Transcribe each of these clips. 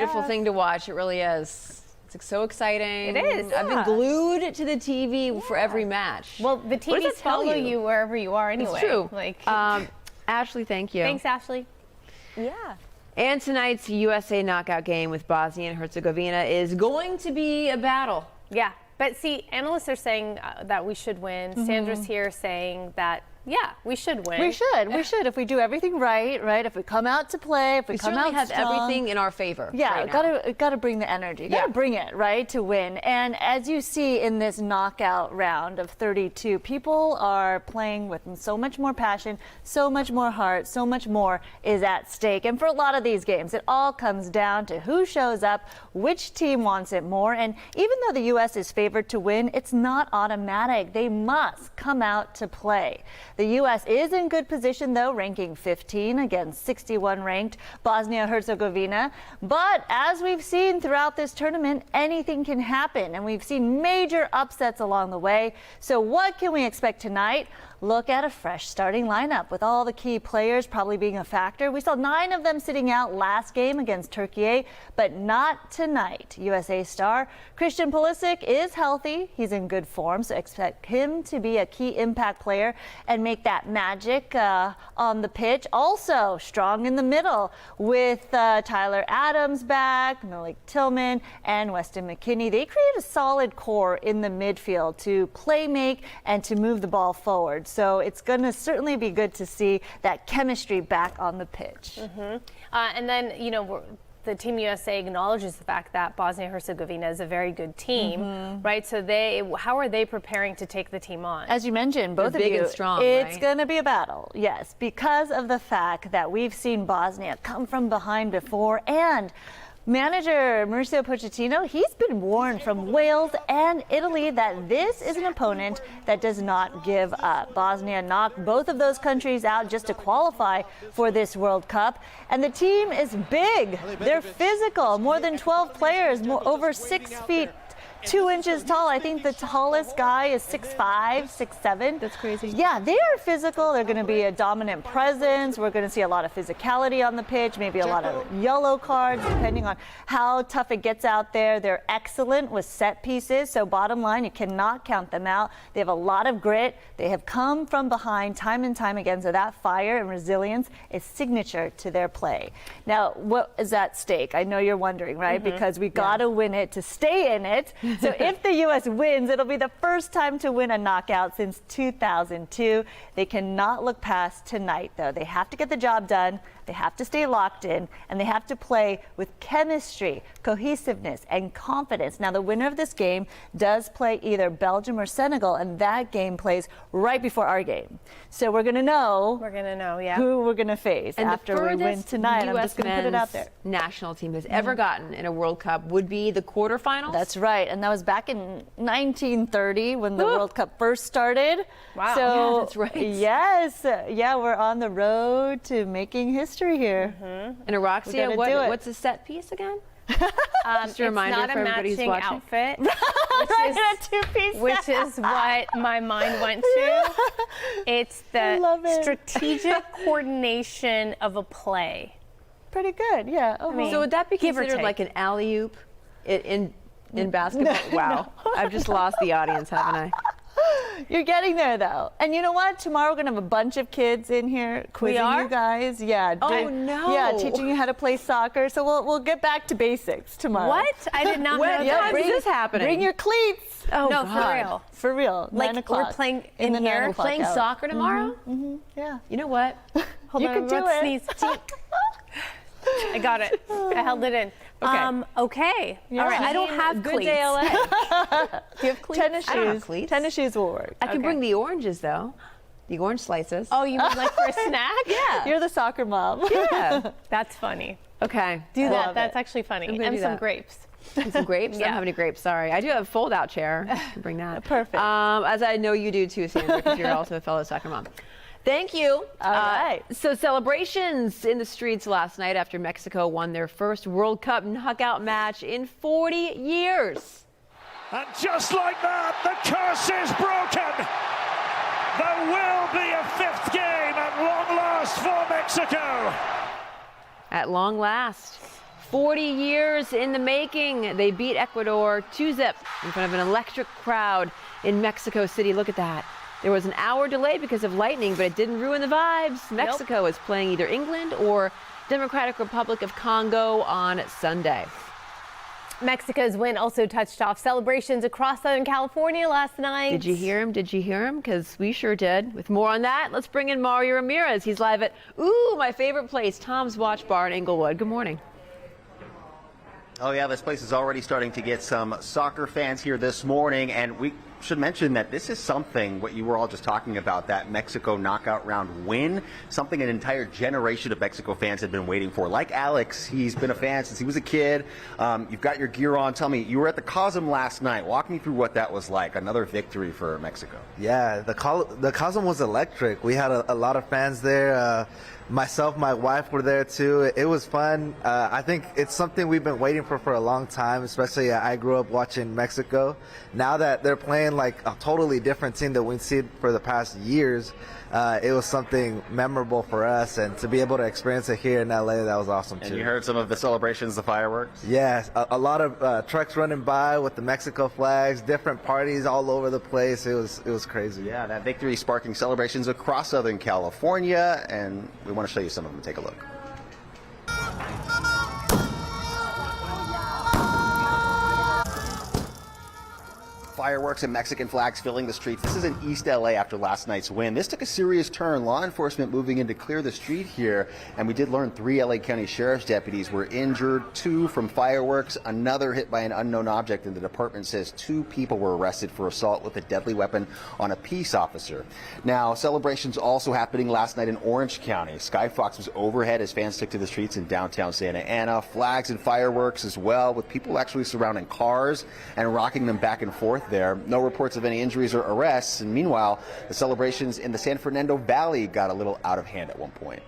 Beautiful thing to watch. It really is. It's like so exciting. It is. I've been glued to the TV for every match. Well, the TVs follow you wherever you are anyway. It's true. Like, Ashley, thank you. thanks, Ashley. Yeah. And tonight's USA knockout game with Bosnia and Herzegovina is going to be a battle. Yeah, but see, analysts are saying that we should win. Sandra's here saying that, yeah, we should win. We should. If we do everything right? If we come out to play, if we come certainly out have strong, everything in our favor. Yeah, right gotta bring the energy. Gotta bring it, right, to win. And as you see in this knockout round of 32, people are playing with so much more passion, so much more heart, so much more is at stake. And for a lot of these games, it all comes down to who shows up, which team wants it more. And even though the U.S. is favored to win, it's not automatic. They must come out to play. The U.S. is in good position, though, ranking 15 against 61 ranked Bosnia and Herzegovina. But as we've seen throughout this tournament, anything can happen, and we've seen major upsets along the way. So what can we expect tonight? Look at a fresh starting lineup with all the key players probably being a factor. We saw 9 of them sitting out last game against Turkey, but not tonight. USA star Christian Pulisic is healthy. He's in good form, so expect him to be a key impact player and make that magic on the pitch. Also strong in the middle with Tyler Adams back, Malik Tillman, and Weston McKennie. They create a solid core in the midfield to play make and to move the ball forward. So it's going to certainly be good to see that chemistry back on the pitch. And then, you know, the Team USA acknowledges the fact that Bosnia and Herzegovina is a very good team, right? So how are they preparing to take the team on? As you mentioned, both They're of big you, and strong, it's right? going to be a battle, yes, because of the fact that we've seen Bosnia come from behind before, and manager Mauricio Pochettino, he's been warned from Wales and Italy that this is an opponent that does not give up. Bosnia knocked both of those countries out just to qualify for this World Cup. And the team is big. They're physical. More than 12 players, over 6 feet 2 inches tall. I think the tallest guy is 6'5", 6'7". That's crazy. Yeah, they are physical. They're going to be a dominant presence. We're going to see a lot of physicality on the pitch, maybe a lot of yellow cards, depending on how tough it gets out there. They're excellent with set pieces. So bottom line, you cannot count them out. They have a lot of grit. They have come from behind time and time again. So that fire and resilience is signature to their play. Now, what is at stake? I know you're wondering, right? Because we got to win it to stay in it. So if the U.S. wins, it'll be the first time to win a knockout since 2002. They cannot look past tonight, though. They have to get the job done. They have to stay locked in, and they have to play with chemistry, cohesiveness, and confidence. Now, the winner of this game does play either Belgium or Senegal, and that game plays right before our game. So we're going to know. Yeah. Who we're going to face And after we win tonight. I'm just going to put it out there. National team has ever gotten in a World Cup would be the quarterfinals. That's right, and that was back in 1930 when the World Cup first started. Wow. So, Yeah, that's right. Yes, yeah, we're on the road to making history here. And Araxia, We gotta do it. what's a set piece again? It's a reminder not for a everybody who's matching watching. outfit, Right, a two-piece. which is what my mind went to. It's love the it. strategic coordination of a play. Pretty good, yeah. Okay. So would that be Give or considered take. like an alley-oop in basketball? Wow, I've just lost the audience, haven't I? You're getting there, though. And you know what? Tomorrow we're going to have a bunch of kids in here quizzing are? you guys. Yeah. Oh, no. Yeah, teaching you how to play soccer. So we'll get back to basics tomorrow. What? I did not know When that. is this happening? Bring your cleats. Oh, No, God. for real. For real. Like 9 o'clock. we're playing in in the here. 9 We're o'clock playing hour. soccer tomorrow? Yeah. You know what? Hold You on, can do let's it. sneeze. I got it. I held it in. Okay. Okay. Yeah. All right. I don't have Good cleats. day, LA. Do you have cleats? Tennis I don't have shoes. cleats. Tennis shoes will work. I can Okay. bring the oranges, though. The orange slices. Oh, you mean like for a snack? yeah. You're the soccer mom. Yeah. That's funny. Okay. Do I that. love That's it. actually funny. I'm gonna And do some that. grapes. And some grapes? I Yeah. don't have any grapes, sorry. I do have a fold-out chair. I can bring that. Perfect. As I know you do too, Sandra, because you're also a fellow soccer mom. Thank you. All right. So celebrations in the streets last night after Mexico won their first World Cup knockout match in 40 years. And just like that, the curse is broken. There will be a 5th game at long last for Mexico. At long last. 40 years in the making. They beat Ecuador 2-0 in front of an electric crowd in Mexico City. Look at that. There was an hour delay because of lightning, but it didn't ruin the vibes. Mexico is playing either England or Democratic Republic of Congo on Sunday. Mexico's win also touched off celebrations across Southern California last night. Did you hear him? Did you hear him? Because we sure did. With more on that, let's bring in Mario Ramirez. He's live at, my favorite place, Tom's Watch Bar in Inglewood. Good morning. Oh yeah, this place is already starting to get some soccer fans here this morning, and we should mention that this is something, what you were all just talking about, that Mexico knockout round win, something an entire generation of Mexico fans have been waiting for. Like Alex, he's been a fan since he was a kid. You've got your gear on. Tell me, you were at the Cosm last night. Walk me through what that was like. Another victory for Mexico. Yeah, the Cosm was electric. We had a lot of fans there. Myself, my wife were there too. It was fun. I think it's something we've been waiting for a long time, especially I grew up watching Mexico. Now that they're playing like a totally different team that we've seen for the past years, it was something memorable for us, and to be able to experience it here in LA, that was awesome too. And you heard some of the celebrations, the fireworks? Yes, a lot of trucks running by with the Mexico flags, different parties all over the place. It was crazy. Yeah, that victory sparking celebrations across Southern California, and we want to show you some of them. Take a look. Fireworks and Mexican flags filling the streets. This is in East LA after last night's win. This took a serious turn. Law enforcement moving in to clear the street here, and we did learn 3 LA County Sheriff's deputies were injured, 2 from fireworks, another hit by an unknown object, and the department says 2 people were arrested for assault with a deadly weapon on a peace officer. Now, celebrations also happening last night in Orange County. Skyfox was overhead as fans took to the streets in downtown Santa Ana. Flags and fireworks as well, with people actually surrounding cars and rocking them back and forth there. No reports of any injuries or arrests. And meanwhile, the celebrations in the San Fernando Valley got a little out of hand at one point.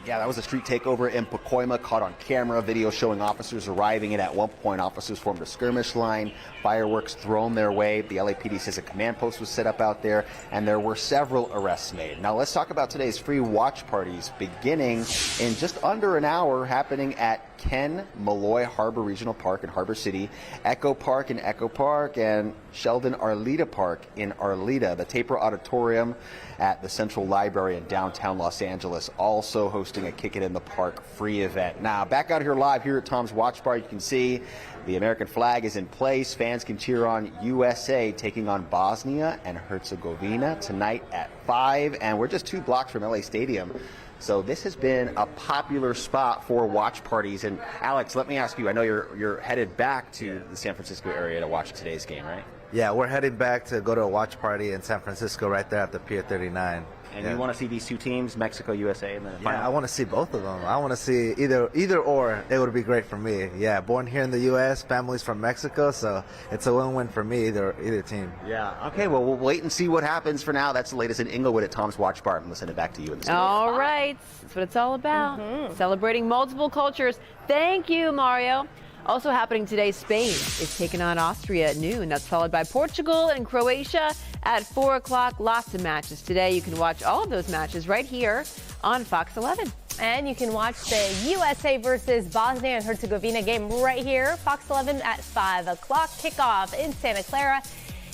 Yeah, that was a street takeover in Pacoima, caught on camera. Video showing officers arriving, and at one point officers formed a skirmish line, fireworks thrown their way. The LAPD says a command post was set up out there, and there were several arrests made. Now let's talk about today's free watch parties, beginning in just under an hour, happening at Ken Malloy Harbor Regional Park in Harbor City, Echo Park in Echo Park, and Sheldon Arleta Park in Arleta. The Taper Auditorium at the Central Library in downtown Los Angeles also hosting a Kick It in the Park free event. Now, back out here live here at Tom's Watch Bar, you can see the American flag is in place. Fans can cheer on USA taking on Bosnia and Herzegovina tonight at 5, and we're just 2 blocks from LA Stadium. So this has been a popular spot for watch parties. And Alex, let me ask you, I know you're headed back to the San Francisco area to watch today's game, right? Yeah, we're heading back to go to a watch party in San Francisco right there at the Pier 39. And you want to see these 2 teams, Mexico, USA, in the final? Yeah, I want to see both of them. I want to see either or. It would be great for me. Yeah, born here in the U.S., families from Mexico, so it's a win-win for me, either team. Yeah. Okay, well, we'll wait and see what happens. For now, that's the latest in Inglewood at Tom's Watch Bar. I'm going to send it back to you in the studio. All right. That's what it's all about. Celebrating multiple cultures. Thank you, Mario. Also happening today, Spain is taking on Austria at noon. That's followed by Portugal and Croatia at 4 o'clock. Lots of matches today. You can watch all of those matches right here on Fox 11. And you can watch the USA versus Bosnia and Herzegovina game right here, Fox 11 at 5 o'clock. Kickoff in Santa Clara.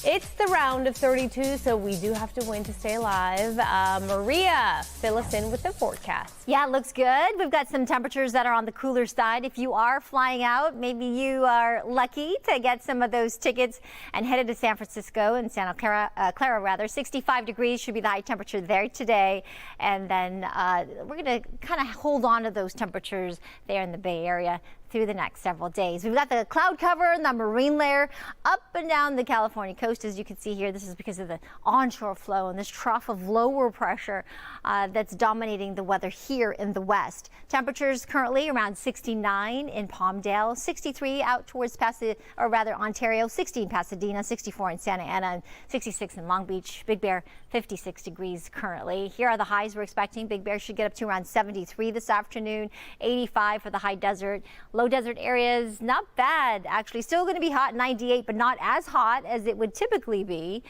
It's the round of 32, so we do have to win to stay alive. Maria, fill us in with the forecast. Yeah, it looks good. We've got some temperatures that are on the cooler side. If you are flying out, maybe you are lucky to get some of those tickets and headed to San Francisco and Santa Clara, 65 degrees should be the high temperature there today. And then we're going to kind of hold on to those temperatures there in the Bay Area through the next several days. We've got the cloud cover and the marine layer up and down the California coast. As you can see here, this is because of the onshore flow and this trough of lower pressure that's dominating the weather here in the west. Temperatures currently around 69 in Palmdale, 63 out towards Ontario, 60 in Pasadena, 64 in Santa Ana, and 66 in Long Beach. Big Bear, 56 degrees currently. Here are the highs we're expecting. Big Bear should get up to around 73 this afternoon, 85 for the high desert. Low low desert areas, not bad. Actually, still going to be hot, 98, but not as hot as it would typically be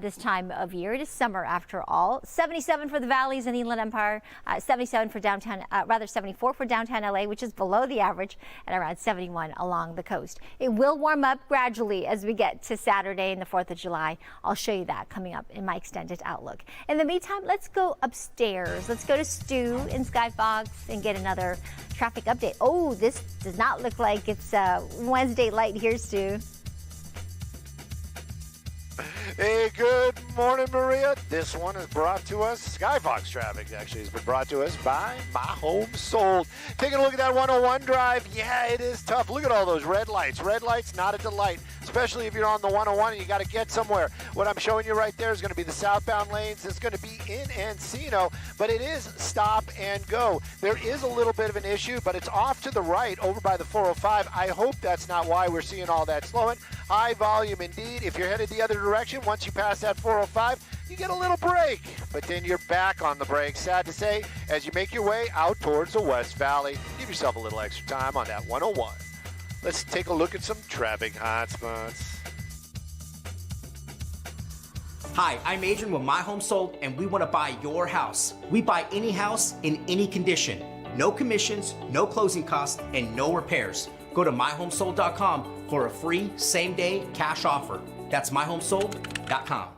this time of year. It is summer after all. 77 for the valleys and the Inland Empire, 77 for downtown, 74 for downtown LA, which is below the average, and around 71 along the coast. It will warm up gradually as we get to Saturday and the 4th of July. I'll show you that coming up in my extended outlook. In the meantime, let's go upstairs. Let's go to Stu in Skyfox and get another traffic update. Oh, this does not look like it's Wednesday light here, Stu. Hey, good morning, Maria. This one is brought to us, Skyfox traffic actually has been brought to us by My Home Sold. Taking a look at that 101 drive, yeah, it is tough. Look at all those red lights. Red lights, not a delight, especially if you're on the 101 and you got to get somewhere. What I'm showing you right there is going to be the southbound lanes. It's going to be in Encino, but it is stop and go. There is a little bit of an issue, but it's off to the right over by the 405. I hope that's not why we're seeing all that slowing. High volume indeed. If you're headed the other direction, once you pass that 405, you get a little break, but then you're back on the brakes, sad to say, as you make your way out towards the West Valley. Give yourself a little extra time on that 101. Let's take a look at some traffic hotspots. Hi, I'm Adrian with My Home Sold, and we want to buy your house. We buy any house in any condition. No commissions, no closing costs, and no repairs. Go to myhomesold.com for a free same-day cash offer. That's myhomesold.com.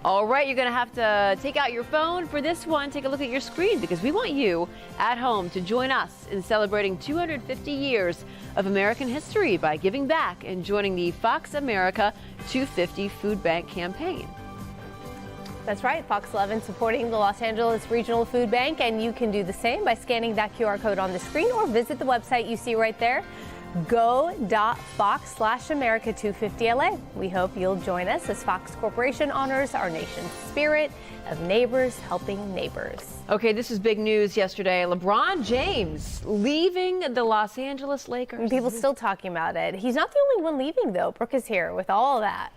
All right, you're going to have to take out your phone for this one. Take a look at your screen because we want you at home to join us in celebrating 250 years of American history by giving back and joining the Fox America 250 Food Bank campaign. That's right, Fox 11 supporting the Los Angeles Regional Food Bank, and you can do the same by scanning that QR code on the screen or visit the website you see right there, go.fox/America250LA. We hope you'll join us as Fox Corporation honors our nation's spirit of neighbors helping neighbors. Okay, this is big news yesterday. LeBron James leaving the Los Angeles Lakers. People still talking about it. He's not the only one leaving, though. Brooke is here with all of that.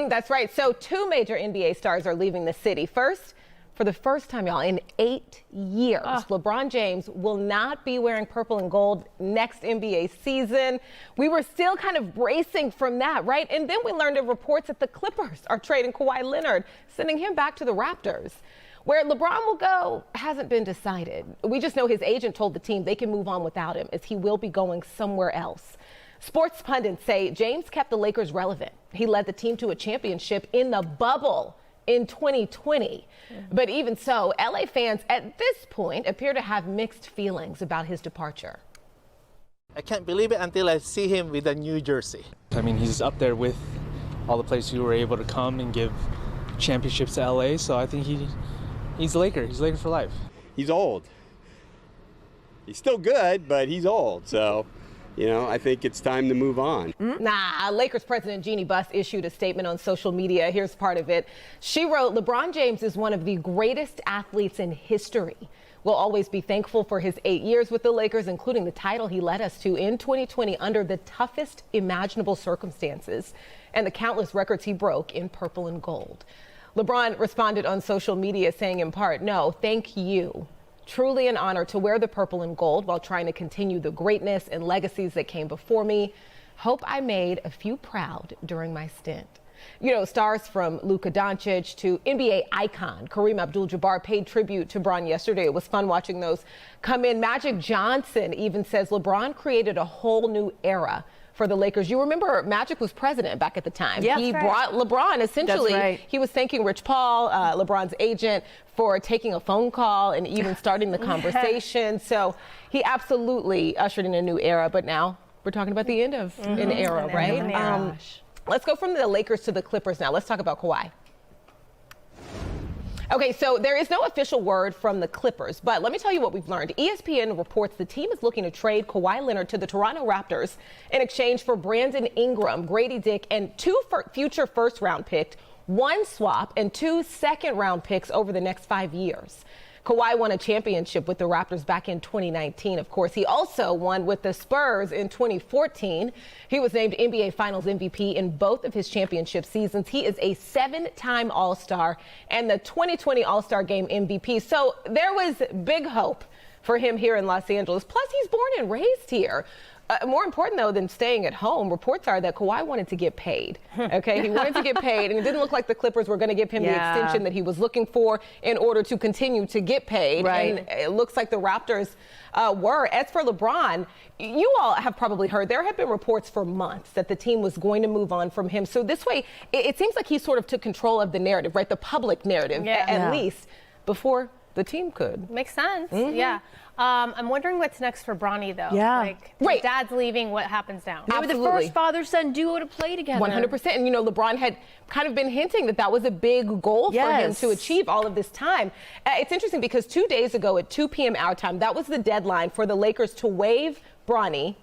That's right. So 2 major NBA stars are leaving the city. First, for the first time, y'all, in 8 years, LeBron James will not be wearing purple and gold next NBA season. We were still kind of bracing from that, right? And then we learned of reports that the Clippers are trading Kawhi Leonard, sending him back to the Raptors. Where LeBron will go hasn't been decided. We just know his agent told the team they can move on without him, as he will be going somewhere else. Sports pundits say James kept the Lakers relevant. He led the team to a championship in the bubble. in 2020. But even so, LA fans at this point appear to have mixed feelings about his departure. I can't believe it until I see him with a new jersey. I mean, he's up there with all the players who were able to come and give championships to LA, so I think he's a Laker. He's a Laker for life. He's old. He's still good, but he's old, so I think it's time to move on. Nah, Lakers president Jeannie Buss issued a statement on social media. Here's part of it. She wrote, LeBron James is one of the greatest athletes in history. We'll always be thankful for his 8 years with the Lakers, including the title he led us to in 2020 under the toughest imaginable circumstances and the countless records he broke in purple and gold. LeBron responded on social media saying in part, no, thank you. Truly an honor to wear the purple and gold while trying to continue the greatness and legacies that came before me. Hope I made a few proud during my stint. Stars from Luka Doncic to NBA icon Kareem Abdul-Jabbar paid tribute to Bron yesterday. It was fun watching those come in. Magic Johnson even says LeBron created a whole new era for the Lakers. You remember Magic was president back at the time. Yeah, he brought LeBron essentially. That's right. He was thanking Rich Paul, LeBron's agent, for taking a phone call and even starting the conversation. So he absolutely ushered in a new era. But now we're talking about the end of an era, right? Let's go from the Lakers to the Clippers now. Let's talk about Kawhi. Okay, so there is no official word from the Clippers, but let me tell you what we've learned. ESPN reports the team is looking to trade Kawhi Leonard to the Toronto Raptors in exchange for Brandon Ingram, Grady Dick, and 2 future first-round picks, 1 swap, and 2 second-round picks over the next 5 years. Kawhi won a championship with the Raptors back in 2019. Of course, he also won with the Spurs in 2014. He was named NBA Finals MVP in both of his championship seasons. He is a 7-time All-Star and the 2020 All-Star Game MVP. So there was big hope for him here in Los Angeles. Plus, he's born and raised here. More important, though, than staying at home, reports are that Kawhi wanted to get paid. Okay, he wanted to get paid, and it didn't look like the Clippers were going to give him the extension that he was looking for in order to continue to get paid. Right. And it looks like the Raptors were. As for LeBron, you all have probably heard there have been reports for months that the team was going to move on from him. So this way, it seems like he sort of took control of the narrative, right? The public narrative, at least, before the team could. Makes sense. Yeah. I'm wondering what's next for Bronny, though. Yeah. Like, Dad's leaving, what happens now? Maybe the first father-son duo to play together. 100%. And, LeBron had kind of been hinting that was a big goal for him to achieve all of this time. It's interesting because 2 days ago at 2 p.m. our time, that was the deadline for the Lakers to waive Bronny.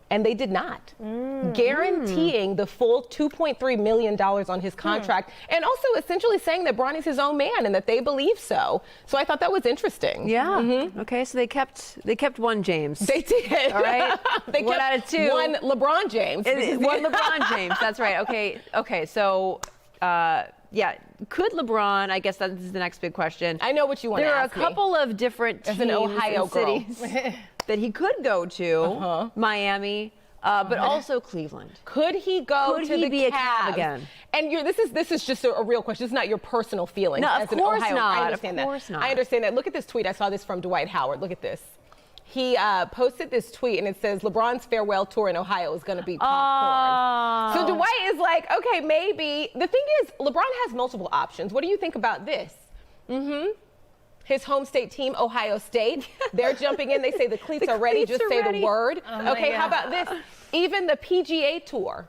And they did not, guaranteeing the full $2.3 million on his contract, and also essentially saying that Bronny's his own man and that they believe so. So I thought that was interesting. Yeah. Okay, so they kept one James. They did. All right. They one kept out of 2. One LeBron James. One LeBron James. That's right. Okay. So, could LeBron? I guess that is the next big question. I know what you want to ask me. There are a couple of different teams an Ohio and cities that he could go to, Miami, but also Cleveland. Could he go to the be a Cavs Cav again? And this is just a real question. It's not your personal feelings. No, as of course an Ohio. not. I understand of course that. not. I understand that. Look at this tweet. I saw this from Dwight Howard. Look at this. He posted this tweet, and it says, LeBron's farewell tour in Ohio is going to be popcorn. So Dwight is like, okay, maybe. The thing is, LeBron has multiple options. What do you think about this? His home state team, Ohio State, they're jumping in. They say the cleats are ready. Just say the word. Okay, how about this? Even the PGA Tour,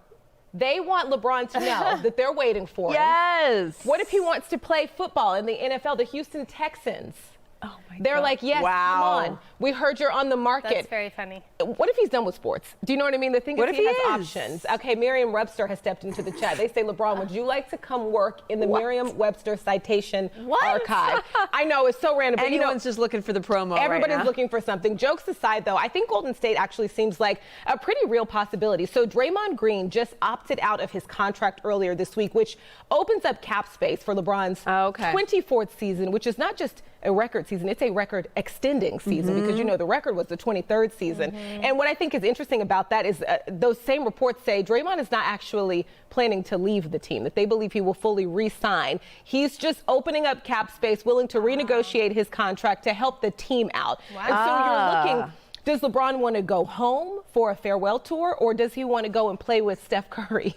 they want LeBron to know that they're waiting for him. Yes. What if he wants to play football in the NFL, the Houston Texans? Oh my God. They're like, yes, come on. We heard you're on the market. That's very funny. What if he's done with sports? Do you know what I mean? The thing What is, if he he has is? options. Okay, Merriam-Webster has stepped into the chat. They say, LeBron, would you like to come work in the Merriam-Webster citation archive? I know, it's so random. But Anyone's just looking for the promo everybody's right now. looking for something. Jokes aside, though, I think Golden State actually seems like a pretty real possibility. So Draymond Green just opted out of his contract earlier this week, which opens up cap space for LeBron's 24th season, which is not just a record season, it's a record extending season because the record was the 23rd season. And what I think is interesting about that is those same reports say Draymond is not actually planning to leave the team, that they believe he will fully re-sign. He's just opening up cap space, willing to renegotiate his contract to help the team out. And so you're looking Does LeBron want to go home for a farewell tour, or does he want to go and play with Steph Curry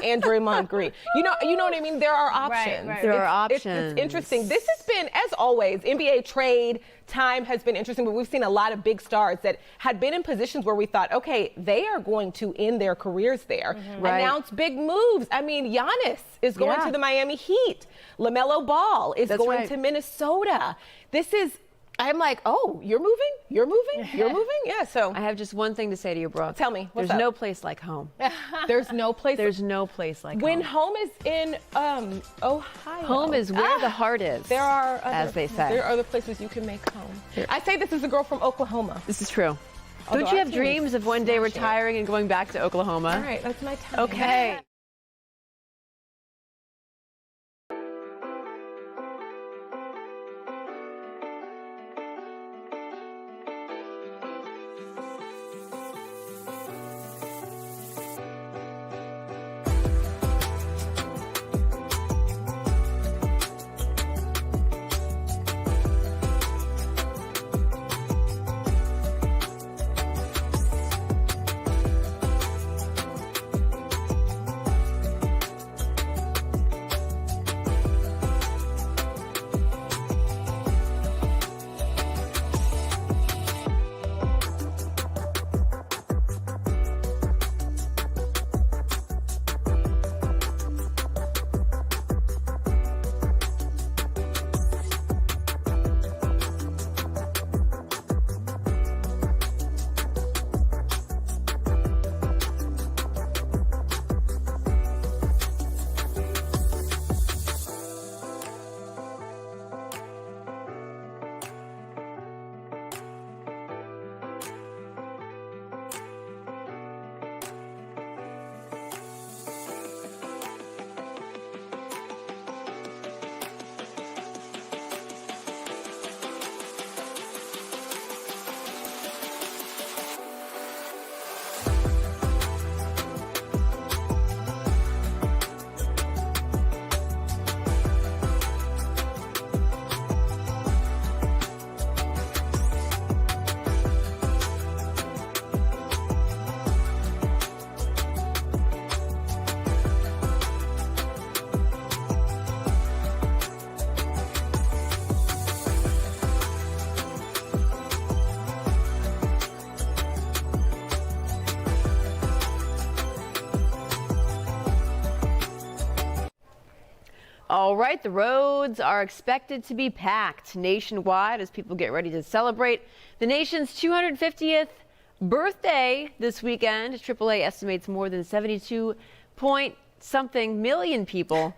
and Draymond Green? You know what I mean? There are options. There are options. It's interesting. This has been, as always, NBA trade time has been interesting, but we've seen a lot of big stars that had been in positions where we thought, okay, they are going to end their careers there. Announce big moves. I mean, Giannis is going to the Miami Heat. LaMelo Ball is going to Minnesota. This is, I'm like, oh, you're moving? You're moving? You're moving? Yeah, so. I have just one thing to say to you, Brooke. Tell me. There's no place like home. There's no place. There's no place like when home. home is in Ohio. Home is where the heart is. There are other, as they say. There are other places you can make home. I say this is a girl from Oklahoma. This is true. Although Don't you our have team dreams of one day retiring and going back to Oklahoma? All right, that's my time. Okay. All right, the roads are expected to be packed nationwide as people get ready to celebrate the nation's 250th birthday this weekend. AAA estimates more than 72-point-something million people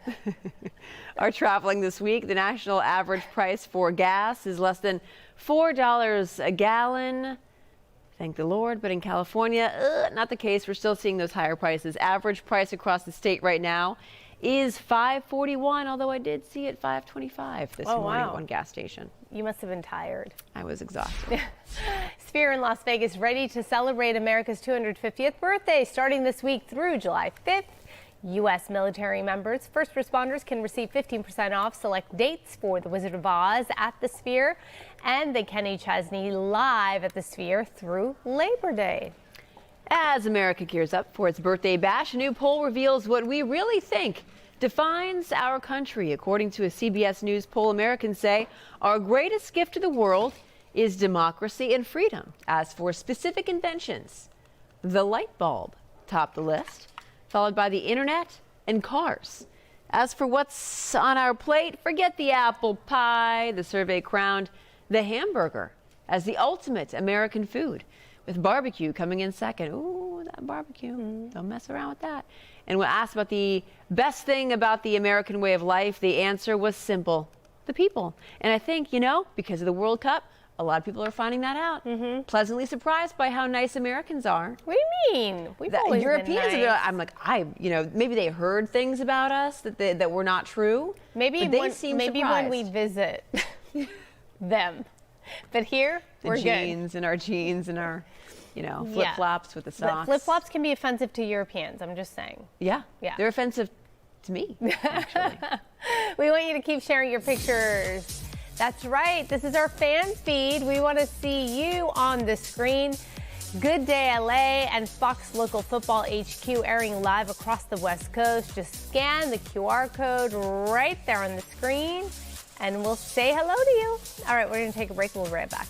are traveling this week. The national average price for gas is less than $4 a gallon. Thank the Lord. But in California, not the case. We're still seeing those higher prices. Average price across the state right now is $5.41, although I did see it $5.25 this morning at one gas station. You must have been tired. I was exhausted. Sphere in Las Vegas ready to celebrate America's 250th birthday starting this week through July 5th. U.S. military members, first responders can receive 15% off select dates for The Wizard of Oz at the Sphere and the Kenny Chesney live at the Sphere through Labor Day. As America gears up for its birthday bash, a new poll reveals what we really think defines our country. According to a CBS News poll, Americans say our greatest gift to the world is democracy and freedom. As for specific inventions, the light bulb topped the list, followed by the internet and cars. As for what's on our plate, forget the apple pie. The survey crowned the hamburger as the ultimate American food, with barbecue coming in second. Ooh, that barbecue. Don't mess around with that. And when asked about the best thing about the American way of life, the answer was simple: the people. And I think, you know, because of the World Cup, a lot of people are finding that out. Pleasantly surprised by how nice Americans are. What do you mean? We've always Europeans been nice. I'm like, maybe they heard things about us that were not true. Maybe they seem maybe surprised. when we visit them. But here, we're good. Our jeans and our, flip-flops with the socks. Flip-flops can be offensive to Europeans, I'm just saying. Yeah. They're offensive to me, actually. We want you to keep sharing your pictures That's right. This is our fan feed. We want to see you on the screen. Good Day LA and Fox Local Football HQ airing live across the West Coast. Just scan the QR code right there on the screen and we'll say hello to you. All right, we're going to take a break. We'll be right back.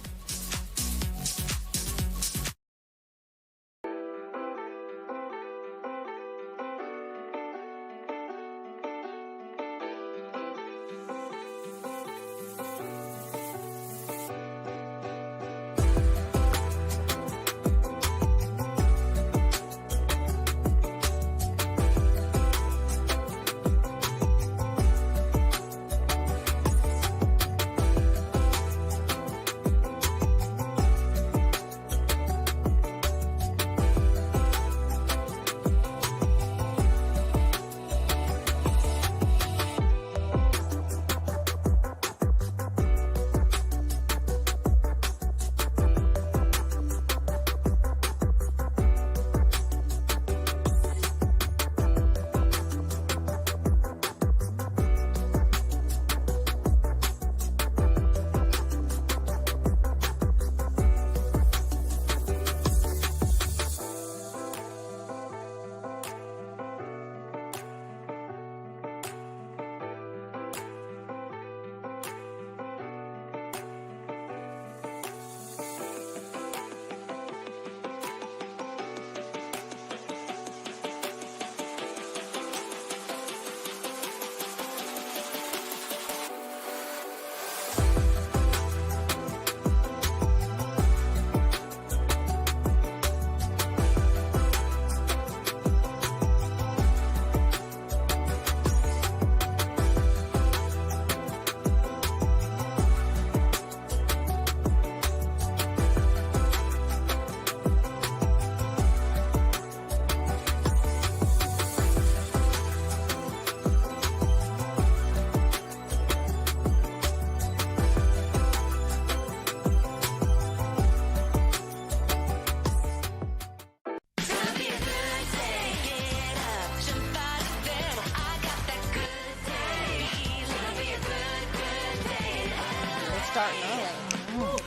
Starting early.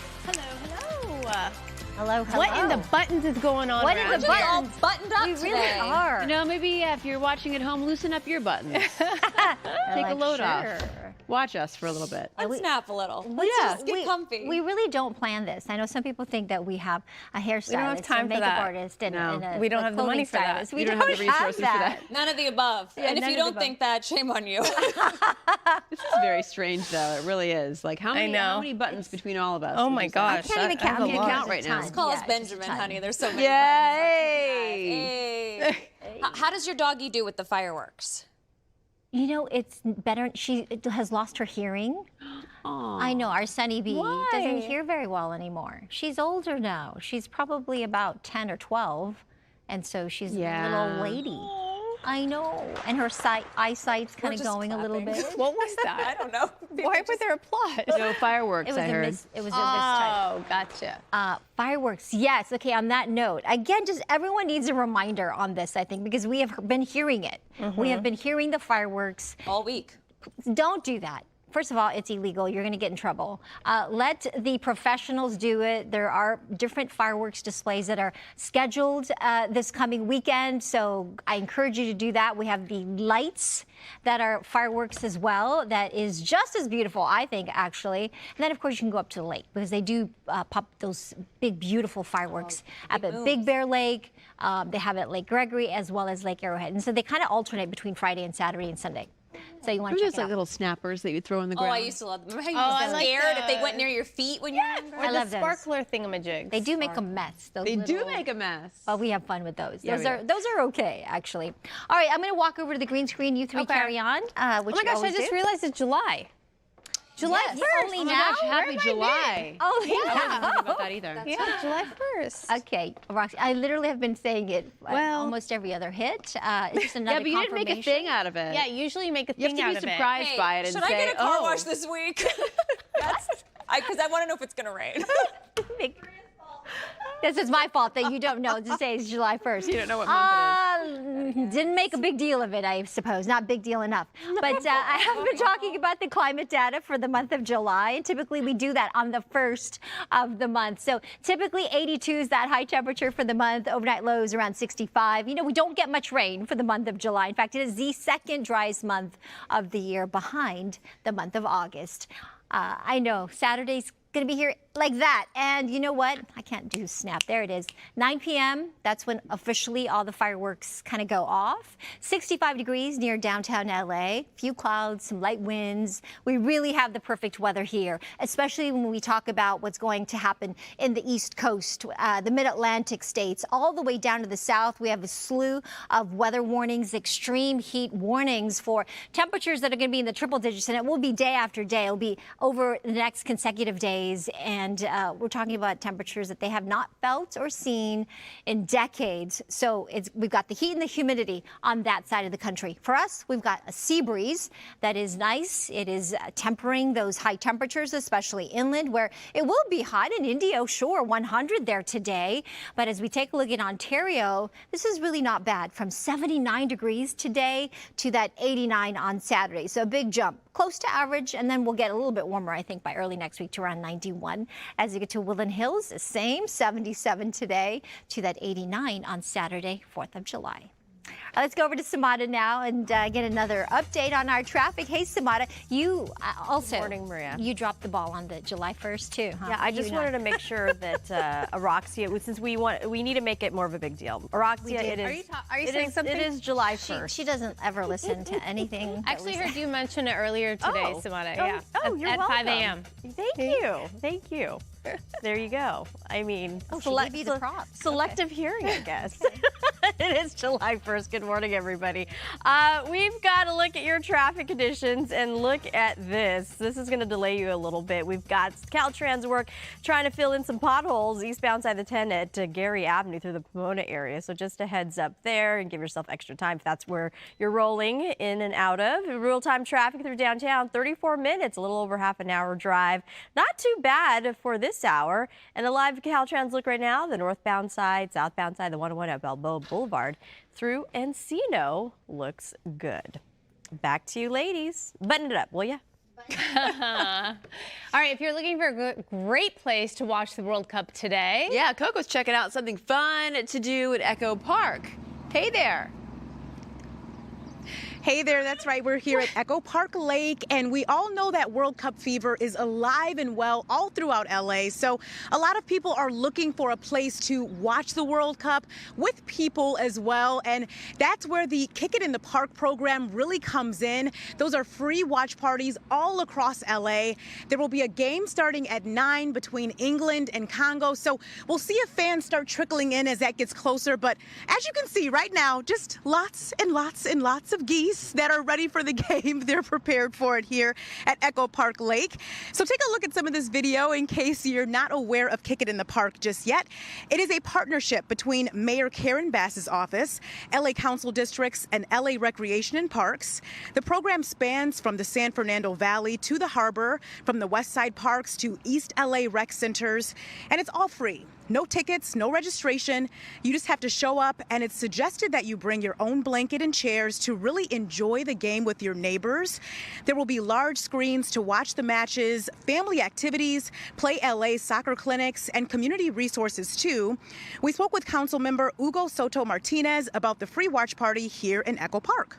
Hello. What in the buttons is going on? What in the buttons? All buttoned up We today. really are. You know, maybe if you're watching at home, loosen up your buttons. Take a load off. Watch us for a little bit. Unsnap a little. Just get comfy. We really don't plan this. I know some people think that we have a hairstylist, We don't have time a for makeup that. artist, and, No. and a We don't have the money clothing for that. stylist. We You don't don't have the resources for that. None of the above. Yeah, and if none you of the don't above. think that, shame on you. This is very strange, though. It really is. Like, how many, know. how many buttons between all of us? Oh would my you say? gosh. I can't even count. I can't It's count a right now. ton. Just call us Yeah, Benjamin, it's a ton. honey. There's so many. Yay! Hey. How does your doggy do with the fireworks? You know, it's better. She has lost her hearing. I know, our Sunny Bee doesn't hear very well anymore. She's older now. She's probably about 10 or 12. And so she's a little old lady. I know. And her eyesight's kind of going a little bit. What was that? I don't know. Why was there applause? No fireworks, It was I heard. it was a mistype. Oh, gotcha. Fireworks, yes. Okay, on that note, again, just everyone needs a reminder on this, I think, because we have been hearing it. We have been hearing the fireworks. All week. Don't do that. First of all, it's illegal. You're going to get in trouble. Let the professionals do it. There are different fireworks displays that are scheduled this coming weekend, so I encourage you to do that. We have the lights that are fireworks as well. That is just as beautiful, I think, actually. And then, of course, you can go up to the lake because they do pop those big, beautiful fireworks at the Big Bear Lake. They have it at Lake Gregory as well as Lake Arrowhead. And so they kind of alternate between Friday and Saturday and Sunday. So you want to They're check just it like out. little snappers that you throw in the ground. Oh, I used to love them. Remember Oh, how I you were like scared if they those. went near your feet when you were younger? Or I the love those. sparkler thingamajigs. They do make a mess. Those They do little- make a mess. But we have fun with those. Yeah, Those are okay, actually. All right, I'm going to walk over to the green screen. You three carry on. Which Oh my you gosh, I always just do. realized it's July. July Yes, 1st. only Oh my now? gosh, happy July. Oh, I yeah. wasn't thinking about that either. Yeah, July 1st. Okay, Roxy, I literally have been saying it Well- almost every other hit. It's just another Yeah, but you didn't make a confirmation. thing out of it. Yeah, usually you make a You have thing to out be of it. surprised Hey, by it and should say, I get a car oh. wash this week? Because I want to know if it's going to rain. This is my fault that you don't know today is July 1st. You don't know what month it is. Didn't make a big deal of it, I suppose. Not big deal enough. But I have been talking about the climate data for the month of July. And typically we do that on the 1st of the month. So typically 82 is that high temperature for the month. Overnight lows around 65. You know, we don't get much rain for the month of July. In fact, it is the second driest month of the year behind the month of August. I know Saturday's going to be here like that. And you know what? I can't do snap. There it is. 9 p.m. That's when officially all the fireworks kind of go off. 65 degrees near downtown LA. Few clouds, some light winds. We really have the perfect weather here, especially when we talk about what's going to happen in the East Coast, the Mid-Atlantic states, all the way down to the south. We have a slew of weather warnings, extreme heat warnings for temperatures that are going to be in the triple digits, and it will be day after day. It'll be over the next consecutive days. And we're talking about temperatures that they have not felt or seen in decades. So we've got the heat and the humidity on that side of the country. For us, we've got a sea breeze that is nice. It is tempering those high temperatures, especially inland, where it will be hot in Indio, sure, 100 there today. But as we take a look at Ontario, this is really not bad. From 79 degrees today to that 89 on Saturday. So a big jump, close to average, and then we'll get a little bit warmer, I think, by early next week to around 91. As you get to Woodland Hills, the same, 77 today to that 89 on Saturday, 4th of July. Let's go over to Samada now and get another update on our traffic. Hey, Samada, you also, Good morning, Maria. You dropped the ball on the July 1st, too, huh? Yeah, I just wanted to make sure that Araxia, since we need to make it more of a big deal. Araxia, it is. Are you saying something? It is July 1st. She doesn't ever listen to anything. I actually heard you mention it earlier today, Samada. Yeah. You're at welcome. 5 a.m. Thank you. There you go. I mean, selective hearing, I guess. It is July 1st. Good morning, everybody. We've got to look at your traffic conditions and look at this. This is going to delay you a little bit. We've got Caltrans work trying to fill in some potholes eastbound side of the 10 at Gary Avenue through the Pomona area. So just a heads up there and give yourself extra time if that's where you're rolling in and out of. Real-time traffic through downtown, 34 minutes, a little over half an hour drive. Not too bad for this hour. And a live Caltrans look right now, the northbound side, southbound side, the 101 at Balboa Boulevard through Encino looks good. Back to you, ladies. Button it up, will ya? All right, if you're looking for a great place to watch the World Cup today. Yeah, Coco's checking out something fun to do at Echo Park. Hey there. Hey there, that's right. We're here at Echo Park Lake, and we all know that World Cup fever is alive and well all throughout LA. So a lot of people are looking for a place to watch the World Cup with people as well. And that's where the Kick It in the Park program really comes in. Those are free watch parties all across LA. There will be a game starting at 9 between England and Congo. So we'll see if fans start trickling in as that gets closer. But as you can see right now, just lots and lots and lots of geese that are ready for the game. They're prepared for it here at Echo Park Lake. So take a look at some of this video in case you're not aware of Kick It in the Park just yet. It is a partnership between Mayor Karen Bass's office, LA Council Districts, and LA Recreation and Parks. The program spans from the San Fernando Valley to the harbor, from the West Side Parks to East LA Rec Centers, and it's all free. No tickets, no registration. You just have to show up, and it's suggested that you bring your own blanket and chairs to really enjoy the game with your neighbors. There will be large screens to watch the matches, family activities, Play LA soccer clinics, and community resources too. We spoke with council member Hugo Soto Martinez about the free watch party here in Echo Park.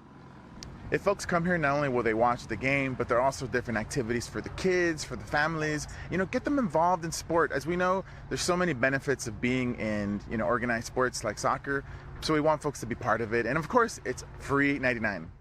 If folks come here, not only will they watch the game, but there are also different activities for the kids, for the families. You know, get them involved in sport. As we know, there's so many benefits of being in, organized sports like soccer. So we want folks to be part of it. And of course, it's free 99.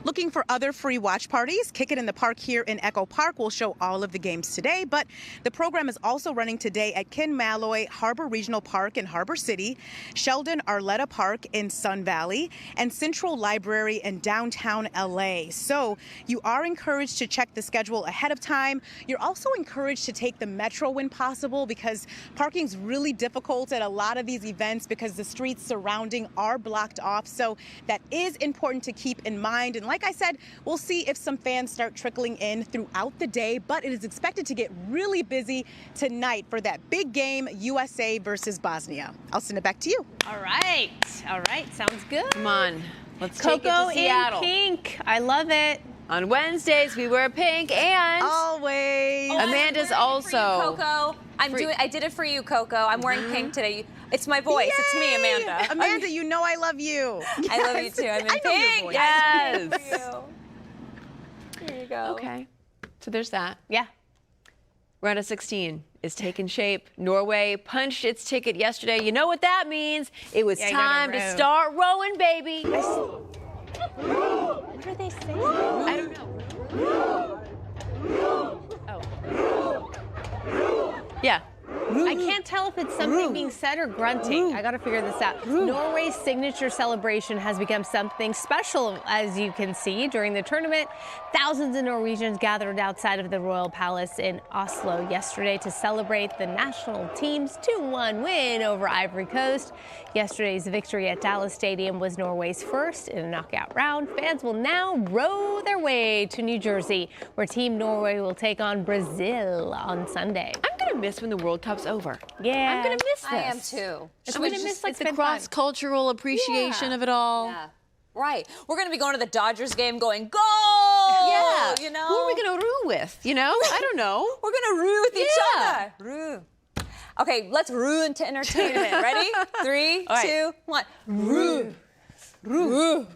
Looking for other free watch parties? Kick It in the Park here in Echo Park will show all of the games today, but the program is also running today at Ken Malloy Harbor Regional Park in Harbor City, Sheldon Arletta Park in Sun Valley, and Central Library in downtown LA. So you are encouraged to check the schedule ahead of time. You're also encouraged to take the metro when possible because parking's really difficult at a lot of these events because the streets surrounding are blocked off. So that is important to keep in mind. And like I said, we'll see if some fans start trickling in throughout the day, but it is expected to get really busy tonight for that big game, USA versus Bosnia. I'll send it back to you. All right. Sounds good. Come on. Let's take it to Coco Seattle. in pink. I love it. On Wednesdays, we wear pink, and always. Amanda's also. Coco, I did it for you, Coco. I'm wearing pink today. It's my voice. It's me, Amanda. Amanda, you know I love you. I love you too. I'm in I know your pink. voice. Yes. There you go. Okay. So there's that. Yeah. Round of 16 is taking shape. Norway punched its ticket yesterday. You know what that means? It was time to start rowing, baby. What are they saying? I don't know. Oh. Yeah. I can't tell if it's something being said or grunting. I got to figure this out. Norway's signature celebration has become something special, as you can see. During the tournament, thousands of Norwegians gathered outside of the Royal Palace in Oslo yesterday to celebrate the national team's 2-1 win over Ivory Coast. Yesterday's victory at Dallas Stadium was Norway's first in a knockout round. Fans will now row their way to New Jersey, where Team Norway will take on Brazil on Sunday. I'm going to miss when the World Cup's over. Yeah. I'm going to miss this. I am too. I'm going to miss like the cross-cultural appreciation of it all. Yeah. Right. We're going to be going to the Dodgers game going, go! Yeah. You know? Who are we going to root with? You know? I don't know. We're going to root with each other. Roo. Okay, let's roo into entertainment. Ready? 3, 2, 1. Roo. Roo.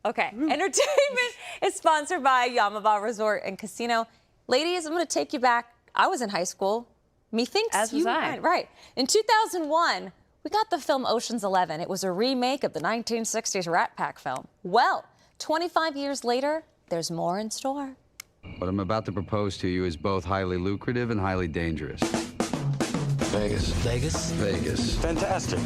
Okay. Entertainment is sponsored by Yamava Resort and Casino. Ladies, I'm going to take you back. I was in high school. Methinks As was I. Right. In 2001, we got the film Ocean's 11. It was a remake of the 1960s Rat Pack film. Well, 25 years later, there's more in store. What I'm about to propose to you is both highly lucrative and highly dangerous. Vegas. Vegas? Vegas. Fantastic.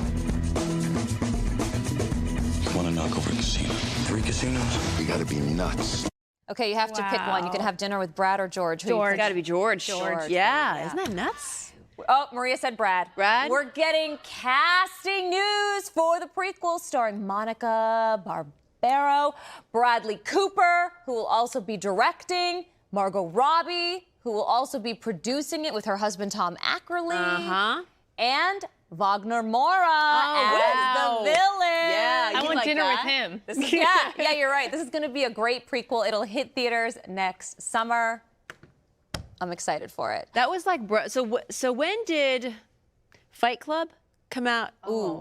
Want to knock over a casino? 3 casinos? We gotta be nuts. Okay, you have to pick one. You can have dinner with Brad or George. George. Got to be George. George. Yeah. Isn't that nuts? Oh, Maria said Brad. Brad? We're getting casting news for the prequel starring Monica Barbero, Bradley Cooper, who will also be directing, Margot Robbie, who will also be producing it with her husband Tom Ackerley, and Wagner Moura as the villain. Yeah, I want dinner with him. This is, yeah, you're right. This is going to be a great prequel. It'll hit theaters next summer. I'm excited for it. That was like, so when did Fight Club come out?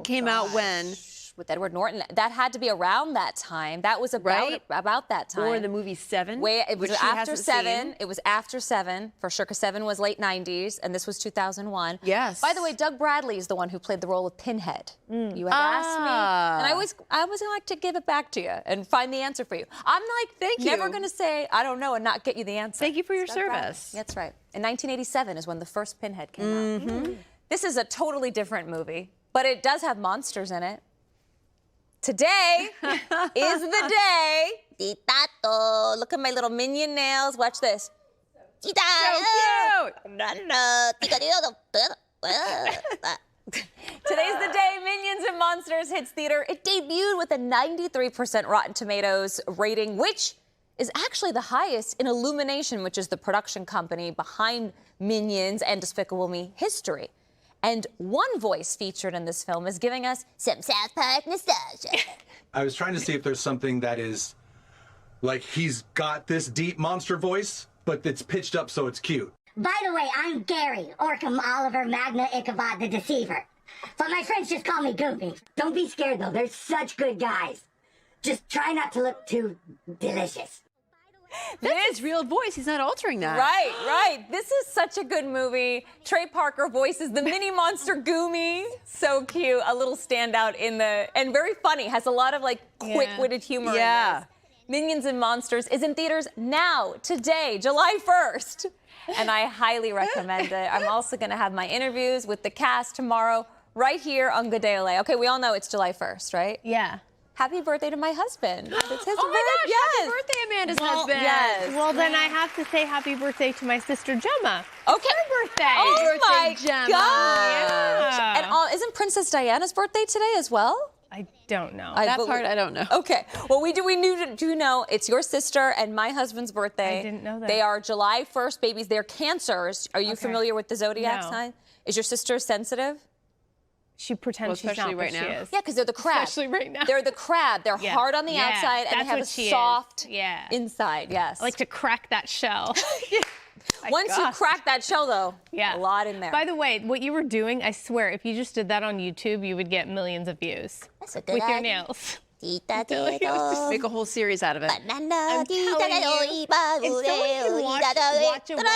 Came out when? With Edward Norton. That had to be around that time. That was about that time. Or the movie Seven? It was which she after hasn't Seven. seen. It was after Seven, for sure, because Seven was late 90s, and this was 2001. Yes. By the way, Doug Bradley is the one who played the role of Pinhead. You had asked me, and I was like to give it back to you and find the answer for you. I'm like, never going to say, I don't know, and not get you the answer. Thank you for your Doug Bradley. service. That's right. In 1987 is when the first Pinhead came out. This is a totally different movie, but it does have monsters in it. Today is the day. Titato. Look at my little minion nails. Watch this. So cute. Today's the day Minions and Monsters hits theater. It debuted with a 93% Rotten Tomatoes rating, which is actually the highest in Illumination, which is the production company behind Minions and Despicable Me history. And one voice featured in this film is giving us some South Park nostalgia. I was trying to see if there's something that is like he's got this deep monster voice, but it's pitched up so it's cute. By the way, I'm Gary, Orcam Oliver Magna Ichabod the Deceiver. But my friends just call me Goofy. Don't be scared, though. They're such good guys. Just try not to look too delicious. That's his real voice. He's not altering that. Right. This is such a good movie. Trey Parker voices the mini monster Goomy. So cute. A little standout and very funny. Has a lot of like quick-witted humor in this. Minions and Monsters is in theaters now, today, July 1st. And I highly recommend it. I'm also going to have my interviews with the cast tomorrow right here on Good Day LA. Okay, we all know it's July 1st, right? Yeah. Happy birthday to my husband. It's his Oh my gosh, yes. happy birthday, Amanda's husband. Yes. Well, then I have to say happy birthday to my sister Gemma. Okay. Her birthday. Oh my Gemma. gosh. Yeah. And isn't Princess Diana's birthday today as well? I don't know. That part I don't know. Okay. Well, we do know it's your sister and my husband's birthday. I didn't know that. They are July 1st babies. They're Cancers. Are you familiar with the zodiac No. sign? Is your sister sensitive? She pretends she's not, but she is. Yeah, because they're the crab. Especially right now. They're the crab. They're Yeah. hard on the Yeah, outside and they that's have a what she is. soft Yeah. inside. Yes. I like to crack that shell. My Once you gosh. crack that shell, though, Yeah. a lot in there. By the way, what you were doing, I swear, if you just did that on YouTube, you would get millions of views with your nails. Make a whole series out of it. I'm telling you, if someone can watch a woman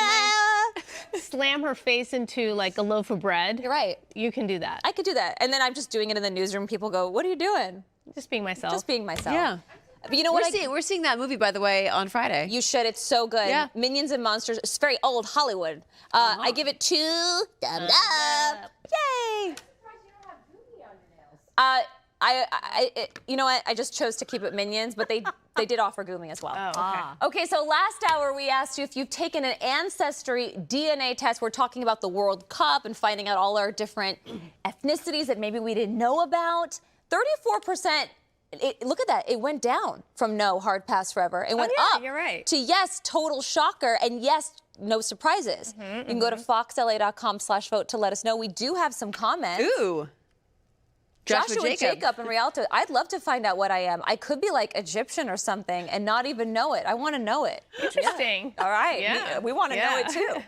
slam her face into like a loaf of bread, you're right. You can do that. I could do that. And then I'm just doing it in the newsroom. People go, what are you doing? Just being myself. Just being myself. Yeah. But you know what? We're seeing that movie, by the way, on Friday. You should. It's so good. Yeah. Minions and Monsters. It's very old Hollywood. I give it 2 thumbs up. Yay! You know what? I just chose to keep it Minions, but they did offer Gumi as well. Oh, okay. Okay, so last hour we asked you if you've taken an ancestry DNA test. We're talking about the World Cup and finding out all our different ethnicities that maybe we didn't know about. 34%. Look at that. It went down from no, hard pass forever. It went up you're right. to yes, total shocker, and yes, no surprises. You can go to foxla.com/vote to let us know. We do have some comments. Ooh. Joshua Jacob in Rialto. I'd love to find out what I am. I could be like Egyptian or something and not even know it. I want to know it. Interesting. All right. Yeah. We want to know it too.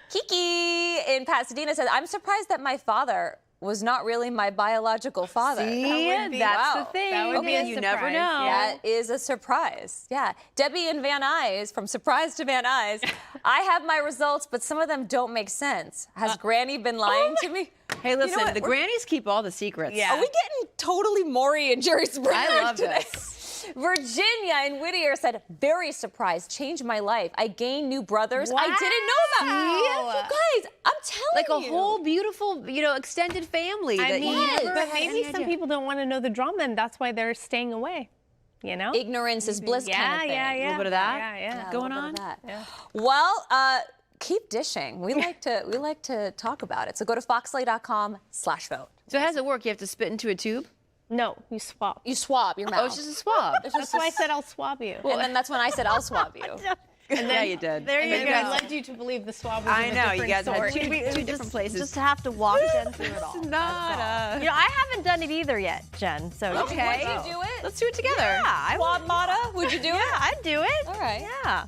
Kiki in Pasadena says, I'm surprised that my father was not really my biological father. See, that's the thing. That would be a you surprise. never know. That is a surprise. Yeah. Debbie in Van Nuys, from Surprise to Van Nuys. I have my results, but some of them don't make sense. Has Granny been lying to me? Hey, listen, what? the grannies keep all the secrets. Yeah. Are we getting totally Maury and Jerry Springer I love today? this. Virginia in Whittier said, very surprised, changed my life. I gained new brothers I didn't know about. You guys, I'm telling Like you. a whole beautiful, extended family. I that mean, you never but had maybe any some idea. people don't want to know the drama, and that's why they're staying away. You know? Ignorance is bliss kind of thing. Yeah. A little bit of that Yeah. going on. Well, keep dishing. We like to talk about it. So go to foxlay.com/vote. So how does it work? You have to spit into a tube? No, you swab. You swab your mouth. Oh, it's just a swab. That's why I said I'll swab you. And then that's when I said I'll swab you. And then, yeah, you did. There And you then go. you guys- Led you to believe the swab was I in a know, you different guys had sort. two different places. Just have to walk Jen through it all. Not You know, I haven't done it either yet, Jen. So Okay. Would you do it? Let's do it together. Yeah, Swab Mata, would you do it? Yeah, I'd do it. All right. Yeah.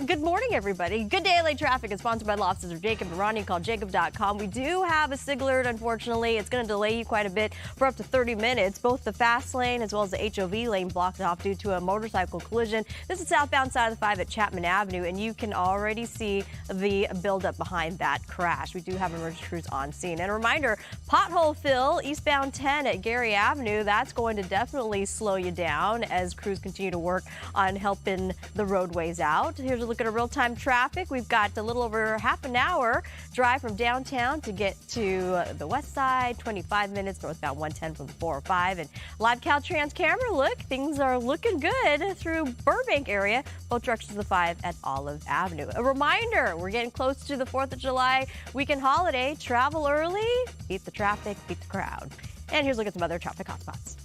Good morning, everybody. Good Day LA Traffic is sponsored by Law Offices of Jacob and Ronnie. Call Jacob.com. We do have a SIG alert, unfortunately. It's going to delay you quite a bit for up to 30 minutes. Both the fast lane as well as the HOV lane blocked off due to a motorcycle collision. This is southbound side of the 5 at Chapman Avenue, and you can already see the buildup behind that crash. We do have emergency crews on scene. And a reminder, pothole fill eastbound 10 at Gary Avenue. That's going to definitely slow you down as crews continue to work on helping the roadways out. Here's a look at a real-time traffic. We've got a little over half an hour drive from downtown to get to the west side, 25 minutes northbound 110 from the 405. And live Caltrans camera look, things are looking good through Burbank area, both directions of the 5 at Olive Avenue. A reminder, we're getting close to the 4th of July weekend holiday. Travel early, beat the traffic, beat the crowd. And here's a look at some other traffic hotspots.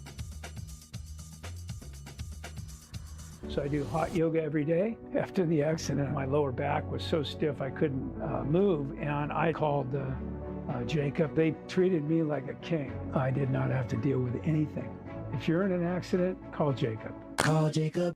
So I do hot yoga every day. After the accident, my lower back was so stiff I couldn't move, and I called Jacob. They treated me like a king. I did not have to deal with anything. If you're in an accident, call Jacob. Call Jacob.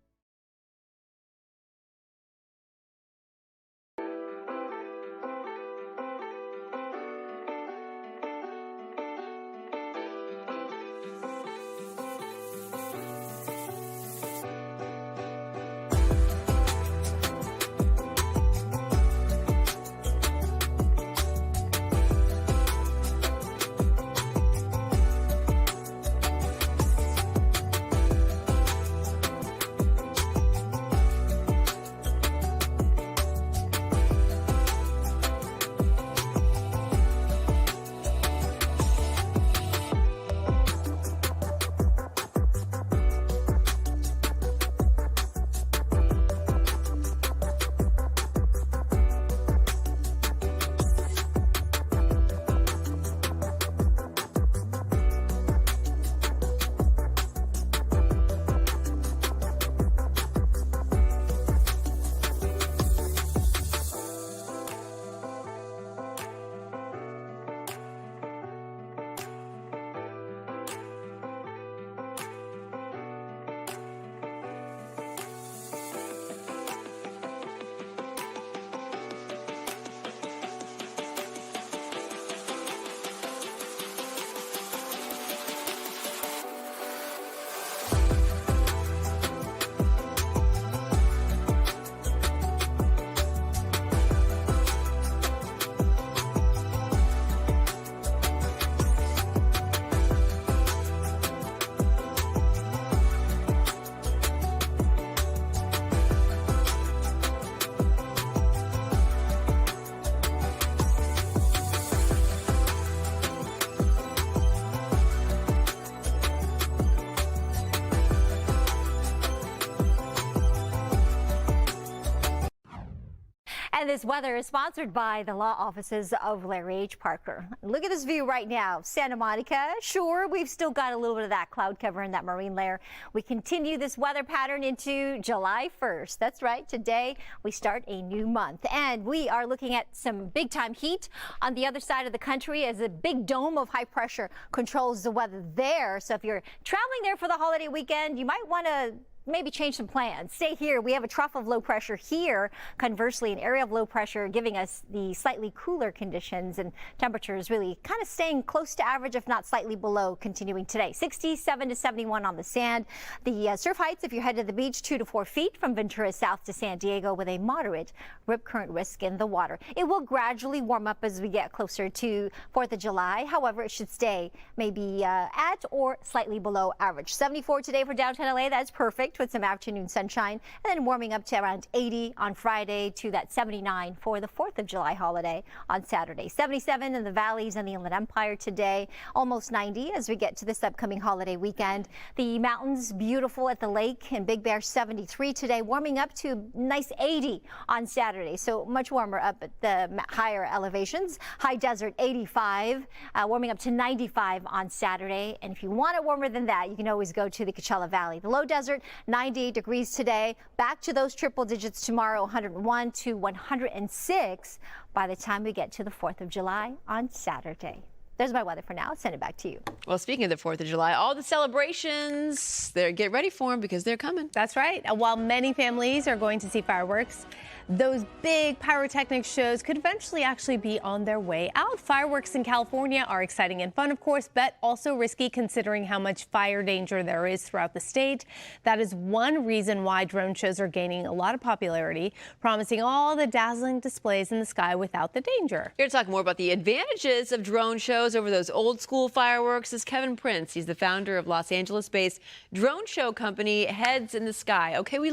And this weather is sponsored by the law offices of Larry H. Parker. Look at this view right now. Santa Monica, sure, we've still got a little bit of that cloud cover in that marine layer. We continue this weather pattern into July 1st. That's right. Today, we start a new month. And we are looking at some big time heat on the other side of the country as a big dome of high pressure controls the weather there. So if you're traveling there for the holiday weekend, you might want to maybe change some plans. Stay here. We have a trough of low pressure here. Conversely, an area of low pressure giving us the slightly cooler conditions, and temperatures really kind of staying close to average, if not slightly below, continuing today. 67 to 71 on the sand. The surf heights, if you head to the beach, 2 to 4 feet from Ventura south to San Diego, with a moderate rip current risk in the water. It will gradually warm up as we get closer to 4th of July. However, it should stay maybe at or slightly below average. 74 today for downtown LA. That's perfect, with some afternoon sunshine, and then warming up to around 80 on Friday to that 79 for the 4th of July holiday on Saturday. 77 in the valleys and the Inland Empire today, almost 90 as we get to this upcoming holiday weekend. The mountains beautiful at the lake in Big Bear, 73 today, warming up to nice 80 on Saturday, so much warmer up at the higher elevations. High desert, 85, warming up to 95 on Saturday. And if you want it warmer than that, you can always go to the Coachella Valley. The low desert, 98 degrees today, back to those triple digits tomorrow, 101 to 106 by the time we get to the 4th of July on Saturday. There's my weather for now. I'll send it back to you. Well, speaking of the 4th of July, all the celebrations, get ready for them because they're coming. That's right. While many families are going to see fireworks, those big pyrotechnic shows could eventually actually be on their way out. Fireworks in California are exciting and fun, of course, but also risky considering how much fire danger there is throughout the state. That is one reason why drone shows are gaining a lot of popularity, promising all the dazzling displays in the sky without the danger. Here to talk more about the advantages of drone shows over those old school fireworks is Kevin Prince. He's the founder of Los Angeles-based drone show company Heads in the Sky. Okay, we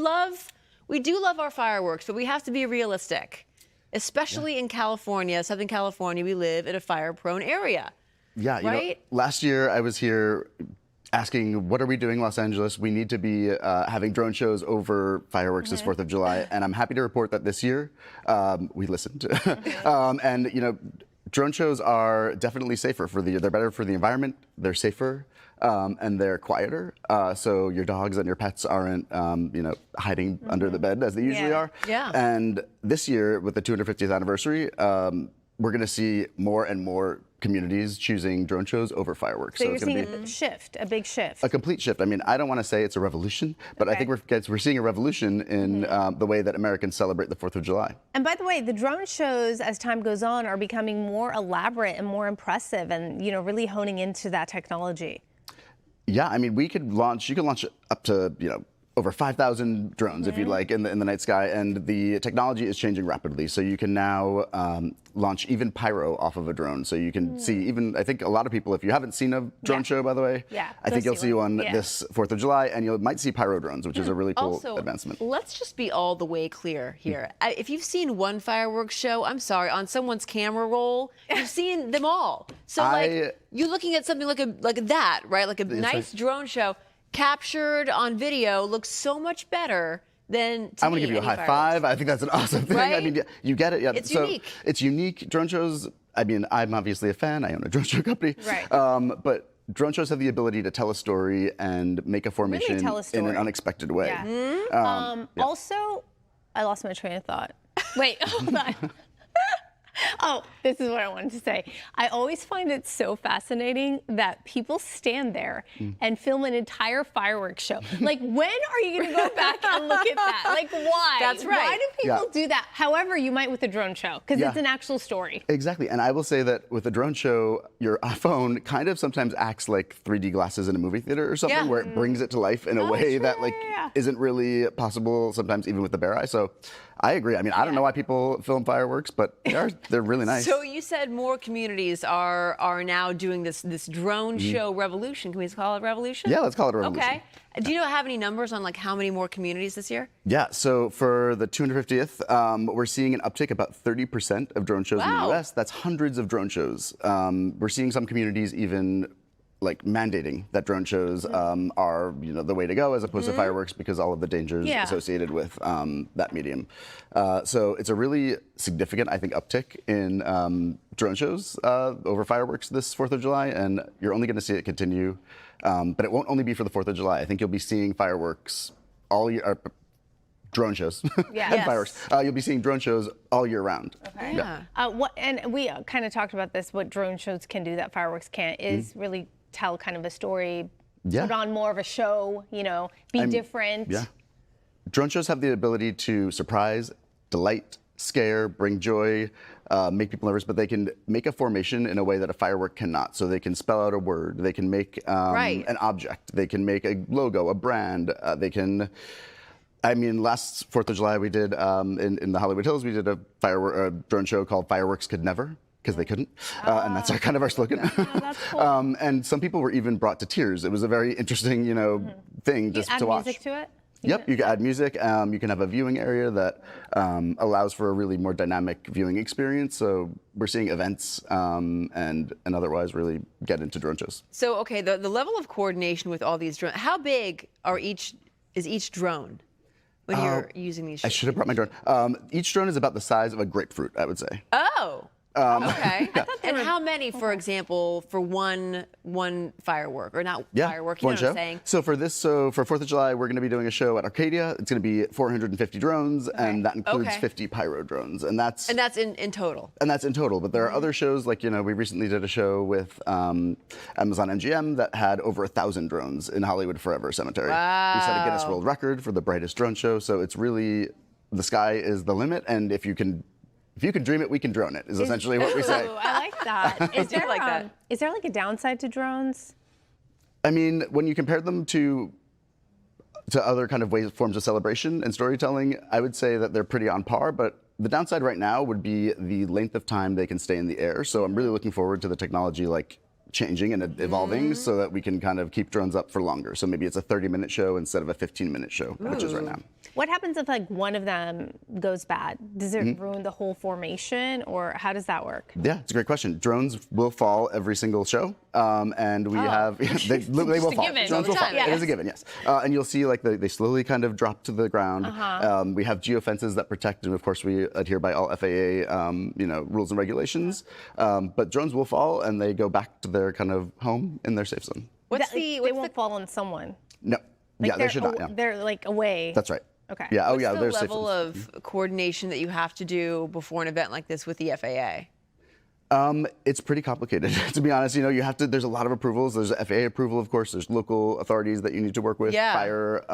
do love our fireworks, but we have to be realistic, especially in California, Southern California. We live in a fire-prone area. Yeah, you right? know, last year I was here asking, what are we doing, Los Angeles? We need to be having drone shows over fireworks this 4th of July. And I'm happy to report that this year we listened. And, you know, drone shows are definitely safer they're better for the environment, they're safer, and they're quieter. So your dogs and your pets aren't, you know, hiding under the bed as they usually are. Yeah. And this year, with the 250th anniversary, we're going to see more and more communities choosing drone shows over fireworks. So you're it's seeing be a big shift. A complete shift. I mean, I don't want to say it's a revolution, but I think we're seeing a revolution in the way that Americans celebrate the 4th of July. And by the way, the drone shows, as time goes on, are becoming more elaborate and more impressive, and, you know, really honing into that technology. Yeah, I mean, you could launch up to, you know, over 5,000 drones, if you'd like, in the night sky, and the technology is changing rapidly. So you can now launch even pyro off of a drone. So you can see even, I think a lot of people, if you haven't seen a drone show, by the way, I think you'll see one this 4th of July, and you might see pyro drones, which is a really cool advancement. Let's just be all the way clear here. If you've seen one fireworks show, I'm sorry, on someone's camera roll, you've seen them all. So you're looking at something like that, right? Like a nice drone show captured on video looks so much better than I'm going to give you a high five. I think that's an awesome thing. Right? I mean, you get it. Yeah. It's so unique. It's unique. Drone shows, I mean, I'm obviously a fan. I own a drone show company. Right. But drone shows have the ability to tell a story and make a formation in an unexpected way. Yeah. Also, I lost my train of thought. Wait, hold on. Oh, this is what I wanted to say. I always find it so fascinating that people stand there and film an entire fireworks show. Like, when are you going to go back and look at that? Like, why? That's right. Why do people do that? However, you might with a drone show, because it's an actual story. Exactly. And I will say that with a drone show, your iPhone kind of sometimes acts like 3D glasses in a movie theater or something, where it brings it to life in a way that isn't really possible sometimes even with the bare eye. So I agree. I mean, I don't know why people film fireworks, but they're really nice. So you said more communities are now doing this drone show revolution. Can we call it revolution? Yeah, let's call it a revolution. Okay. Do you have any numbers on like how many more communities this year? Yeah, so for the 250th, we're seeing an uptick about 30% of drone shows in the US. That's hundreds of drone shows. We're seeing some communities even like mandating that drone shows are the way to go as opposed to fireworks because all of the dangers associated with that medium. So it's a really significant, I think, uptick in drone shows over fireworks this 4th of July, and you're only going to see it continue. But it won't only be for the 4th of July. I think you'll be seeing fireworks all year. Drone shows and fireworks. You'll be seeing drone shows all year round. Okay. And we kind of talked about this. What drone shows can do that fireworks can't is really tell kind of a story, put on more of a show. Be different. Yeah. Drone shows have the ability to surprise, delight, scare, bring joy, make people nervous, but they can make a formation in a way that a firework cannot. So they can spell out a word, they can make an object, they can make a logo, a brand, they can. I mean, last 4th of July we did in the Hollywood Hills, we did a drone show called Fireworks Could Never, because they couldn't, and that's kind of our slogan. That's cool. And some people were even brought to tears. It was a very interesting, thing just to watch. You add music to it? Yep, you can add music. You can have a viewing area that allows for a really more dynamic viewing experience. So we're seeing events and otherwise really get into drone shows. So, okay, the level of coordination with all these drones, how big is each drone when you're using these shows? I should have brought my drone. Each drone is about the size of a grapefruit, I would say. Oh. Okay. And how many, for example, for one firework or not firework? You know what I'm saying? So for 4th of July, we're going to be doing a show at Arcadia. It's going to be 450 drones, and that includes 50 pyro drones, and that's in total. And that's in total. But there are other shows, like we recently did a show with Amazon MGM that had over 1,000 drones in Hollywood Forever Cemetery. Wow. We set a Guinness World Record for the brightest drone show. So it's really the sky is the limit, and if you can dream it, we can drone it, is essentially what we say. I like that. Is there like a downside to drones? I mean, when you compare them to other kind of forms of celebration and storytelling, I would say that they're pretty on par, but the downside right now would be the length of time they can stay in the air. So I'm really looking forward to the technology changing and evolving so that we can kind of keep drones up for longer. So maybe it's a 30-minute show instead of a 15-minute show, which is right now. What happens if one of them goes bad? Does it ruin the whole formation, or how does that work? Yeah, it's a great question. Drones will fall every single show, and we have they will fall. Drones will fall. Yes. It is a given, yes. And you'll see they slowly kind of drop to the ground. We have geofences that protect, and of course we adhere by all FAA rules and regulations. But drones will fall, and they go back to their kind of home in their safe zone. They won't fall on someone. No. They should not. Yeah. They're away. That's right. Okay. Yeah. What's the there's level of coordination that you have to do before an event like this with the FAA? It's pretty complicated, to be honest. You have to. There's a lot of approvals. There's FAA approval, of course. There's local authorities that you need to work with. Yeah. Fire.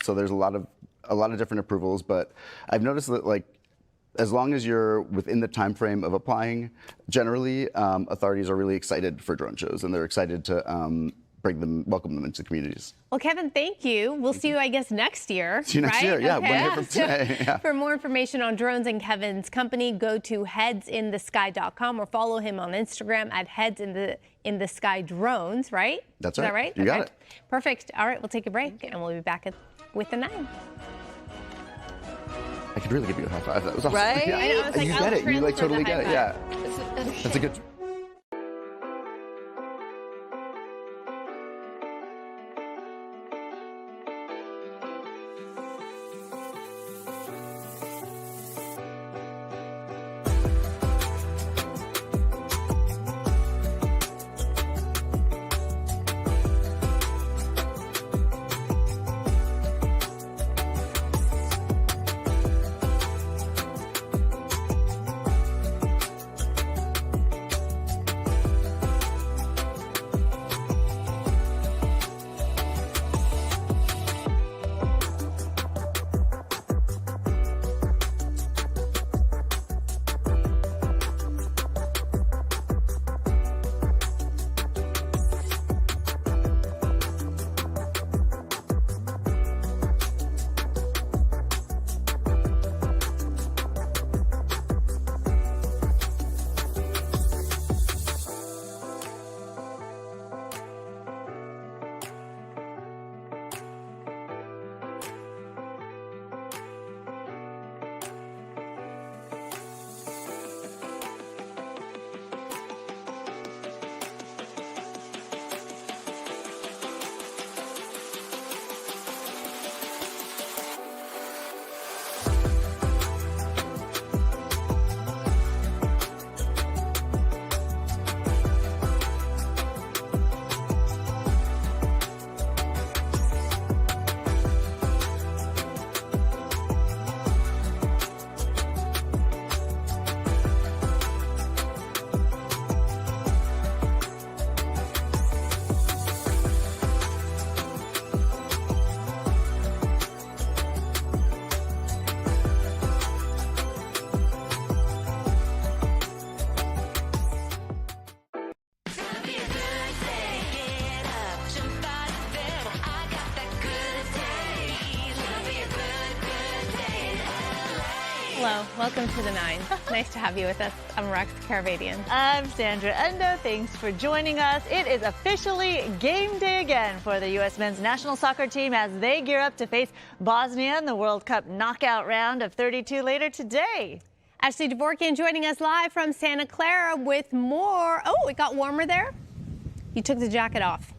So there's a lot of different approvals. But I've noticed that as long as you're within the time frame of applying, generally authorities are really excited for drone shows, and they're excited to welcome them into communities. Well, Kevin, thank you. We'll see you, I guess, next year. See you next year. Yeah, okay. 1 year from today. Yeah. For more information on drones and Kevin's company, go to headsinthesky.com or follow him on Instagram at headsinthesky drones, right? That's right. Is that right. right? You got it. Perfect. All right, we'll take a break, and we'll be back with the 9. I could really give you a high five. That was awesome. Right? Yeah. I know, I was like, you I'll get it. You transfer totally the get it. high Yeah. That's a good. Hello, welcome to the 9. Nice to have you with us. I'm Rex Karavadian. I'm Sandra Endo. Thanks for joining us. It is officially game day again for the U.S. men's national soccer team as they gear up to face Bosnia in the World Cup knockout round of 32 later today. Ashley Dvorkian joining us live from Santa Clara with more. Oh, it got warmer there? You took the jacket off.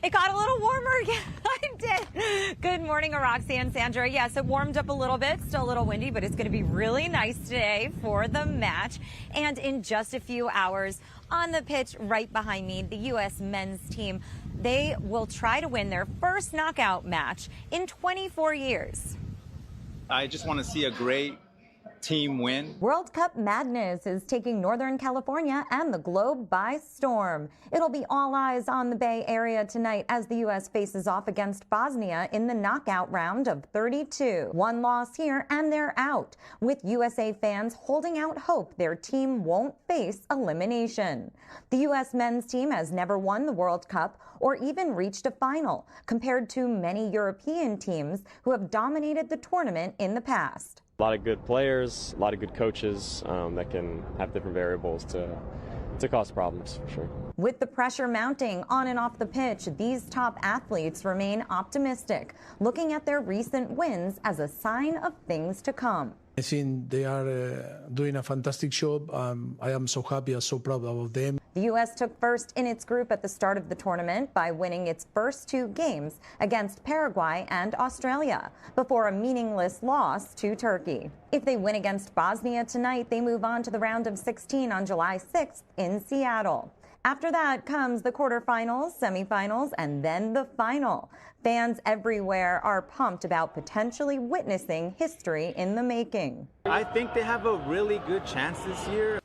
It got a little warmer. Yeah, I did. Good morning, Roxy and Sandra. Yes, it warmed up a little bit. Still a little windy, but it's going to be really nice today for the match. And in just a few hours on the pitch right behind me, the U.S. men's team, they will try to win their first knockout match in 24 years. I just want to see a great team win. World Cup madness is taking Northern California and the globe by storm. It'll be all eyes on the Bay Area tonight as the U.S. faces off against Bosnia in the knockout round of 32. One loss here and they're out, with USA fans holding out hope their team won't face elimination. The U.S. men's team has never won the World Cup or even reached a final, compared to many European teams who have dominated the tournament in the past. A lot of good players, a lot of good coaches that can have different variables to cause problems, for sure. With the pressure mounting on and off the pitch, these top athletes remain optimistic, looking at their recent wins as a sign of things to come. I think they are doing a fantastic job. I am so happy and so proud of them. The U.S. took first in its group at the start of the tournament by winning its first 2 games against Paraguay and Australia, before a meaningless loss to Turkey. If they win against Bosnia tonight, they move on to the round of 16 on July 6th in Seattle. After that comes the quarterfinals, semifinals, and then the final. Fans everywhere are pumped about potentially witnessing history in the making. I think they have a really good chance this year.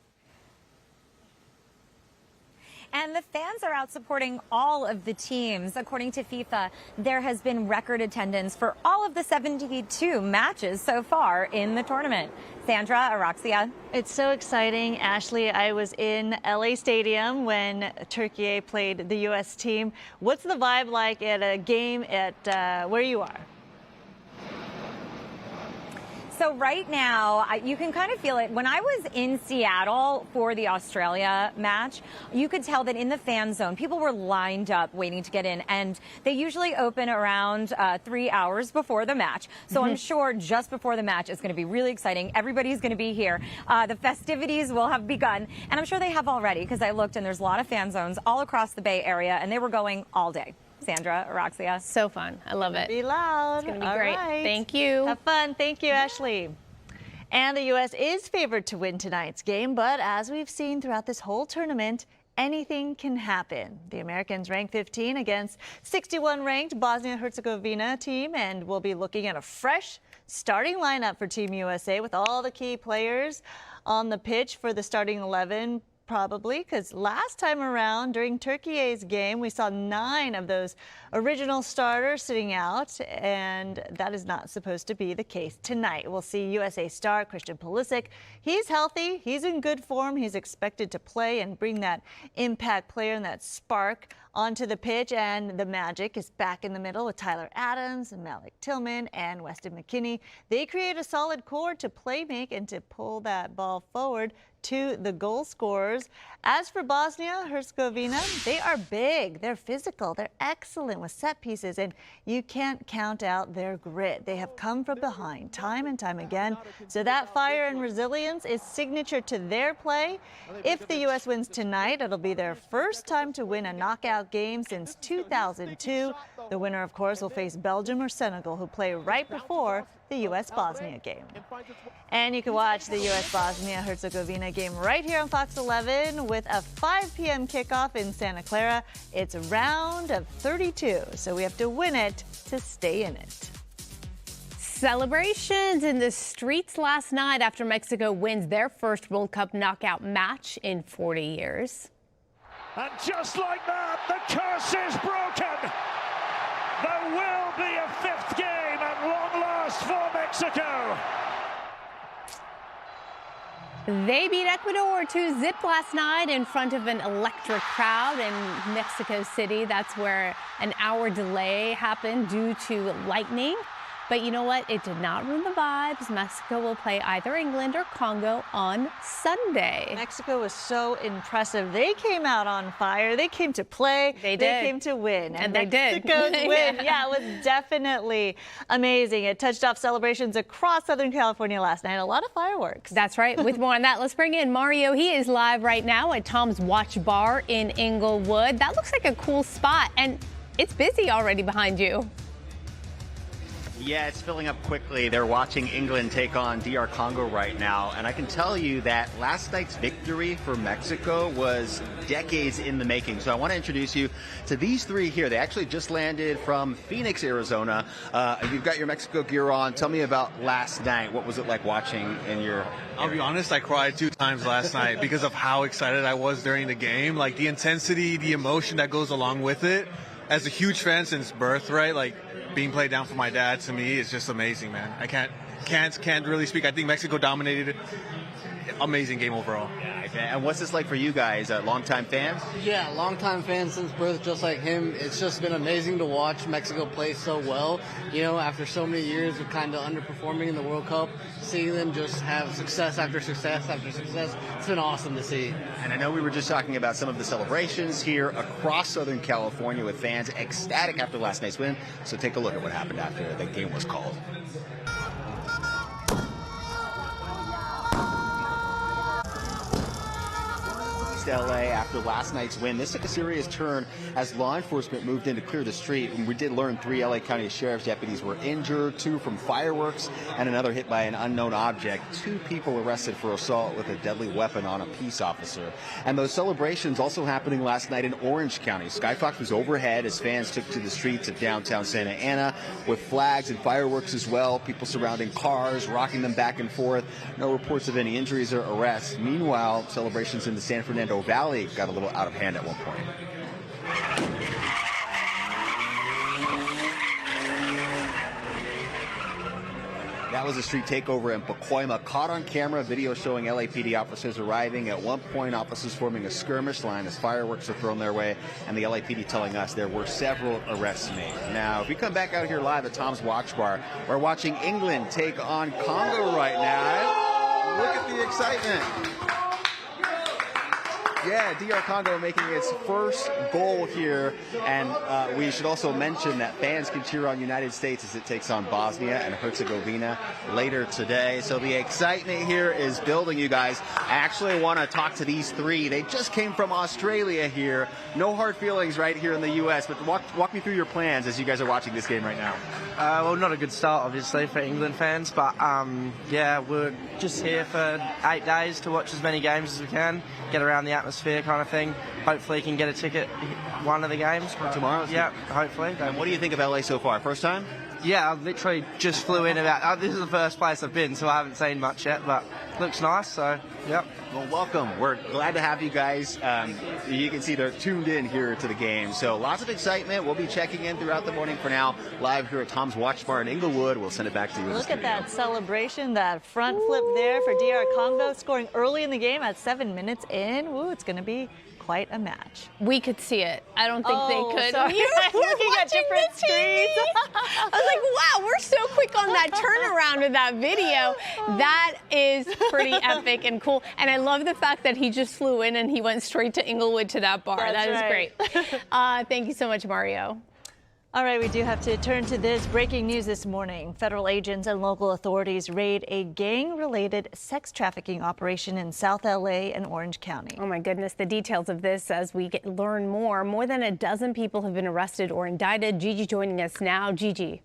And the fans are out supporting all of the teams. According to FIFA, there has been record attendance for all of the 72 matches so far in the tournament. Sandra, Araxia. It's so exciting, Ashley. I was in LA Stadium when Turkey played the U.S. team. What's the vibe like at a game at where you are? So right now, you can kind of feel it. When I was in Seattle for the Australia match, you could tell that in the fan zone, people were lined up waiting to get in. And they usually open around 3 hours before the match. So I'm sure just before the match, it's going to be really exciting. Everybody's going to be here. The festivities will have begun. And I'm sure they have already, because I looked and there's a lot of fan zones all across the Bay Area. And they were going all day. Sandra, Araxia. So fun. I love it. Be loud. It's going to be all great. Right. Thank you. Have fun. Thank you, Ashley. And the U.S. is favored to win tonight's game, but as we've seen throughout this whole tournament, anything can happen. The Americans rank 15 against 61-ranked Bosnia and Herzegovina team, and we'll be looking at a fresh starting lineup for Team USA with all the key players on the pitch for the starting 11. Probably because last time around during Turkey's game, we saw 9 of those original starters sitting out, and that is not supposed to be the case tonight. We'll see USA star Christian Pulisic. He's healthy. He's in good form. He's expected to play and bring that impact player and that spark onto the pitch, and the magic is back in the middle with Tyler Adams and Malik Tillman and Weston McKennie. They create a solid core to play make and to pull that ball forward to the goal scorers. As for Bosnia Herzegovina, they are big, they're physical, they're excellent with set pieces, and you can't count out their grit. They have come from behind time and time again, so that fire and resilience is signature to their play. If the U.S. wins tonight, it'll be their first time to win a knockout game since 2002. The winner, of course, will face Belgium or Senegal, who play right before the U.S.-Bosnia game. And you can watch the U.S.-Bosnia-Herzegovina game right here on Fox 11 with a 5 p.m. kickoff in Santa Clara. It's a round of 32, so we have to win it to stay in it. Celebrations in the streets last night after Mexico wins their first World Cup knockout match in 40 years. And just like that, the curse is broken. There will be a 5th game at long last for Mexico. They beat Ecuador 2-0 last night in front of an electric crowd in Mexico City. That's where an hour delay happened due to lightning. But you know what? It did not ruin the vibes. Mexico will play either England or Congo on Sunday. Mexico was so impressive. They came out on fire. They came to play. They did. They came to win. And they did. Mexico's win, yeah, it was definitely amazing. It touched off celebrations across Southern California last night. A lot of fireworks. That's right. With more on that, let's bring in Mario. He is live right now at Tom's Watch Bar in Inglewood. That looks like a cool spot, and it's busy already behind you. Yeah, it's filling up quickly. They're watching England take on DR Congo right now. And I can tell you that last night's victory for Mexico was decades in the making. So I want to introduce you to these three here. They actually just landed from Phoenix, Arizona. You've got your Mexico gear on. Tell me about last night. What was it like watching in your... I'll be honest, I cried 2 times last night because of how excited I was during the game. Like the intensity, the emotion that goes along with it. As a huge fan since birth, right? Like being played down for my dad, to me, is just amazing, man. I can't really speak. I think Mexico dominated. Amazing game overall. Yeah, and what's this like for you guys? Longtime fans? Yeah, longtime fans since birth, just like him. It's just been amazing to watch Mexico play so well. You know, after so many years of kind of underperforming in the World Cup, seeing them just have success after success after success, it's been awesome to see. And I know we were just talking about some of the celebrations here across Southern California with fans ecstatic after last night's win. So take a look at what happened after the game was called. LA after last night's win. This took a serious turn as law enforcement moved in to clear the street. And we did learn 3 LA County Sheriff's deputies were injured, 2 from fireworks, and another hit by an unknown object. 2 people arrested for assault with a deadly weapon on a peace officer. And those celebrations also happening last night in Orange County. Skyfox was overhead as fans took to the streets of downtown Santa Ana with flags and fireworks as well. People surrounding cars, rocking them back and forth. No reports of any injuries or arrests. Meanwhile, celebrations in the San Fernando Valley got a little out of hand at one point. That was a street takeover in Pacoima. Caught on camera, video showing LAPD officers arriving. At one point, officers forming a skirmish line as fireworks are thrown their way, and the LAPD telling us there were several arrests made. Now, if we come back out here live at Tom's Watch Bar, we're watching England take on Congo right now. Look at the excitement. Yeah, DR Congo making its first goal here, and we should also mention that fans can cheer on United States as it takes on Bosnia and Herzegovina later today. So the excitement here is building, you guys. I actually want to talk to these 3. They just came from Australia here. No hard feelings right here in the U.S., but walk me through your plans as you guys are watching this game right now. Well, not a good start, obviously, for England fans, but yeah, we're just here for 8 days to watch as many games as we can, get around the atmosphere kind of thing. Hopefully can get a ticket one of the games. Tomorrow? Yeah, hopefully. And what do you think of LA so far? First time? Yeah, I literally just flew in about... this is the first place I've been, so I haven't seen much yet, but looks nice, so, yep. Well, welcome. We're glad to have you guys. You can see they're tuned in here to the game. So lots of excitement. We'll be checking in throughout the morning for now. Live here at Tom's Watch Bar in Inglewood. We'll send it back to you. Look at that celebration, that front flip there for DR Congo, scoring early in the game at 7 minutes in. Woo, it's going to be quite a match. We could see it. I don't think they could. Sorry. You were looking at different screens. I was like, wow, we're so quick on that turnaround of that video. That is pretty epic and cool. And I love the fact that he just flew in and he went straight to Inglewood to that bar. That's that is right. Great. Thank you so much, Mario. All right, we do have to turn to this breaking news this morning. Federal agents and local authorities raid a gang-related sex trafficking operation in South LA and Orange County. Oh my goodness, the details of this as we learn more. More than a dozen people have been arrested or indicted. Gigi joining us now. Gigi.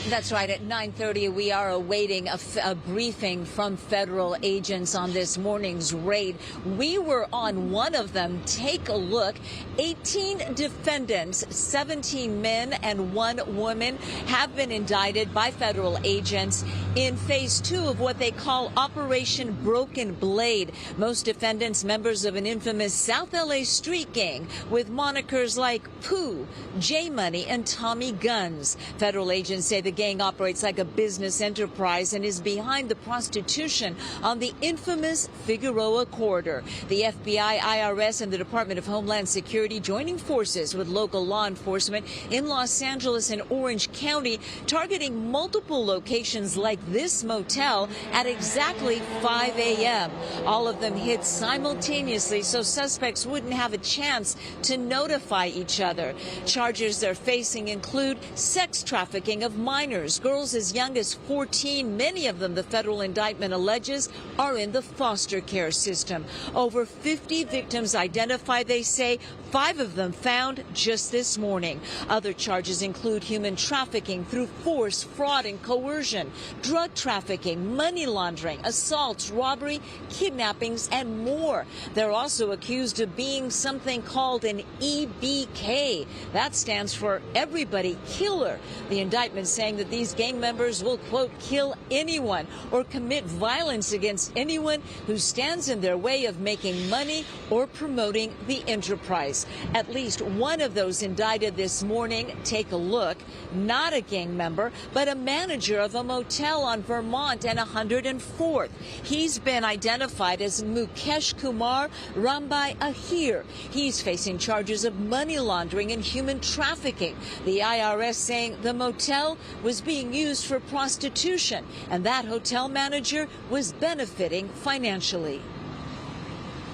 That's right. At 9:30, we are awaiting a briefing from federal agents on this morning's raid. We were on one of them. Take a look. 18 defendants, 17 men and 1 woman have been indicted by federal agents in phase 2 of what they call Operation Broken Blade. Most defendants members of an infamous South LA street gang with monikers like Pooh, J-Money, and Tommy Guns. Federal agents say the gang operates like a business enterprise and is behind the prostitution on the infamous Figueroa corridor. The FBI, IRS, and the Department of Homeland Security joining forces with local law enforcement in Los Angeles and Orange County, targeting multiple locations like this motel at exactly 5 a.m. All of them hit simultaneously so suspects wouldn't have a chance to notify each other. Charges they're facing include sex trafficking of minors, girls as young as 14. Many of them, the federal indictment alleges, are in the foster care system. Over 50 victims identified, they say, 5 of them found just this morning. Other charges include human trafficking through force, fraud, and coercion, drug trafficking, money laundering, assaults, robbery, kidnappings, and more. They're also accused of being something called an EBK. That stands for Everybody Killer. The indictment saying that these gang members will, quote, kill anyone or commit violence against anyone who stands in their way of making money or promoting the enterprise. At least one of those indicted this morning, take a look, not a gang member, but a manager of a motel on Vermont and 104th. He's been identified as Mukesh Kumar Rambai Ahir. He's facing charges of money laundering and human trafficking. The IRS saying the motel was being used for prostitution, and that hotel manager was benefiting financially.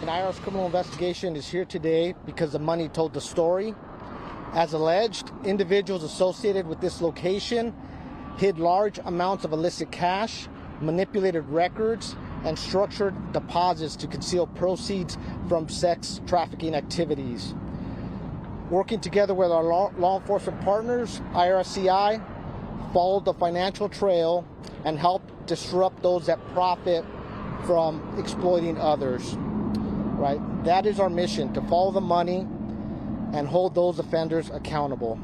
An IRS criminal investigation is here today because the money told the story. As alleged, individuals associated with this location hid large amounts of illicit cash, manipulated records, and structured deposits to conceal proceeds from sex trafficking activities. Working together with our law enforcement partners, IRSCI followed the financial trail and helped disrupt those that profit from exploiting others. Right? That is our mission, to follow the money and hold those offenders accountable.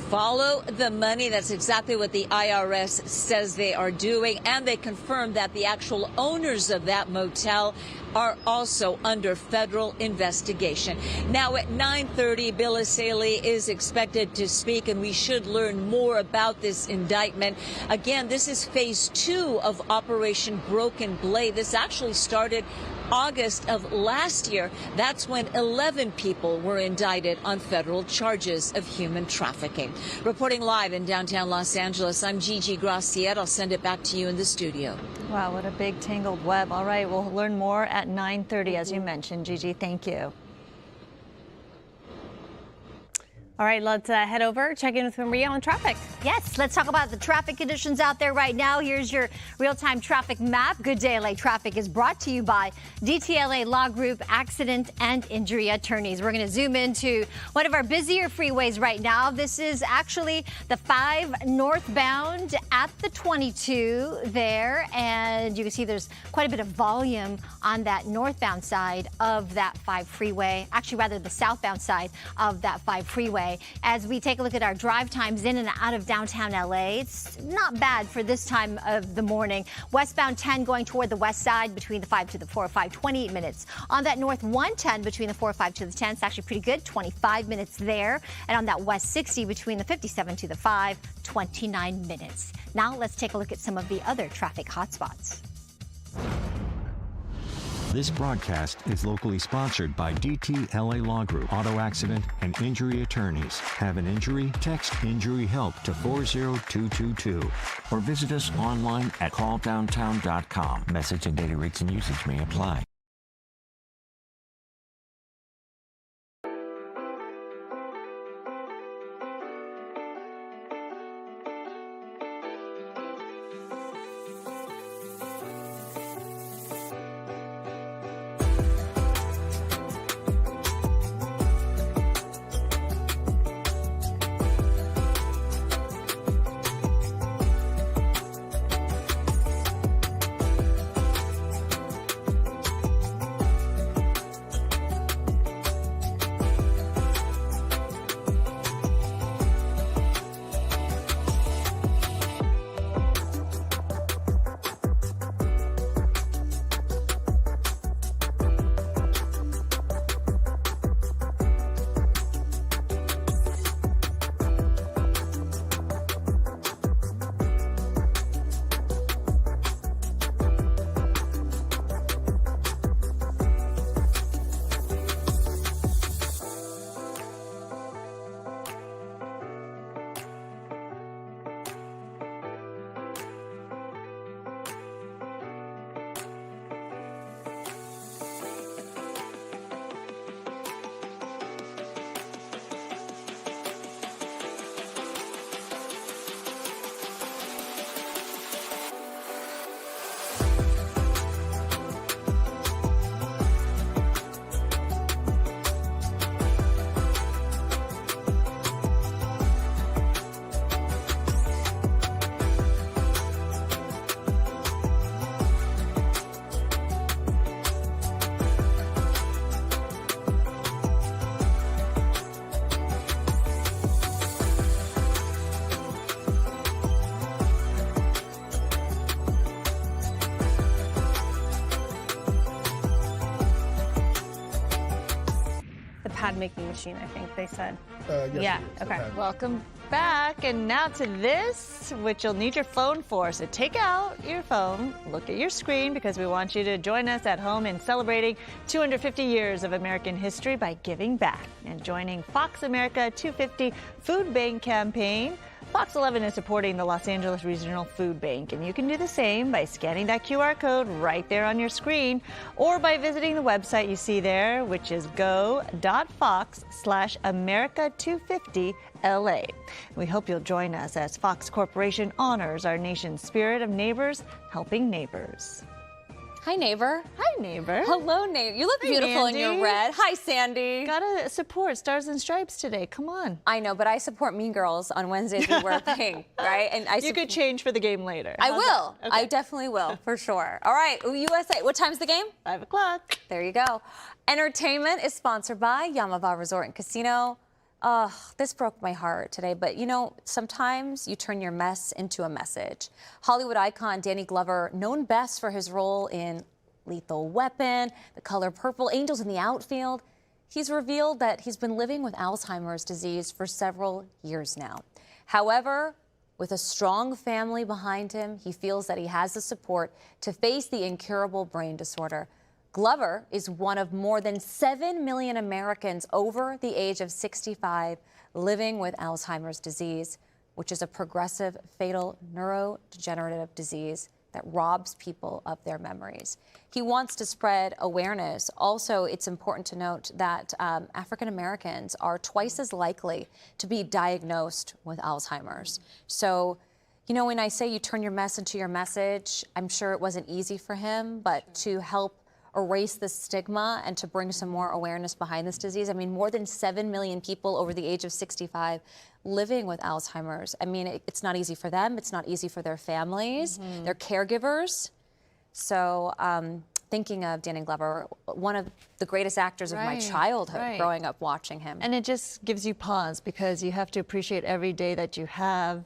Follow the money. That's exactly what the IRS says they are doing. And they confirmed that the actual owners of that motel are also under federal investigation. Now at 9:30, Bill Asaley is expected to speak, and we should learn more about this indictment. Again, this is phase 2 of Operation Broken Blade. This actually started August of last year. That's when 11 people were indicted on federal charges of human trafficking. Reporting live in downtown Los Angeles, I'm Gigi Graciette. I'll send it back to you in the studio. Wow, what a big tangled web. All right, we'll learn more at 9:30, as you mentioned. Gigi, thank you. All right, let's head over, check in with Maria on traffic. Yes, let's talk about the traffic conditions out there right now. Here's your real-time traffic map. Good Day LA Traffic is brought to you by DTLA Law Group Accident and Injury Attorneys. We're going to zoom into one of our busier freeways right now. This is actually the 5 northbound at the 22 there, and you can see there's quite a bit of volume on that northbound side of that 5 freeway. Actually, rather the southbound side of that 5 freeway. As we take a look at our drive times in and out of downtown LA, it's not bad for this time of the morning. Westbound 10 going toward the west side between the 5 to the 405, 28 minutes. On that north 110 between the 405 to the 10, it's actually pretty good, 25 minutes there. And on that west 60 between the 57 to the 5, 29 minutes. Now let's take a look at some of the other traffic hotspots. This broadcast is locally sponsored by DTLA Law Group, Auto Accident and Injury Attorneys. Have an injury? Text Injury Help to 40222 or visit us online at calldowntown.com. Message and data rates and usage may apply. pad making machine, I think they said. Yes, yeah, okay. Welcome back. And now to this, which you'll need your phone for. So take out your phone, look at your screen, because we want you to join us at home in celebrating 250 years of American history by giving back and joining Fox America 250 Food Bank campaign. Fox 11 is supporting the Los Angeles Regional Food Bank, and you can do the same by scanning that QR code right there on your screen or by visiting the website you see there, which is go.fox/America250LA. We hope you'll join us as Fox Corporation honors our nation's spirit of neighbors helping neighbors. Hi, neighbor. Hi, neighbor. Hello, neighbor. You look beautiful in your red. Hi, Sandy. Gotta support Stars and Stripes today. Come on. I know, but I support Mean Girls on Wednesdays. We wear pink, right? And you could change for the game later. I will. Okay. I definitely will, for sure. All right, USA. What time's the game? 5 o'clock. There you go. Entertainment is sponsored by Yamava Resort and Casino. This broke my heart today, but you know, sometimes you turn your mess into a message. Hollywood icon Danny Glover, known best for his role in Lethal Weapon, The Color Purple, Angels in the Outfield, he's revealed that he's been living with Alzheimer's disease for several years now. However, with a strong family behind him, he feels that he has the support to face the incurable brain disorder. Glover is one of more than 7 million Americans over the age of 65 living with Alzheimer's disease, which is a progressive, fatal neurodegenerative disease that robs people of their memories. He wants to spread awareness. Also, it's important to note that African Americans are twice as likely to be diagnosed with Alzheimer's. So, you know, when I say you turn your mess into your message, I'm sure it wasn't easy for him, but to help erase the stigma and to bring some more awareness behind this disease. I mean, more than 7 million people over the age of 65 living with Alzheimer's. I mean, it's not easy for them. It's not easy for their families, their caregivers. So thinking of Danny Glover, one of the greatest actors of my childhood, growing up watching him. And it just gives you pause because you have to appreciate every day that you have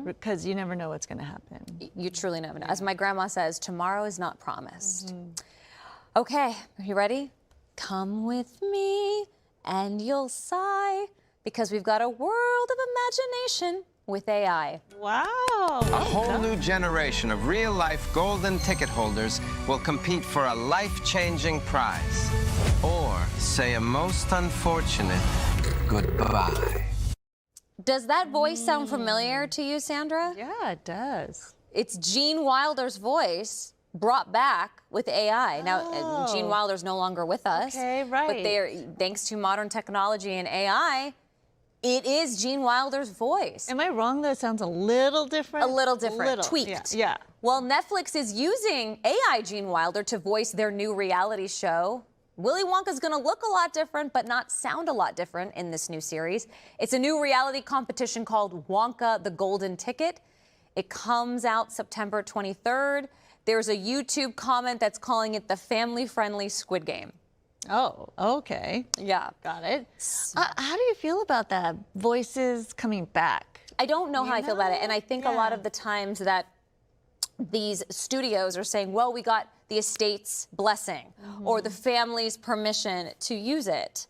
because you never know what's going to happen. You truly never know. As my grandma says, tomorrow is not promised. Okay, are you ready? Come with me and you'll sigh because we've got a world of imagination with AI. Wow. A whole new generation of real-life golden ticket holders will compete for a life-changing prize. Or say a most unfortunate goodbye. Does that voice sound familiar to you, Sandra? Yeah, it does. It's Gene Wilder's voice brought back with AI. Now, Gene Wilder's no longer with us. Okay, right. But thanks to modern technology and AI, it is Gene Wilder's voice. Am I wrong though? It sounds a little different? A little different, tweaked. Yeah. Well, Netflix is using AI Gene Wilder to voice their new reality show. Willy Wonka's gonna look a lot different, but not sound a lot different in this new series. It's a new reality competition called Wonka the Golden Ticket. It comes out September 23rd. There's a YouTube comment that's calling it the family-friendly Squid Game. Oh, okay. Yeah. Got it. How do you feel about that? Voices coming back? I don't know how I feel about it. And I think a lot of the times that these studios are saying, well, we got the estate's blessing or the family's permission to use it.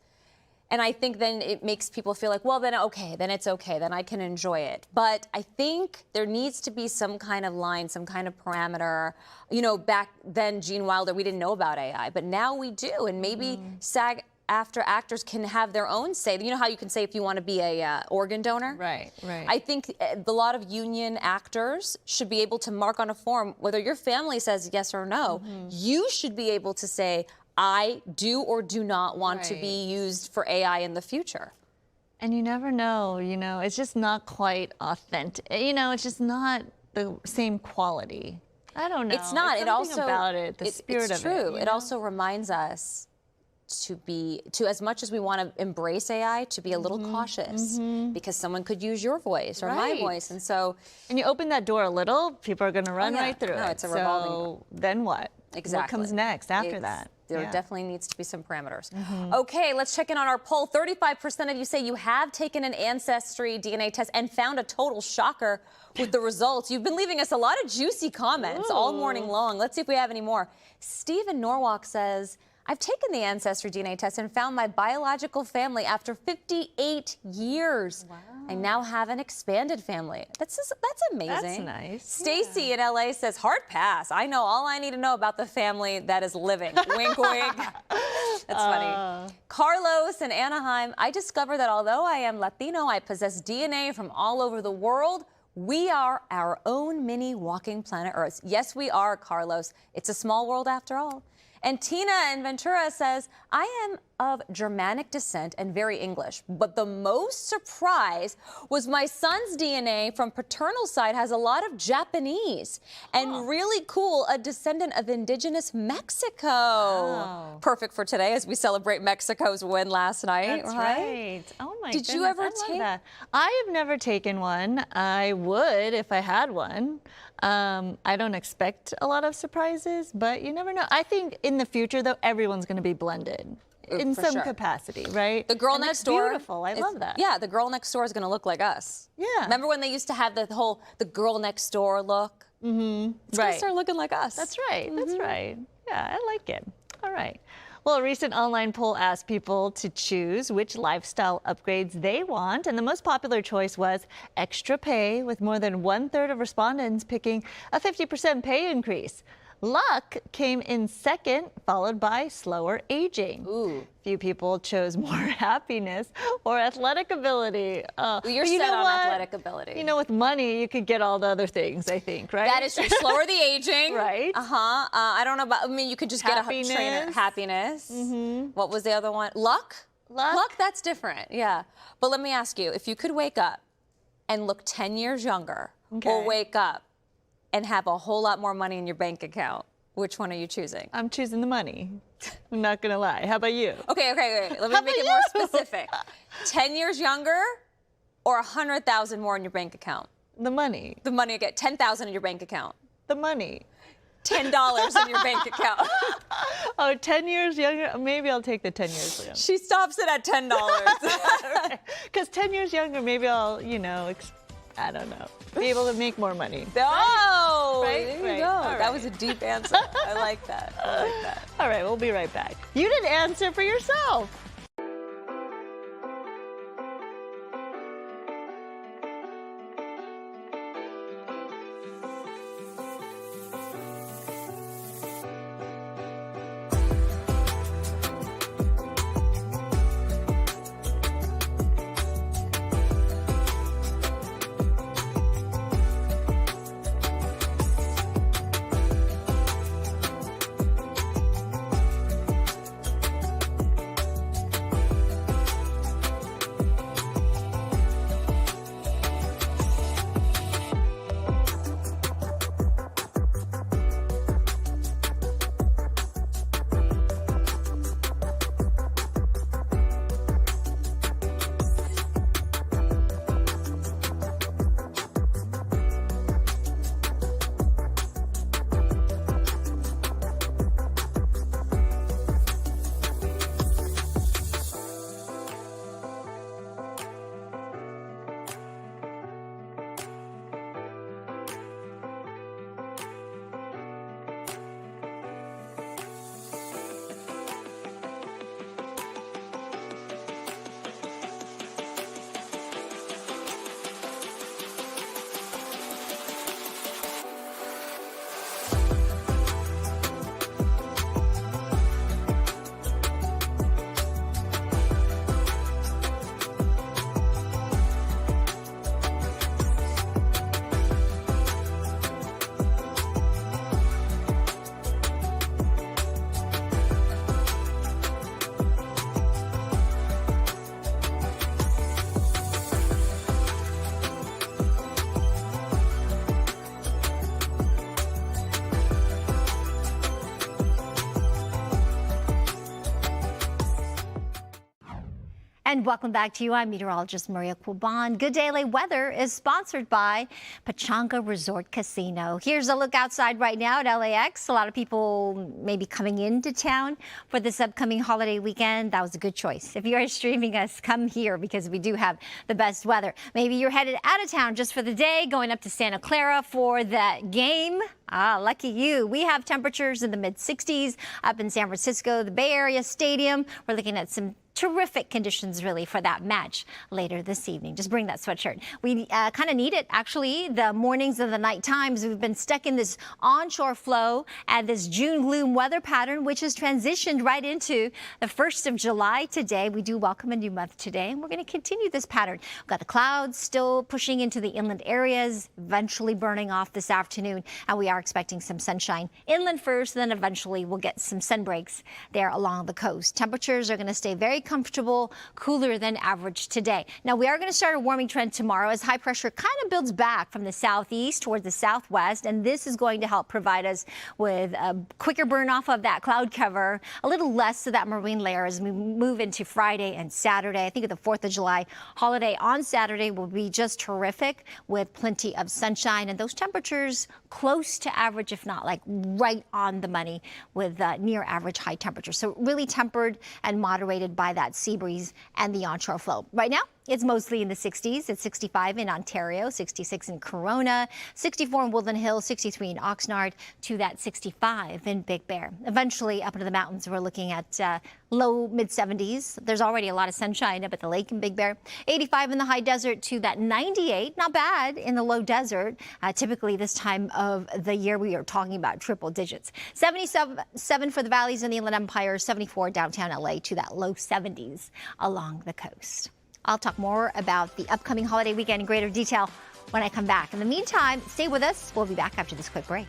And I think then it makes people feel like, well, then okay, then it's okay, then I can enjoy it. But I think there needs to be some kind of line, some kind of parameter. You know, back then, Gene Wilder, we didn't know about AI, but now we do. And maybe SAG-AFTRA actors can have their own say. You know how you can say if you want to be a organ donor? Right, right. I think a lot of union actors should be able to mark on a form, whether your family says yes or no, you should be able to say, I do or do not want to be used for AI in the future. And you never know, you know, it's just not quite authentic. You know, it's just not the same quality. I don't know. It's not. It also about it, the spirit it's of true. it. It also reminds us to as much as we want to embrace AI, to be a little cautious because someone could use your voice or my voice, and so. And you open that door a little, people are going to run right through it. It's a revolving door. Then what? Exactly. What comes next after that? There definitely needs to be some parameters. Okay, let's check in on our poll. 35% of you say you have taken an Ancestry DNA test and found a total shocker with the results. You've been leaving us a lot of juicy comments all morning long. Let's see if we have any more. Steve in Norwalk says, I've taken the ancestry DNA test and found my biological family after 58 years. Wow. I now have an expanded family. That's amazing. That's nice. Stacy in LA says, hard pass. I know all I need to know about the family that is living. Wink, wink. That's funny. Carlos in Anaheim, I discovered that although I am Latino, I possess DNA from all over the world. We are our own mini walking planet Earth. Yes, we are, Carlos. It's a small world after all. And Tina in Ventura says, I am of Germanic descent and very English, but the most surprise was my son's DNA from paternal side has a lot of Japanese and really cool, a descendant of indigenous Mexico. Wow. Perfect for today as we celebrate Mexico's win last night. That's right. Oh my Did goodness. you ever take that? I have never taken one. I would if I had one. I don't expect a lot of surprises, but you never know. I think in the future, though, everyone's going to be blended in some capacity, right? The girl and next that's door. Beautiful. I love that. Yeah, the girl next door is going to look like us. Yeah. Remember when they used to have the girl next door look? Mm-hmm. It's going to start looking like us. That's right. That's right. Yeah, I like it. All right. Well, a recent online poll asked people to choose which lifestyle upgrades they want, and the most popular choice was extra pay, with more than 1/3 of respondents picking a 50% pay increase. Luck came in second, followed by slower aging. Ooh. Few people chose more happiness or athletic ability. You're set on athletic ability. You know, with money, you could get all the other things, I think, right? That is true. Slower the aging. Right. I don't know about, I mean, you could just get a trainer. Happiness. Mm-hmm. What was the other one? Luck? Luck, that's different. Yeah. But let me ask you, if you could wake up and look 10 years younger, or wake up and have a whole lot more money in your bank account, which one are you choosing? I'm choosing the money. I'm not going to lie. How about you? Okay. Let me make it more specific. 10 years younger or 100,000 more in your bank account? The money. The money again. 10,000 in your bank account. The money. $10 in your bank account. Oh, 10 years younger? Maybe I'll take the 10 years younger. She stops it at $10. Because 10 years younger, maybe I'll, I don't know, be able to make more money. Oh, right? There you go. Right. That was a deep answer. I like that. All right, we'll be right back. You didn't answer for yourself. And welcome back to you. I'm meteorologist Maria Quilban. Good Day LA weather is sponsored by Pechanga Resort Casino. Here's a look outside right now at LAX. A lot of people may be coming into town for this upcoming holiday weekend. That was a good choice. If you are streaming us, come here because we do have the best weather. Maybe you're headed out of town just for the day, going up to Santa Clara for that game. Lucky you. We have temperatures in the mid-60s up in San Francisco, the Bay Area Stadium. We're looking at some terrific conditions really for that match later this evening. Just bring that sweatshirt. We kind of need it actually the mornings and the night times. We've been stuck in this onshore flow and this June gloom weather pattern, which has transitioned right into the 1st of July today. We do welcome a new month today, and we're going to continue this pattern. We've got the clouds still pushing into the inland areas, eventually burning off this afternoon, and we are expecting some sunshine inland first, then eventually we'll get some sun breaks there along the coast. Temperatures are going to stay very comfortable, cooler than average today. Now, we are going to start a warming trend tomorrow as high pressure kind of builds back from the southeast towards the southwest, and this is going to help provide us with a quicker burn off of that cloud cover, a little less of that marine layer as we move into Friday and Saturday. I think the 4th of July holiday on Saturday will be just terrific with plenty of sunshine and those temperatures close to average, if not like right on the money with near average high temperatures. So really tempered and moderated by that sea breeze and the onshore flow. Right now, it's mostly in the 60s. It's 65 in Ontario, 66 in Corona, 64 in Woodland Hills, 63 in Oxnard, to that 65 in Big Bear. Eventually, up into the mountains, we're looking at low mid-70s. There's already a lot of sunshine up at the lake in Big Bear. 85 in the high desert to that 98, not bad in the low desert. Typically, this time of the year, we are talking about triple digits. 77 for the valleys in the Inland Empire, 74 downtown LA to that low 70s along the coast. I'll talk more about the upcoming holiday weekend in greater detail when I come back. In the meantime, stay with us. We'll be back after this quick break.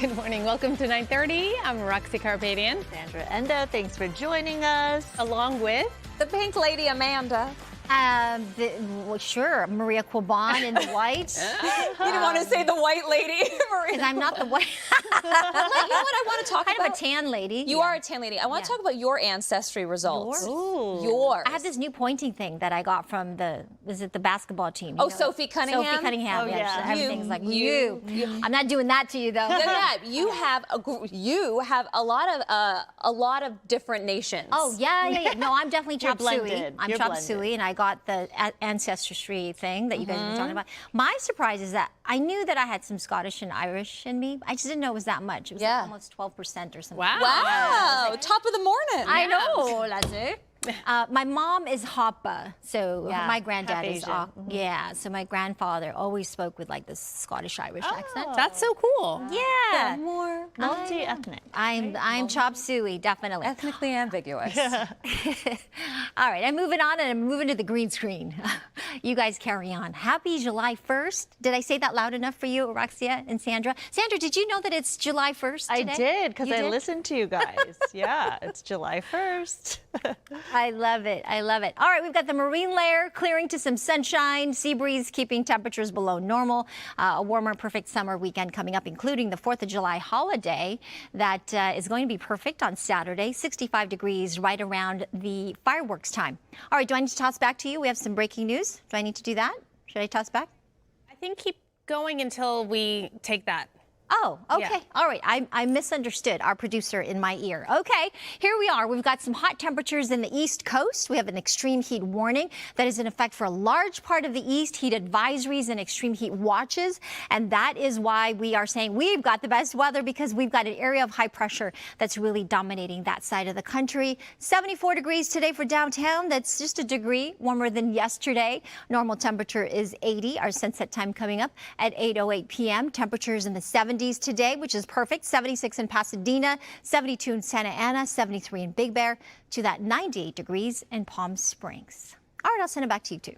Good morning. Welcome to 9:30. I'm Roxy Carpadian. Sandra Enda, thanks for joining us. Along with the pink lady, Amanda. Well, sure, Maria Quilban in the white. You didn't want to say the white lady, Maria. Because I'm not the white. But you know what I want to talk about? Kind of a tan lady. You are a tan lady. I want to talk about your ancestry results. Yours? I have this new pointing thing that I got from the basketball team? Oh, Sophie Cunningham? Sophie Cunningham, Oh, yeah. yeah. Everything's like, you. I'm not doing that to you, though. Yeah, you have a lot of different nations. Oh, yeah. No, I'm definitely You're chop suey. blended. I'm You're chop blended. suey, and I got the ancestry thing that you guys were talking about. My surprise is that I knew that I had some Scottish and Irish in me. I just didn't know it was that much. It was like almost 12% or something. Wow. Top of the morning. I know, that's it. My mom is Hapa, so my granddad half is Asian. so my grandfather always spoke with like this Scottish Irish accent. That's so cool. Yeah, more multi-ethnic. I'm chop suey, definitely. Ethnically ambiguous. All right, I'm moving on and I'm moving to the green screen. You guys carry on. Happy July 1st. Did I say that loud enough for you, Roxia and Sandra? Sandra, did you know that it's July 1st today? I did, because You I did? listened to you guys. Yeah, it's July 1st. I love it. I love it. All right, we've got the marine layer clearing to some sunshine, sea breeze keeping temperatures below normal. A warmer, perfect summer weekend coming up, including the 4th of July holiday that is going to be perfect on Saturday. 65 degrees right around the fireworks time. All right, do I need to toss back to you? We have some breaking news. Do I need to do that? Should I toss back? I think keep going until we take that. Oh, okay. Yeah. All right. I misunderstood our producer in my ear. Okay, here we are. We've got some hot temperatures in the East Coast. We have an extreme heat warning that is in effect for a large part of the East, heat advisories and extreme heat watches. And that is why we are saying we've got the best weather, because we've got an area of high pressure that's really dominating that side of the country. 74 degrees today for downtown. That's just a degree warmer than yesterday. Normal temperature is 80. Our sunset time coming up at 8:08 p.m. Temperatures in the 70s today, which is perfect. 76 in Pasadena, 72 in Santa Ana, 73 in Big Bear, to that 98 degrees in Palm Springs. All right, I'll send it back to you, too.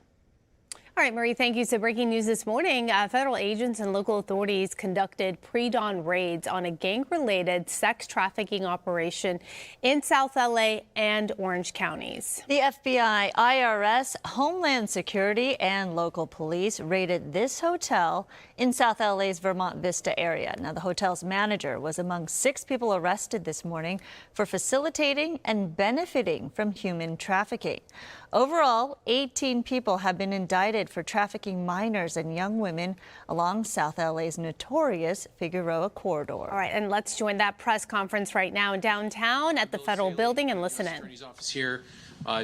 All right, Marie, thank you. So breaking news this morning, federal agents and local authorities conducted pre-dawn raids on a gang-related sex trafficking operation in South LA and Orange counties. The FBI, IRS, Homeland Security, and local police raided this hotel in South LA's Vermont Vista area. Now, the hotel's manager was among 6 people arrested this morning for facilitating and benefiting from human trafficking. Overall, 18 people have been indicted for trafficking minors and young women along South LA's notorious Figueroa corridor. All right, and let's join that press conference right now in downtown at the federal building and listen in. Attorney's office here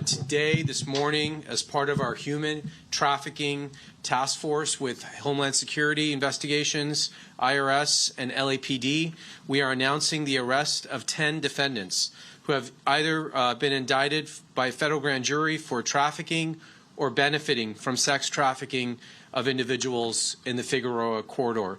today, this morning, as part of our human trafficking task force with Homeland Security investigations, IRS, and LAPD, we are announcing the arrest of 10 defendants who have either been indicted by a federal grand jury for trafficking or benefiting from sex trafficking of individuals in the Figueroa corridor.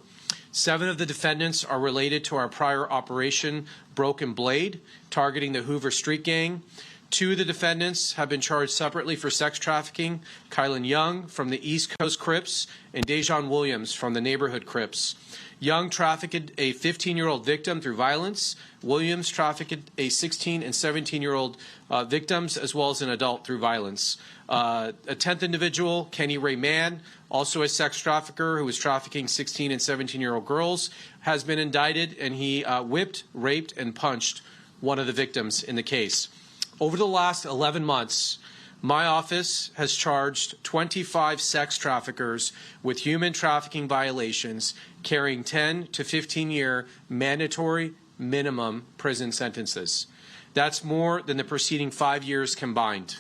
7 of the defendants are related to our prior operation, Broken Blade, targeting the Hoover Street Gang. 2 of the defendants have been charged separately for sex trafficking, Kylan Young from the East Coast Crips and Dejon Williams from the Neighborhood Crips. Young trafficked a 15-year-old victim through violence. Williams trafficked a 16 and 17-year-old victims, as well as an adult through violence. A 10th individual, Kenny Ray Mann, also a sex trafficker who was trafficking 16 and 17-year-old girls, has been indicted, and he whipped, raped, and punched one of the victims in the case. Over the last 11 months, my office has charged 25 sex traffickers with human trafficking violations, carrying 10 to 15-year mandatory minimum prison sentences. That's more than the preceding 5 years combined.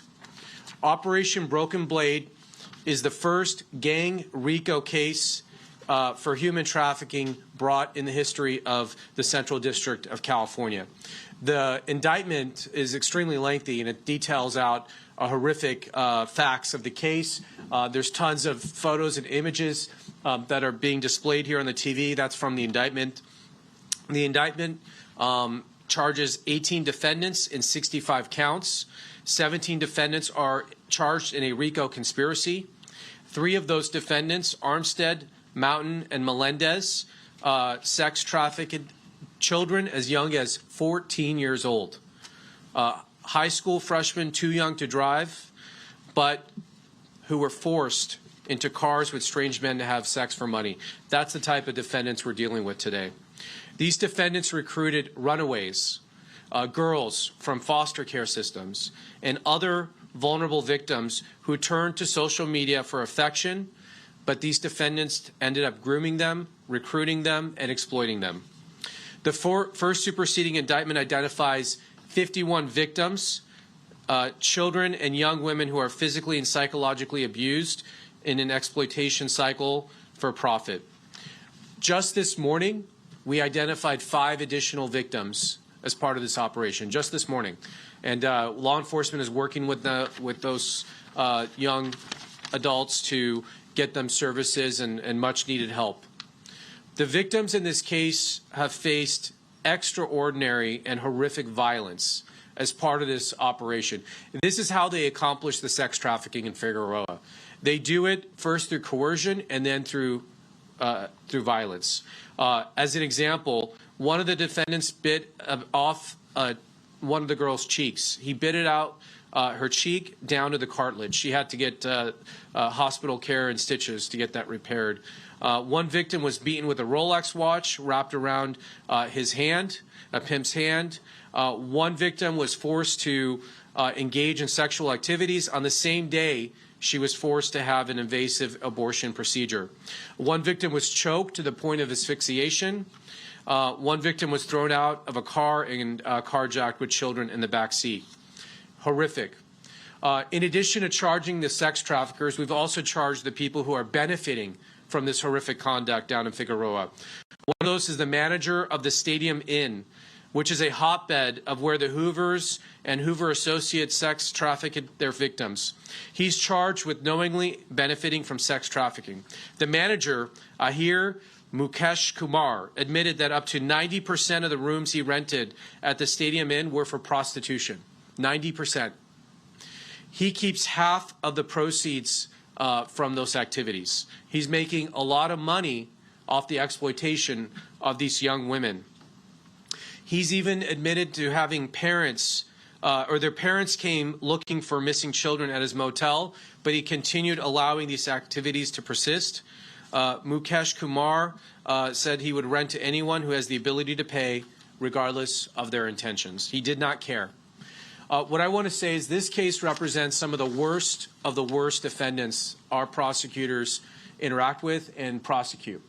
Operation Broken Blade is the first gang RICO case for human trafficking brought in the history of the Central District of California. The indictment is extremely lengthy, and it details out horrific facts of the case. There's tons of photos and images that are being displayed here on the TV. That's from the indictment. The indictment charges 18 defendants in 65 counts. 17 defendants are charged in a RICO conspiracy. 3 of those defendants, Armstead, Mountain, and Melendez, sex trafficked children as young as 14 years old. High school freshmen too young to drive, but who were forced into cars with strange men to have sex for money. That's the type of defendants we're dealing with today. These defendants recruited runaways, girls from foster care systems, and other vulnerable victims who turned to social media for affection, but these defendants ended up grooming them, recruiting them, and exploiting them. The first superseding indictment identifies 51 victims, children and young women who are physically and psychologically abused in an exploitation cycle for profit. Just this morning, we identified 5 additional victims as part of this operation, just this morning. And law enforcement is working with those young adults to get them services and much needed help. The victims in this case have faced extraordinary and horrific violence as part of this operation. This is how they accomplish the sex trafficking in Figueroa. They do it first through coercion and then through violence. As an example, one of the defendants bit off one of the girl's cheeks. He bit it out, her cheek down to the cartilage. She had to get hospital care and stitches to get that repaired. One victim was beaten with a Rolex watch wrapped around his hand, a pimp's hand. One victim was forced to engage in sexual activities. On the same day, she was forced to have an invasive abortion procedure. One victim was choked to the point of asphyxiation. One victim was thrown out of a car and carjacked with children in the back seat. Horrific. In addition to charging the sex traffickers, we've also charged the people who are benefiting from this horrific conduct down in Figueroa. One of those is the manager of the Stadium Inn, which is a hotbed of where the Hoovers and Hoover Associates sex trafficked their victims. He's charged with knowingly benefiting from sex trafficking. The manager, Ahir Mukesh Kumar, admitted that up to 90% of the rooms he rented at the Stadium Inn were for prostitution. 90%. He keeps half of the proceeds from those activities. He's making a lot of money off the exploitation of these young women. He's even admitted to having parents, or their parents came looking for missing children at his motel, but he continued allowing these activities to persist. Mukesh Kumar said he would rent to anyone who has the ability to pay, regardless of their intentions. He did not care. What I want to say is this case represents some of the worst defendants our prosecutors interact with and prosecute.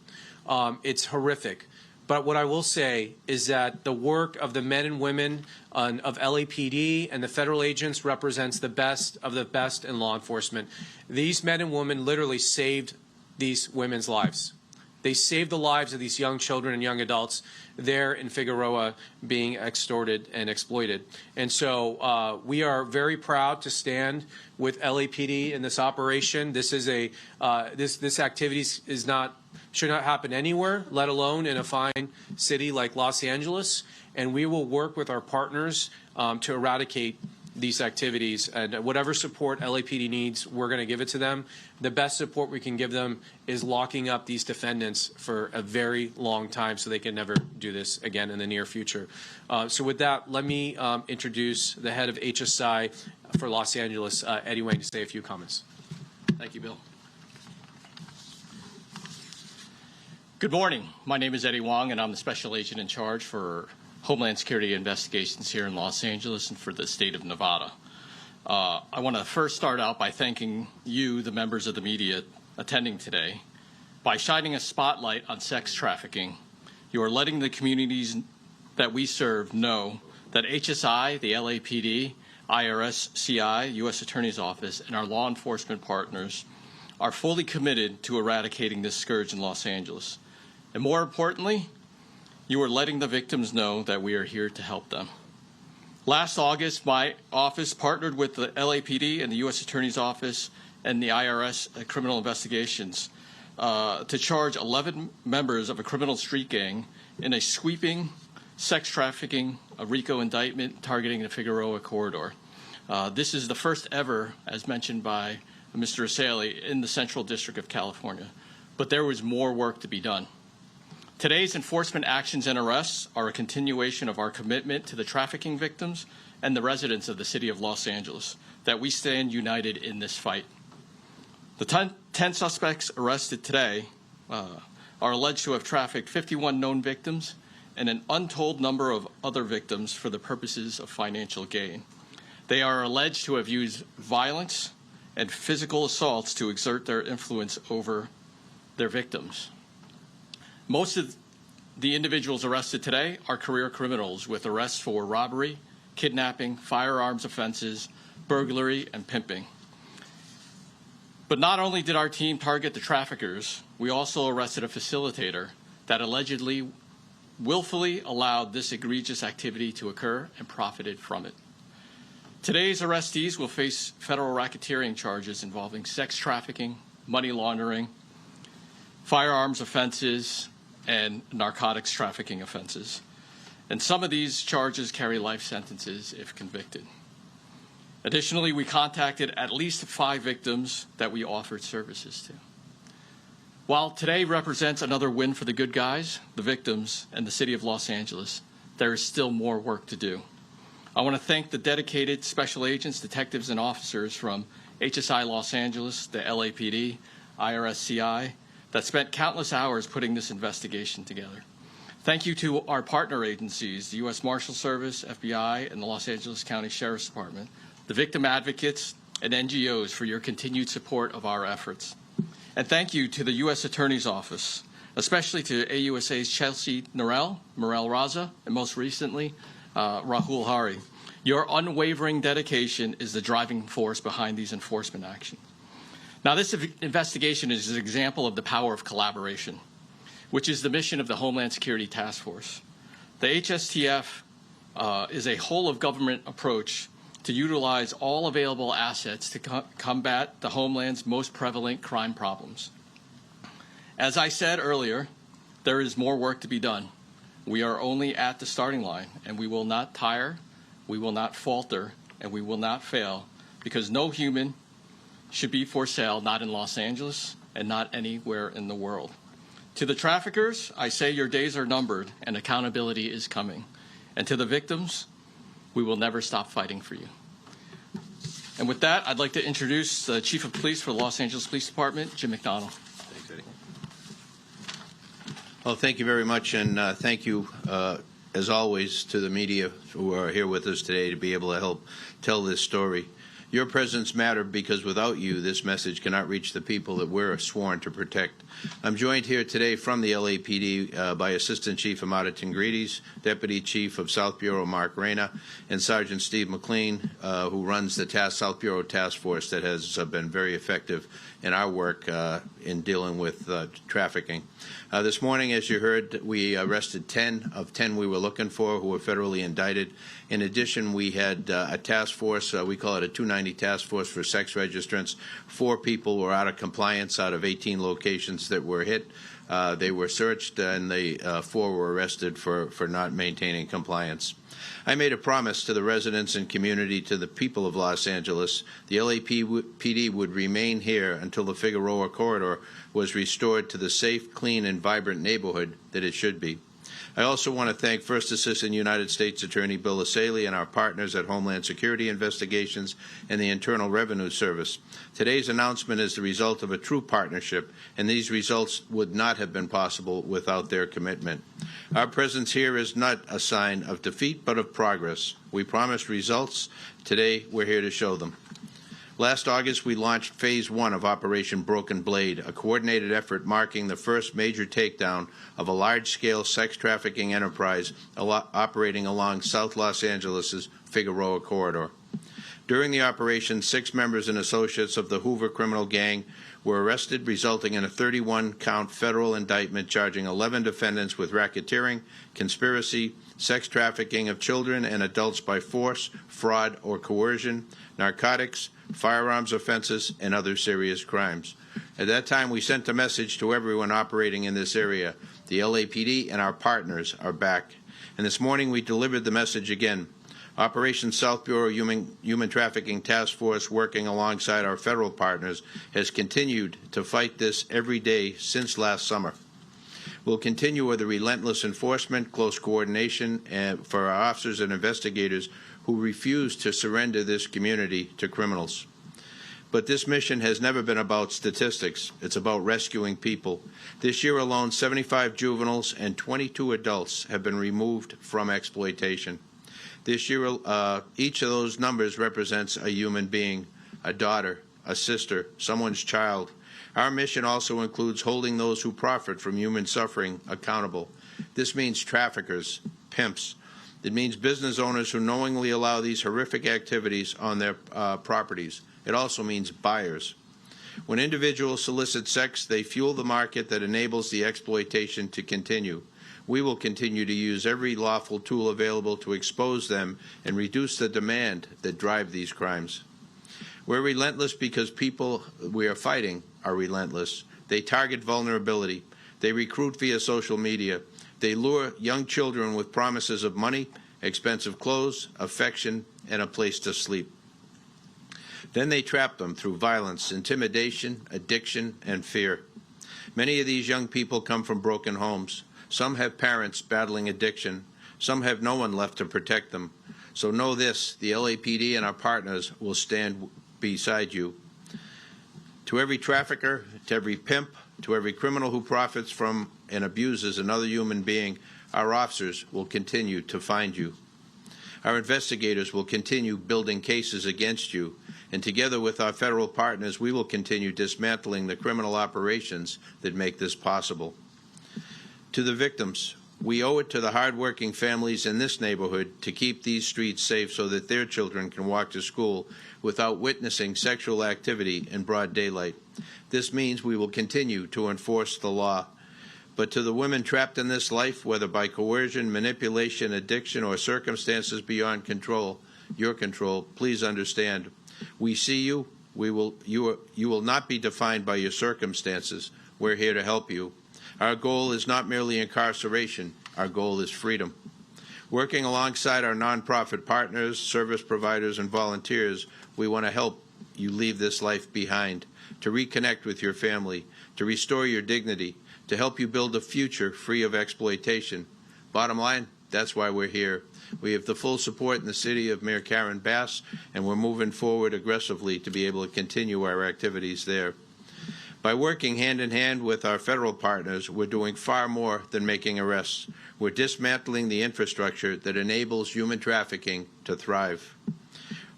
It's horrific. But what I will say is that the work of the men and women of LAPD and the federal agents represents the best of the best in law enforcement. These men and women literally saved these women's lives. They saved the lives of these young children and young adults there in Figueroa being extorted and exploited. And so we are very proud to stand with LAPD in this operation. This is this activity should not happen anywhere, let alone in a fine city like Los Angeles. And we will work with our partners to eradicate these activities, and whatever support LAPD needs, we're going to give it to them. The best support we can give them is locking up these defendants for a very long time so they can never do this again in the near future. So with that, let me introduce the head of HSI for Los Angeles, Eddie Wang, to say a few comments. Thank you, Bill. Good morning. My name is Eddie Wang, and I'm the special agent in charge for Homeland Security investigations here in Los Angeles and for the state of Nevada. I want to first start out by thanking you, the members of the media attending today. By shining a spotlight on sex trafficking, you are letting the communities that we serve know that HSI, the LAPD, IRS, CI, U.S. Attorney's Office, and our law enforcement partners are fully committed to eradicating this scourge in Los Angeles. And more importantly, you are letting the victims know that we are here to help them. Last August, my office partnered with the LAPD and the U.S. Attorney's Office and the IRS criminal investigations to charge 11 members of a criminal street gang in a sweeping sex trafficking RICO indictment targeting the Figueroa corridor. This is the first ever, as mentioned by Mr. Asali, in the Central District of California. But there was more work to be done. Today's enforcement actions and arrests are a continuation of our commitment to the trafficking victims and the residents of the city of Los Angeles, that we stand united in this fight. The 10 suspects arrested today are alleged to have trafficked 51 known victims and an untold number of other victims for the purposes of financial gain. They are alleged to have used violence and physical assaults to exert their influence over their victims. Most of the individuals arrested today are career criminals with arrests for robbery, kidnapping, firearms offenses, burglary, and pimping. But not only did our team target the traffickers, we also arrested a facilitator that allegedly willfully allowed this egregious activity to occur and profited from it. Today's arrestees will face federal racketeering charges involving sex trafficking, money laundering, firearms offenses, and narcotics trafficking offenses. And some of these charges carry life sentences if convicted. Additionally, we contacted at least 5 victims that we offered services to. While today represents another win for the good guys, the victims, and the city of Los Angeles, there is still more work to do. I want to thank the dedicated special agents, detectives, and officers from HSI Los Angeles, the LAPD, IRSCI, that spent countless hours putting this investigation together. Thank you to our partner agencies, the U.S. Marshal Service, FBI, and the Los Angeles County Sheriff's Department, the victim advocates, and NGOs for your continued support of our efforts. And thank you to the U.S. Attorney's Office, especially to AUSA's Chelsea Norell, Morel Raza, and most recently, Rahul Hari. Your unwavering dedication is the driving force behind these enforcement actions. Now, this investigation is an example of the power of collaboration, which is the mission of the Homeland Security Task Force. The HSTF is a whole-of-government approach to utilize all available assets to combat the Homeland's most prevalent crime problems. As I said earlier, there is more work to be done. We are only at the starting line, and we will not tire, we will not falter, and we will not fail, because no human should be for sale, not in Los Angeles and not anywhere in the world. To the traffickers, I say your days are numbered and accountability is coming. And to the victims, we will never stop fighting for you. And with that, I'd like to introduce the Chief of Police for the Los Angeles Police Department, Jim McDonald. Thanks, Eddie. Well, thank you very much, and thank you, as always, to the media who are here with us today to be able to help tell this story. Your presence mattered because without you, this message cannot reach the people that we're sworn to protect. I'm joined here today from the LAPD by Assistant Chief Amata Tingrides, Deputy Chief of South Bureau Mark Reyna, and Sergeant Steve McLean, who runs the South Bureau Task Force that has been very effective in our work in dealing with trafficking. This morning, as you heard, we arrested 10 of 10 we were looking for who were federally indicted. In addition, we had a task force, we call it a 290 task force for sex registrants. 4 people were out of compliance out of 18 locations that were hit. They were searched, and the 4 were arrested for not maintaining compliance. I made a promise to the residents and community, to the people of Los Angeles, the LAPD would remain here until the Figueroa corridor was restored to the safe, clean, and vibrant neighborhood that it should be. I also want to thank First Assistant United States Attorney Bill Asaley and our partners at Homeland Security Investigations and the Internal Revenue Service. Today's announcement is the result of a true partnership, and these results would not have been possible without their commitment. Our presence here is not a sign of defeat, but of progress. We promised results. Today, we're here to show them. Last August, we launched Phase 1 of Operation Broken Blade, a coordinated effort marking the first major takedown of a large-scale sex trafficking enterprise operating along South Los Angeles' Figueroa corridor. During the operation, 6 members and associates of the Hoover criminal gang were arrested, resulting in a 31-count federal indictment charging 11 defendants with racketeering, conspiracy, sex trafficking of children and adults by force, fraud, or coercion, narcotics, firearms offenses, and other serious crimes. At that time, we sent a message to everyone operating in this area. The LAPD and our partners are back. And this morning, we delivered the message again. Operation South Bureau Human Trafficking Task Force, working alongside our federal partners, has continued to fight this every day since last summer. We'll continue with the relentless enforcement, close coordination for our officers and investigators who refuse to surrender this community to criminals. But this mission has never been about statistics. It's about rescuing people. This year alone, 75 juveniles and 22 adults have been removed from exploitation. This year, each of those numbers represents a human being, a daughter, a sister, someone's child. Our mission also includes holding those who profit from human suffering accountable. This means traffickers, pimps. It means business owners who knowingly allow these horrific activities on their properties. It also means buyers. When individuals solicit sex, they fuel the market that enables the exploitation to continue. We will continue to use every lawful tool available to expose them and reduce the demand that drive these crimes. We're relentless because people we are fighting are relentless. They target vulnerability. They recruit via social media. They lure young children with promises of money, expensive clothes, affection, and a place to sleep. Then they trap them through violence, intimidation, addiction, and fear. Many of these young people come from broken homes. Some have parents battling addiction. Some have no one left to protect them. So know this, the LAPD and our partners will stand beside you. To every trafficker, to every pimp, to every criminal who profits from and abuses another human being, our officers will continue to find you. Our investigators will continue building cases against you, and together with our federal partners, we will continue dismantling the criminal operations that make this possible. To the victims, we owe it to the hardworking families in this neighborhood to keep these streets safe so that their children can walk to school without witnessing sexual activity in broad daylight. This means we will continue to enforce the law. But to the women trapped in this life, whether by coercion, manipulation, addiction, or circumstances beyond your control, please understand. We see you. You will not be defined by your circumstances. We're here to help you. Our goal is not merely incarceration. Our goal is freedom. Working alongside our nonprofit partners, service providers, and volunteers, we want to help you leave this life behind, to reconnect with your family, to restore your dignity, to help you build a future free of exploitation. Bottom line, that's why we're here. We have the full support in the city of Mayor Karen Bass, and we're moving forward aggressively to be able to continue our activities there. By working hand in hand with our federal partners, we're doing far more than making arrests. We're dismantling the infrastructure that enables human trafficking to thrive.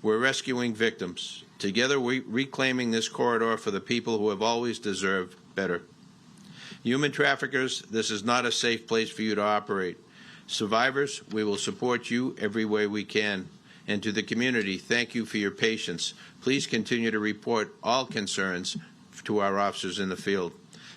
We're rescuing victims. Together, we're reclaiming this corridor for the people who have always deserved better. Human traffickers, this is not a safe place for you to operate. Survivors, we will support you every way we can. And to the community, thank you for your patience. Please continue to report all concerns to our officers in the field.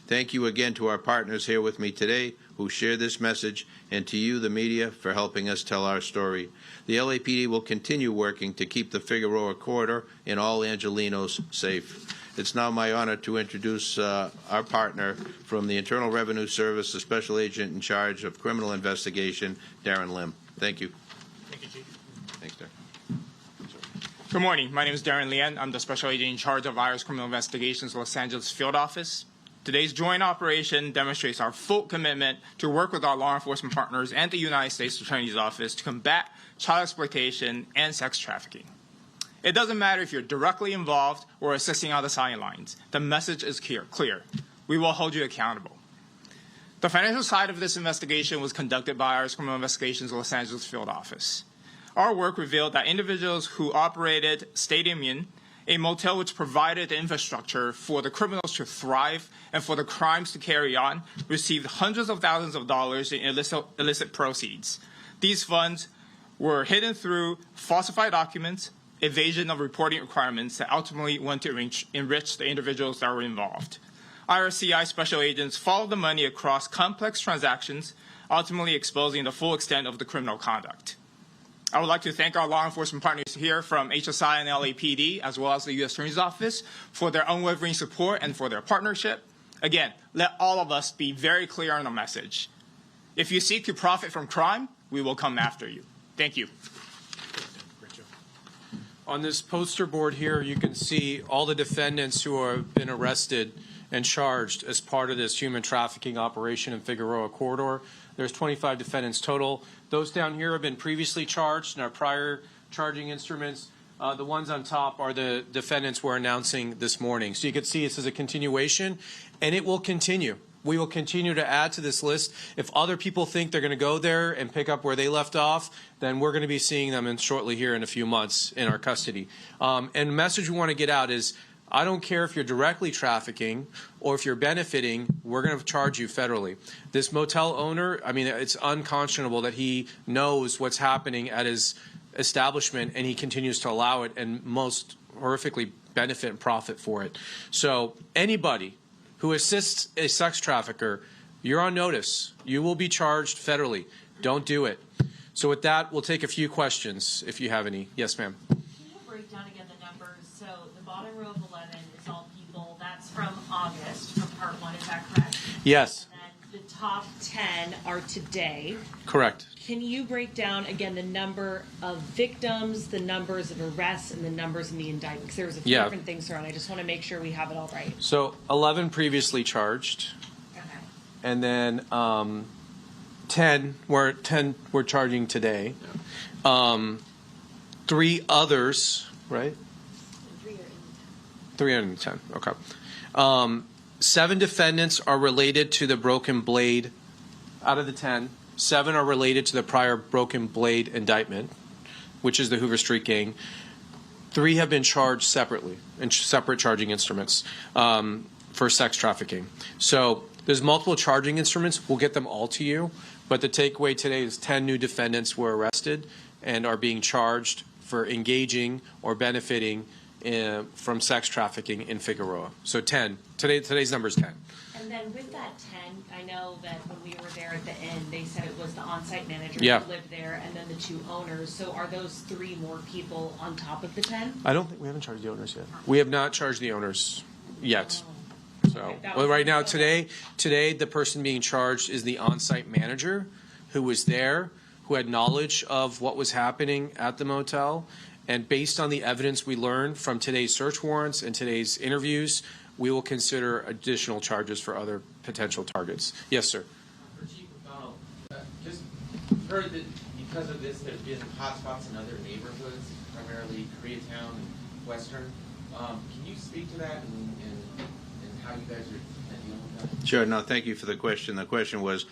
Thank you again to our partners here with me today who share this message, and to you, the media, for helping us tell our story. The LAPD will continue working to keep the Figueroa corridor and all Angelenos safe. It's now my honor to introduce our partner from the Internal Revenue Service, the Special Agent in charge of criminal investigation, Darren Lim. Thank you. Thank you, Chief. Thanks, Darren. Good morning. My name is Darren Lien. I'm the Special Agent in charge of IRS Criminal Investigations Los Angeles Field Office. Today's joint operation demonstrates our full commitment to work with our law enforcement partners and the United States Attorney's Office to combat child exploitation and sex trafficking. It doesn't matter if you're directly involved or assisting on the sidelines. The message is clear. We will hold you accountable. The financial side of this investigation was conducted by IRS Criminal Investigations Los Angeles Field Office. Our work revealed that individuals who operated Stadium Inn, a motel which provided the infrastructure for the criminals to thrive and for the crimes to carry on, received hundreds of thousands of dollars in illicit proceeds. These funds were hidden through falsified documents, evasion of reporting requirements that ultimately went to enrich the individuals that were involved. IRCI special agents followed the money across complex transactions, ultimately exposing the full extent of the criminal conduct. I would like to thank our law enforcement partners here from HSI and LAPD, as well as the U.S. Attorney's Office, for their unwavering support and for their partnership. Again, let all of us be very clear on the message. If you seek to profit from crime, we will come after you. Thank you. On this poster board here, you can see all the defendants who have been arrested and charged as part of this human trafficking operation in Figueroa Corridor. There's 25 defendants total. Those down here have been previously charged in our prior charging instruments. The ones on top are the defendants we're announcing this morning. So you can see this is a continuation, and it will continue. We will continue to add to this list. If other people think they're going to go there and pick up where they left off, then we're going to be seeing them shortly here in a few months in our custody. And the message we want to get out is, I don't care if you're directly trafficking or if you're benefiting, we're going to charge you federally. This motel owner, I mean, it's unconscionable that he knows what's happening at his establishment and he continues to allow it and most horrifically benefit and profit for it. So anybody who assists a sex trafficker, you're on notice. You will be charged federally. Don't do it. So with that, we'll take a few questions if you have any. Yes, ma'am. Can you break down again the numbers? So the bottom row of 11 is all people. That's from August, from part 1. Is that correct? Yes. And then the top 10 are today. Correct. Can you break down again the number of victims, the numbers of arrests, and the numbers in the indictment? Because there was a few different things thrown. I just want to make sure we have it all right. So 11 previously charged. Okay. And then 10 we're charging today. 3 others, right? 3 are in 10. Okay. 7 defendants are related to the Broken Blade. Out of the 10, 7 are related to the prior Broken Blade indictment, which is the Hoover Street Gang. 3 have been charged separately in separate charging instruments for sex trafficking. So there's multiple charging instruments. We'll get them all to you. But the takeaway today is 10 new defendants were arrested and are being charged for engaging or benefiting from sex trafficking in Figueroa. So 10. Today's number is 10. And then with that 10, I know that when we were there at the end, they said it was the on-site manager who lived there and then the 2 owners. So are those 3 more people on top of the 10? I don't think we haven't charged the owners yet. We have not charged the owners yet. So well, right now, today, the person being charged is the on-site manager who was there, who had knowledge of what was happening at the motel. And based on the evidence we learned from today's search warrants and today's interviews, we will consider additional charges for other potential targets. Yes, sir. For Chief McDonald, just heard that because of this, there's been hotspots in other neighborhoods, primarily Koreatown and Western. Can you speak to that and how you guys are dealing with that? Sure. No, thank you for the question. The question was,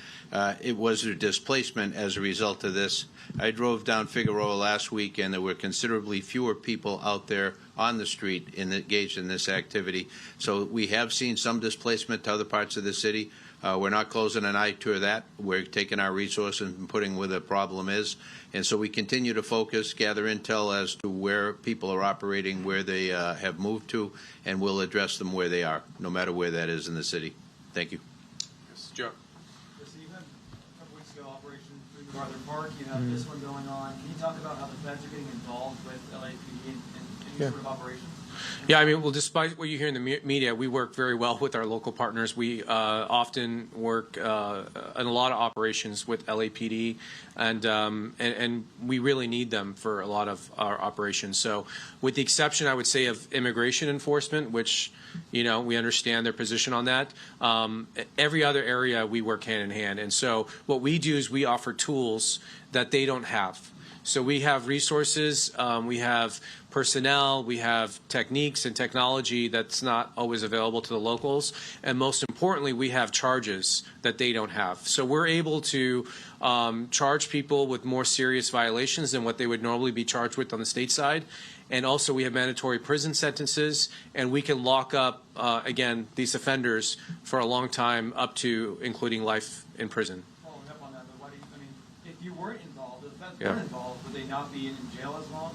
it was a displacement as a result of this. I drove down Figueroa last week, and there were considerably fewer people out there on the street engaged in this activity. So we have seen some displacement to other parts of the city. We're not closing an eye to that. We're taking our resources and putting where the problem is. And so we continue to focus, gather intel as to where people are operating, where they have moved to, and we'll address them where they are, no matter where that is in the city. Thank you. Yes, Joe. So you had a couple weeks ago Operation Through the Northern Park. You have this one going on. Can you talk about how the feds are getting involved with LAPD in any sort of operations? Yeah, I mean, well, despite what you hear in the media, we work very well with our local partners. We often work in a lot of operations with LAPD, and we really need them for a lot of our operations. So with the exception, I would say, of immigration enforcement, which, you know, we understand their position on that, every other area we work hand in hand. And so what we do is we offer tools that they don't have. So we have resources, we have personnel, we have techniques and technology that's not always available to the locals, and most importantly, we have charges that they don't have. So we're able to charge people with more serious violations than what they would normally be charged with on the state side. And also we have mandatory prison sentences, and we can lock up, again, these offenders for a long time, up to including life in prison. Following up on that, but what do you, I mean, if you weren't involved, if the feds weren't involved, would they not be in jail as long?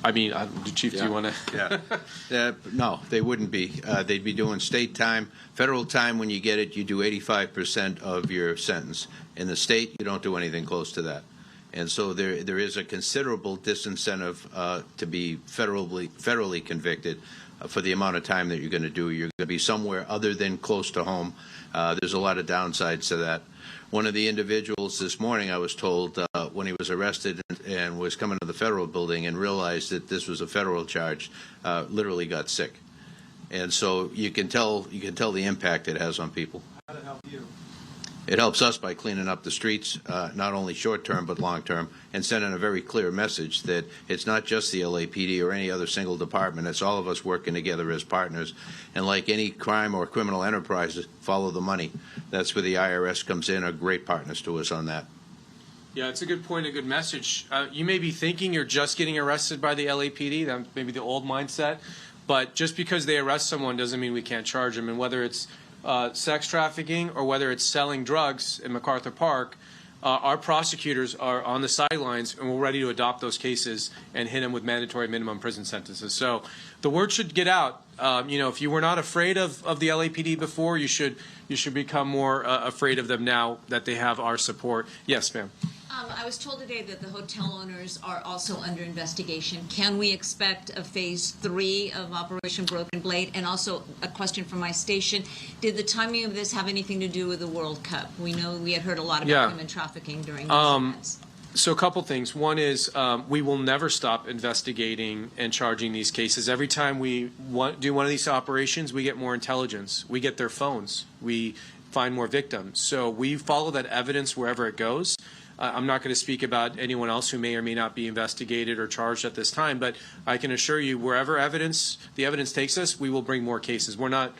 I mean, Chief, do you want to? No, they wouldn't be. They'd be doing state time. Federal time, when you get it, you do 85% of your sentence. In the state, you don't do anything close to that. And so there is a considerable disincentive to be federally convicted for the amount of time that you're going to do. You're going to be somewhere other than close to home. There's a lot of downsides to that. One of the individuals this morning, I was told, when he was arrested and was coming to the federal building and realized that this was a federal charge, literally got sick. And so you can tell the impact it has on people. How did it help you? It helps us by cleaning up the streets, not only short-term but long-term, and sending a very clear message that it's not just the LAPD or any other single department. It's all of us working together as partners. And like any crime or criminal enterprise, follow the money. That's where the IRS comes in, are great partners to us on that. Yeah, it's a good point, a good message. You may be thinking you're just getting arrested by the LAPD. That may be the old mindset. But just because they arrest someone doesn't mean we can't charge them. And whether it's sex trafficking or whether it's selling drugs in MacArthur Park, our prosecutors are on the sidelines and we're ready to adopt those cases and hit them with mandatory minimum prison sentences. So the word should get out. If you were not afraid of the LAPD before, you should become more afraid of them now that they have our support. Yes, ma'am. I was told today that the hotel owners are also under investigation. Can we expect a phase 3 of Operation Broken Blade? And also a question from my station. Did the timing of this have anything to do with the World Cup? We know we had heard a lot about human trafficking during these events. So a couple things. One is we will never stop investigating and charging these cases. Every time we do one of these operations, we get more intelligence. We get their phones. We find more victims. So we follow that evidence wherever it goes. I'm not going to speak about anyone else who may or may not be investigated or charged at this time, but I can assure you, wherever the evidence takes us, we will bring more cases. We're not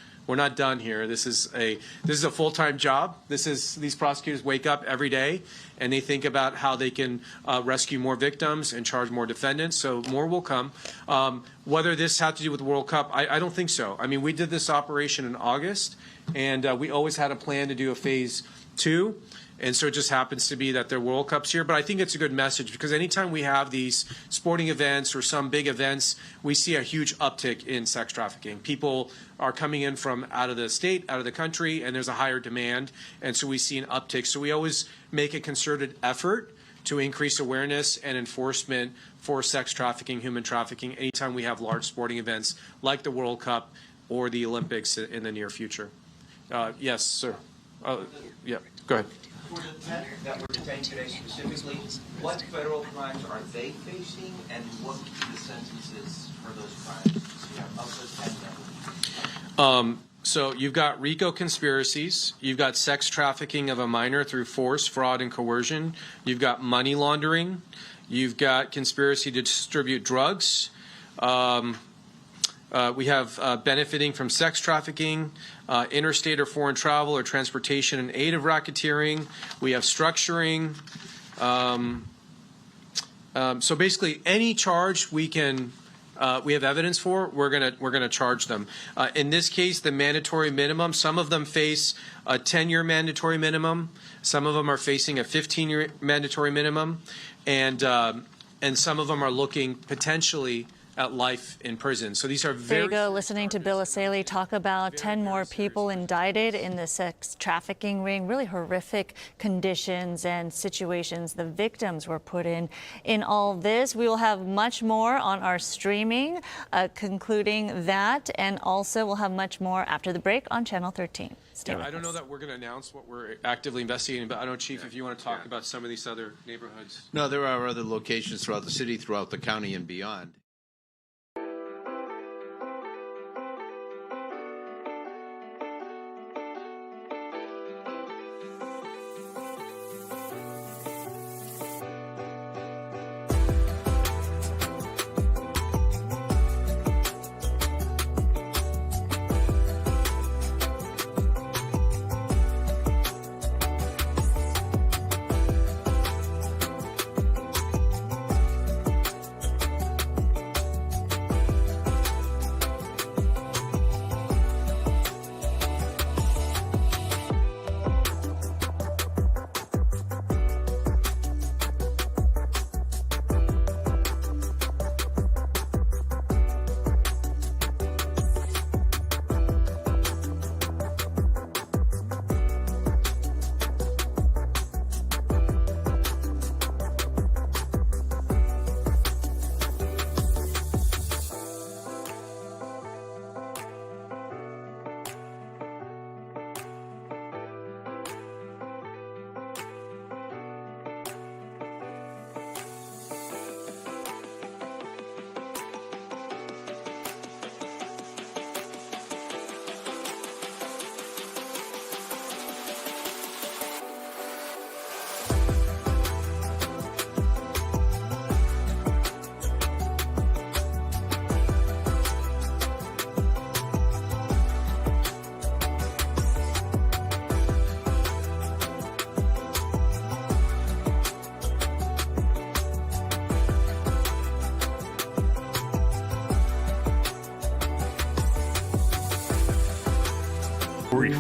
done here. This is a full-time job. These prosecutors wake up every day and they think about how they can rescue more victims and charge more defendants. So more will come. Whether this had to do with the World Cup, I don't think so. I mean, we did this operation in August, and we always had a plan to do a phase 2. And so it just happens to be that there are World Cups here. But I think it's a good message because anytime we have these sporting events or some big events, we see a huge uptick in sex trafficking. People are coming in from out of the state, out of the country, and there's a higher demand. And so we see an uptick. So we always make a concerted effort to increase awareness and enforcement for sex trafficking, human trafficking, anytime we have large sporting events like the World Cup or the Olympics in the near future. Yes, sir. Yeah, go ahead. For the 10 that were detained today specifically, what federal crimes are they facing, and what would be the sentences for those crimes? So you have up to 10 now. So you've got RICO conspiracies, you've got sex trafficking of a minor through force, fraud, and coercion, you've got money laundering, you've got conspiracy to distribute drugs. We have benefiting from sex trafficking, interstate or foreign travel or transportation in aid of racketeering. We have structuring. So basically, any charge we have evidence for, we're gonna charge them. In this case, the mandatory minimum. Some of them face a 10-year mandatory minimum. Some of them are facing a 15-year mandatory minimum, and some of them are looking potentially at life in prison. So these are very... There you go, listening to Bill Asaley talk about 10 more people indicted in the sex trafficking ring. Really horrific conditions and situations the victims were put in all this. We will have much more on our streaming, concluding that, and also we'll have much more after the break on Channel 13. I don't know that we're going to announce what we're actively investigating, but I don't know, Chief, if you want to talk about some of these other neighborhoods. No, there are other locations throughout the city, throughout the county, and beyond.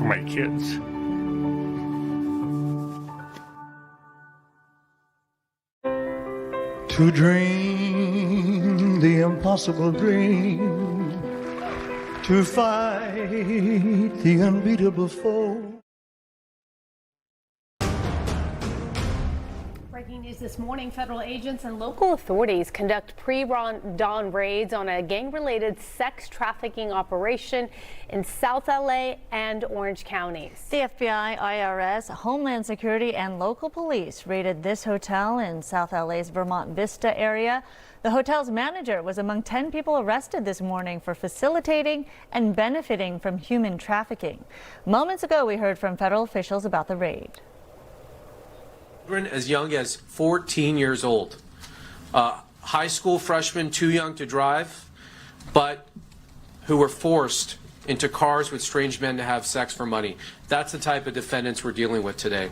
for my kids. To dream the impossible dream, to fight the unbeatable foe. Breaking news this morning, federal agents and local authorities conduct pre-dawn raids on a gang-related sex trafficking operation in South LA and Orange counties. The FBI, IRS, Homeland Security, and local police raided this hotel in South LA's Vermont Vista area. The hotel's manager was among 10 people arrested this morning for facilitating and benefiting from human trafficking. Moments ago, we heard from federal officials about the raid. Children as young as 14 years old, high school freshmen too young to drive, but who were forced into cars with strange men to have sex for money. That's the type of defendants we're dealing with today.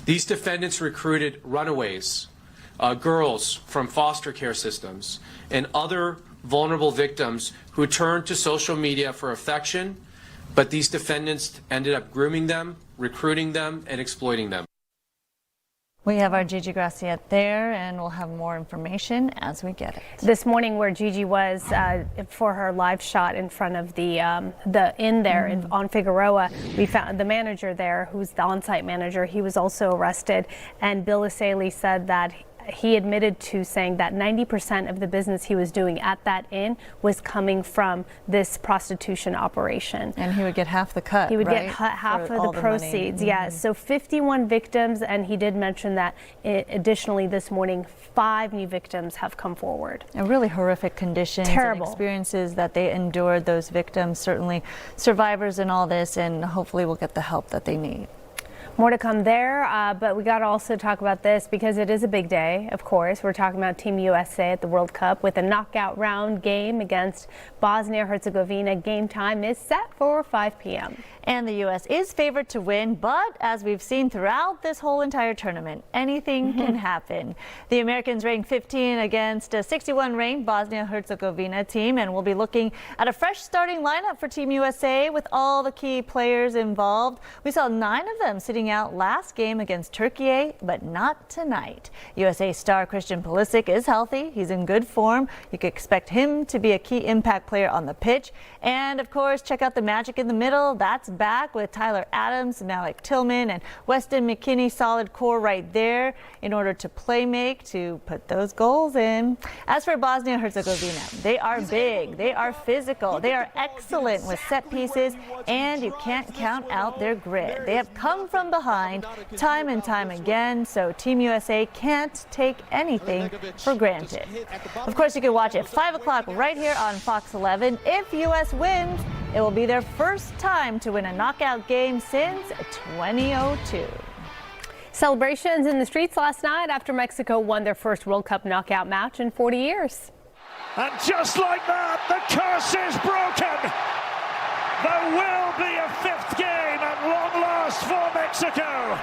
These defendants recruited runaways, girls from foster care systems, and other vulnerable victims who turned to social media for affection, but these defendants ended up grooming them, recruiting them, and exploiting them. We have our Gigi Graciet there, and we'll have more information as we get it. This morning, where Gigi was for her live shot in front of the inn there on Figueroa, we found the manager there, who's the on-site manager. He was also arrested, and Bill Isali said that he admitted to saying that 90% of the business he was doing at that inn was coming from this prostitution operation. And he would get half the cut, He would right? get half of the proceeds, money. yes. So 51 victims, and he did mention that additionally this morning, 5 new victims have come forward. A really horrific conditions Terrible. and experiences that they endured, those victims, certainly survivors in all this, and hopefully will get the help that they need. More to come there, but we got to also talk about this because it is a big day, of course. We're talking about Team USA at the World Cup with a knockout round game against Bosnia and Herzegovina. Game time is set for 5 p.m. And the U.S. is favored to win, but as we've seen throughout this whole entire tournament, anything can happen. The Americans ranked 15 against a 61-ranked Bosnia-Herzegovina team, and we'll be looking at a fresh starting lineup for Team USA with all the key players involved. We saw 9 of them sitting out last game against Turkey, but not tonight. USA star Christian Pulisic is healthy. He's in good form. You can expect him to be a key impact player on the pitch. And of course, check out the magic in the middle. That's back with Tyler Adams, Malik Tillman, and Weston McKennie. Solid core right there in order to play make, to put those goals in. As for Bosnia-Herzegovina, they are big, they are physical, they are excellent with set pieces, and you can't count out their grit. They have come from behind time and time again, so Team USA can't take anything for granted. Of course, you can watch it 5 o'clock right here on Fox 11. If U.S. wins, it will be their first time to win a knockout game since 2002. Celebrations in the streets last night after Mexico won their first World Cup knockout match in 40 years. And just like that, the curse is broken. There will be a 5th game at long last for Mexico.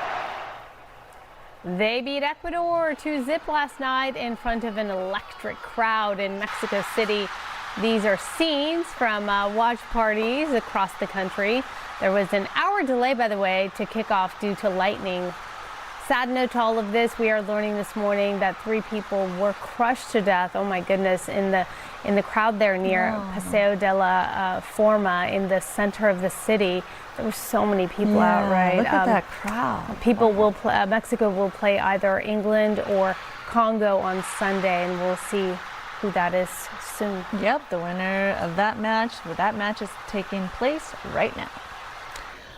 They beat Ecuador 2-0 last night in front of an electric crowd in Mexico City. These are scenes from watch parties across the country. There was an hour delay, by the way, to kick off due to lightning. Sad note to all of this, we are learning this morning that 3 people were crushed to death, oh my goodness, in the crowd there near Paseo de la Forma in the center of the city. There were so many people out, right? Look at that crowd. People will play, Mexico will play either England or Congo on Sunday, and we'll see who that is soon. Yep, the winner of that match. That match is taking place right now.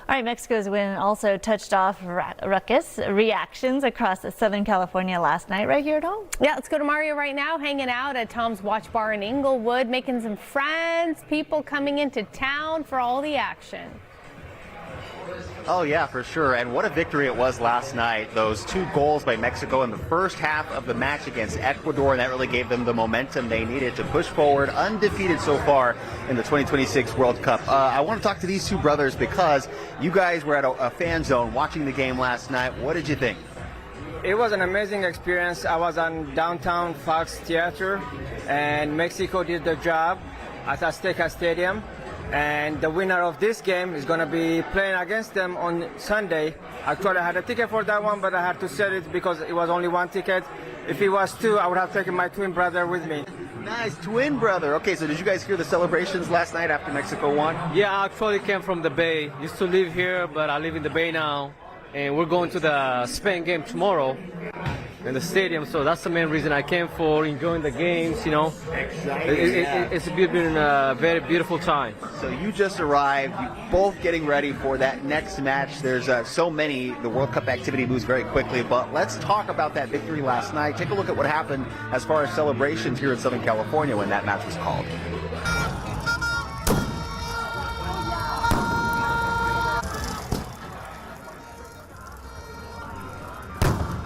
All right, Mexico's win also touched off ruckus reactions across Southern California last night, right here at home. Yeah, let's go to Mario right now, hanging out at Tom's Watch Bar in Inglewood, making some friends, people coming into town for all the action. Oh, yeah, for sure. And what a victory it was last night. Those 2 goals by Mexico in the first half of the match against Ecuador, and that really gave them the momentum they needed to push forward, undefeated so far in the 2026 World Cup. I want to talk to these 2 brothers because you guys were at a fan zone watching the game last night. What did you think? It was an amazing experience. I was on downtown Fox Theater, and Mexico did the job at Azteca Stadium. And the winner of this game is going to be playing against them on Sunday. Actually, I had a ticket for that one, but I had to sell it because it was only one ticket. If it was two, I would have taken my twin brother with me. Nice, twin brother. Okay, so did you guys hear the celebrations last night after Mexico won? Yeah, I actually came from the Bay. Used to live here, but I live in the Bay now. And we're going to the Spain game tomorrow in the stadium, so that's the main reason I came for, enjoying the games, you know. It's been a very beautiful time. So you just arrived, you both getting ready for that next match. There's so many, the World Cup activity moves very quickly, but let's talk about that victory last night. Take a look at what happened as far as celebrations here in Southern California when that match was called.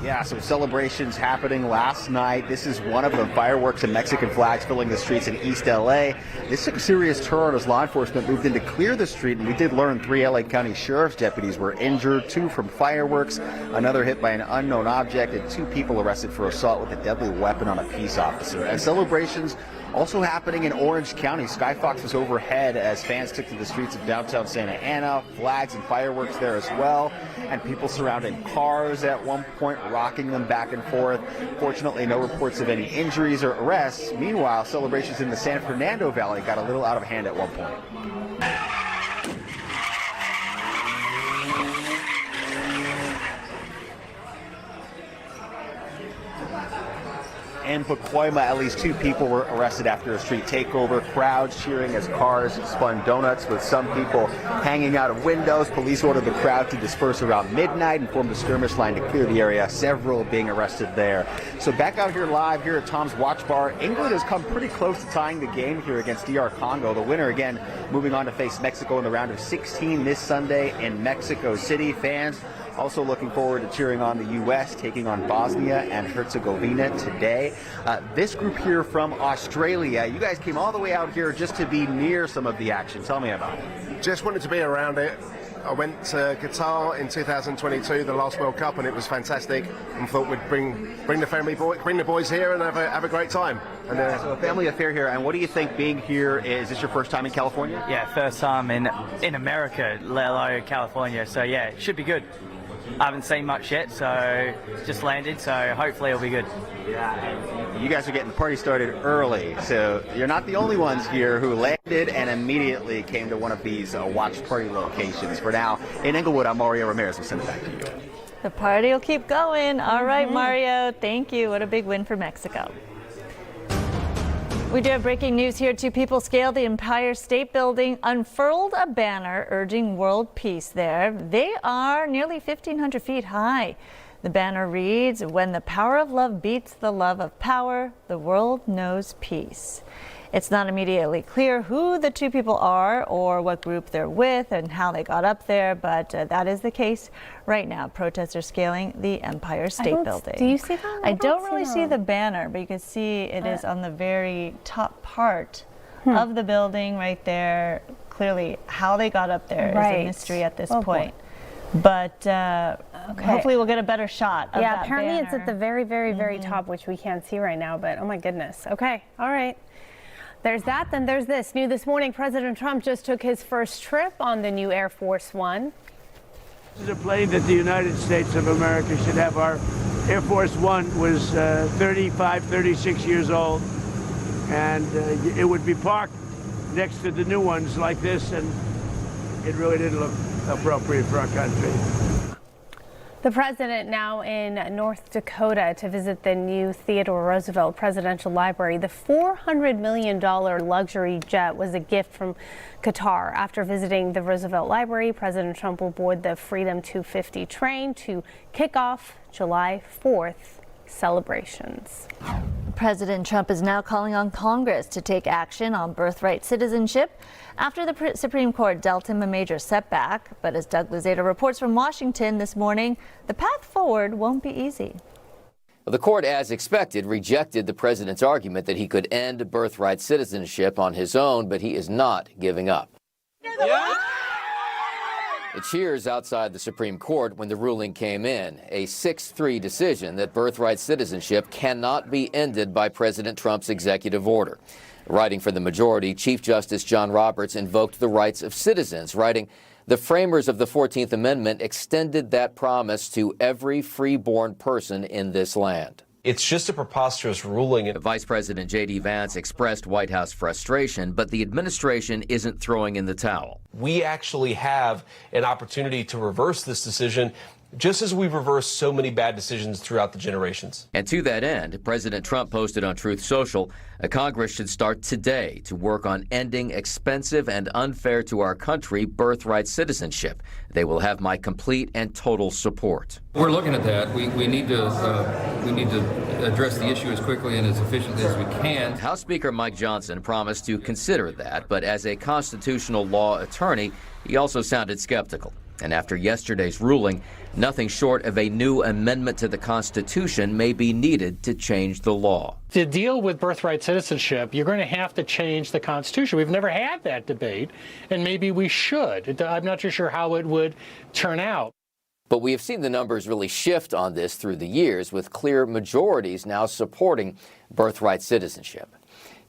Yeah, so celebrations happening last night. This is one of them. Fireworks and Mexican flags filling the streets in East LA. This took a serious turn as law enforcement moved in to clear the street, and we did learn 3 LA County Sheriff's deputies were injured, 2 from fireworks, another hit by an unknown object, and 2 people arrested for assault with a deadly weapon on a peace officer. And celebrations also happening in Orange County. Skyfox was overhead as fans took to the streets of downtown Santa Ana, flags and fireworks there as well, and people surrounding cars at one point, rocking them back and forth. Fortunately, no reports of any injuries or arrests. Meanwhile, celebrations in the San Fernando Valley got a little out of hand at one point. In Pacoima, at least 2 people were arrested after a street takeover. Crowds cheering as cars spun donuts, with some people hanging out of windows. Police ordered the crowd to disperse around midnight and formed a skirmish line to clear the area, several being arrested there. So back out here live here at Tom's Watch Bar, England has come pretty close to tying the game here against DR Congo. The winner again moving on to face Mexico in the round of 16 this Sunday in Mexico City. Fans also looking forward to cheering on the U.S. taking on Bosnia and Herzegovina today. This group here from Australia, you guys came all the way out here just to be near some of the action. Tell me about it. Just wanted to be around it. I went to Qatar in 2022, the last World Cup, and it was fantastic. And thought we'd bring the boys here and have a great time. And so a family affair here. And what do you think being here? Is this your first time in California? Yeah, first time in America, let alone California. So yeah, it should be good. I haven't seen much yet, so just landed, so hopefully it'll be good. Yeah, you guys are getting the party started early, so you're not the only ones here who landed and immediately came to one of these watch party locations. For now, in Inglewood, I'm Mario Ramirez. We'll send it back to you. The party will keep going. All right, Mario, thank you. What a big win for Mexico. We do have breaking news here. 2 people scaled the Empire State Building, unfurled a banner urging world peace there. They are nearly 1,500 feet high. The banner reads, "When the power of love beats the love of power, the world knows peace." It's not immediately clear who the 2 people are or what group they're with and how they got up there, but that is the case right now. Protesters scaling the Empire State Building. Do you see that? I don't really see the banner, but you can see it is on the very top part of the building right there. Clearly, how they got up there is a mystery at this point. But hopefully we'll get a better shot of that apparently banner. It's at the very, very, very top, which we can't see right now, but oh my goodness. Okay, all right. There's that, then there's this. New this morning, President Trump just took his first trip on the new Air Force One. This is a plane that the United States of America should have. Our Air Force One was 35, 36 years old, and it would be parked next to the new ones like this, and it really didn't look appropriate for our country. The president now in North Dakota to visit the new Theodore Roosevelt Presidential Library. The $400 million luxury jet was a gift from Qatar. After visiting the Roosevelt Library, President Trump will board the Freedom 250 train to kick off July 4th celebrations. President Trump is now calling on Congress to take action on birthright citizenship after the Supreme Court dealt him a major setback. But as Doug Luzada reports from Washington this morning, the path forward won't be easy. The court, as expected, rejected the president's argument that he could end birthright citizenship on his own, but he is not giving up. The cheers outside the Supreme Court when the ruling came in, a 6-3 decision that birthright citizenship cannot be ended by President Trump's executive order. Writing for the majority, Chief Justice John Roberts invoked the rights of citizens, writing, "The framers of the 14th Amendment extended that promise to every free-born person in this land." It's just a preposterous ruling. Vice President J.D. Vance expressed White House frustration, but the administration isn't throwing in the towel. We actually have an opportunity to reverse this decision, just as we've reversed so many bad decisions throughout the generations. And to that end, President Trump posted on Truth Social, Congress should start today to work on ending expensive and unfair to our country birthright citizenship. They will have my complete and total support. We're looking at that. We need to address the issue as quickly and as efficiently as we can. House Speaker Mike Johnson promised to consider that, but as a constitutional law attorney, he also sounded skeptical. And after yesterday's ruling, nothing short of a new amendment to the Constitution may be needed to change the law. To deal with birthright citizenship, you're going to have to change the Constitution. We've never had that debate, and maybe we should. I'm not too sure how it would turn out. But we have seen the numbers really shift on this through the years, with clear majorities now supporting birthright citizenship.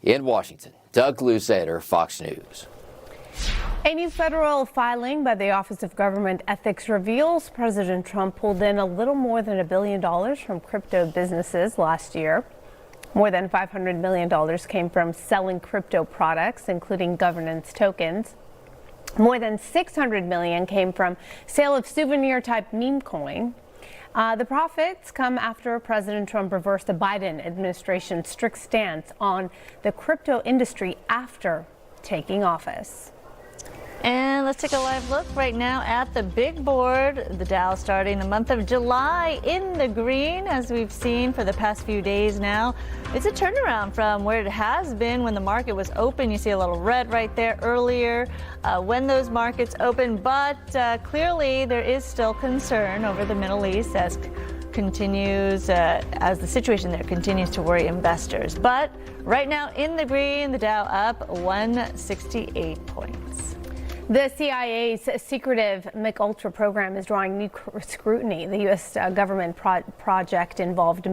In Washington, Doug Luzader, Fox News. A new federal filing by the Office of Government Ethics reveals President Trump pulled in a little more than $1 billion from crypto businesses last year. More than $500 million came from selling crypto products, including governance tokens. More than $600 million came from sale of souvenir-type meme coin. The profits come after President Trump reversed the Biden administration's strict stance on the crypto industry after taking office. And let's take a live look right now at the big board. The Dow starting the month of July in the green, as we've seen for the past few days now. It's a turnaround from where it has been when the market was open. You see a little red right there earlier when those markets open. But clearly there is still concern over the Middle East as the situation there continues to worry investors. But right now in the green, the Dow up 168 points. The CIA's secretive MKUltra program is drawing new scrutiny. The U.S. government project involved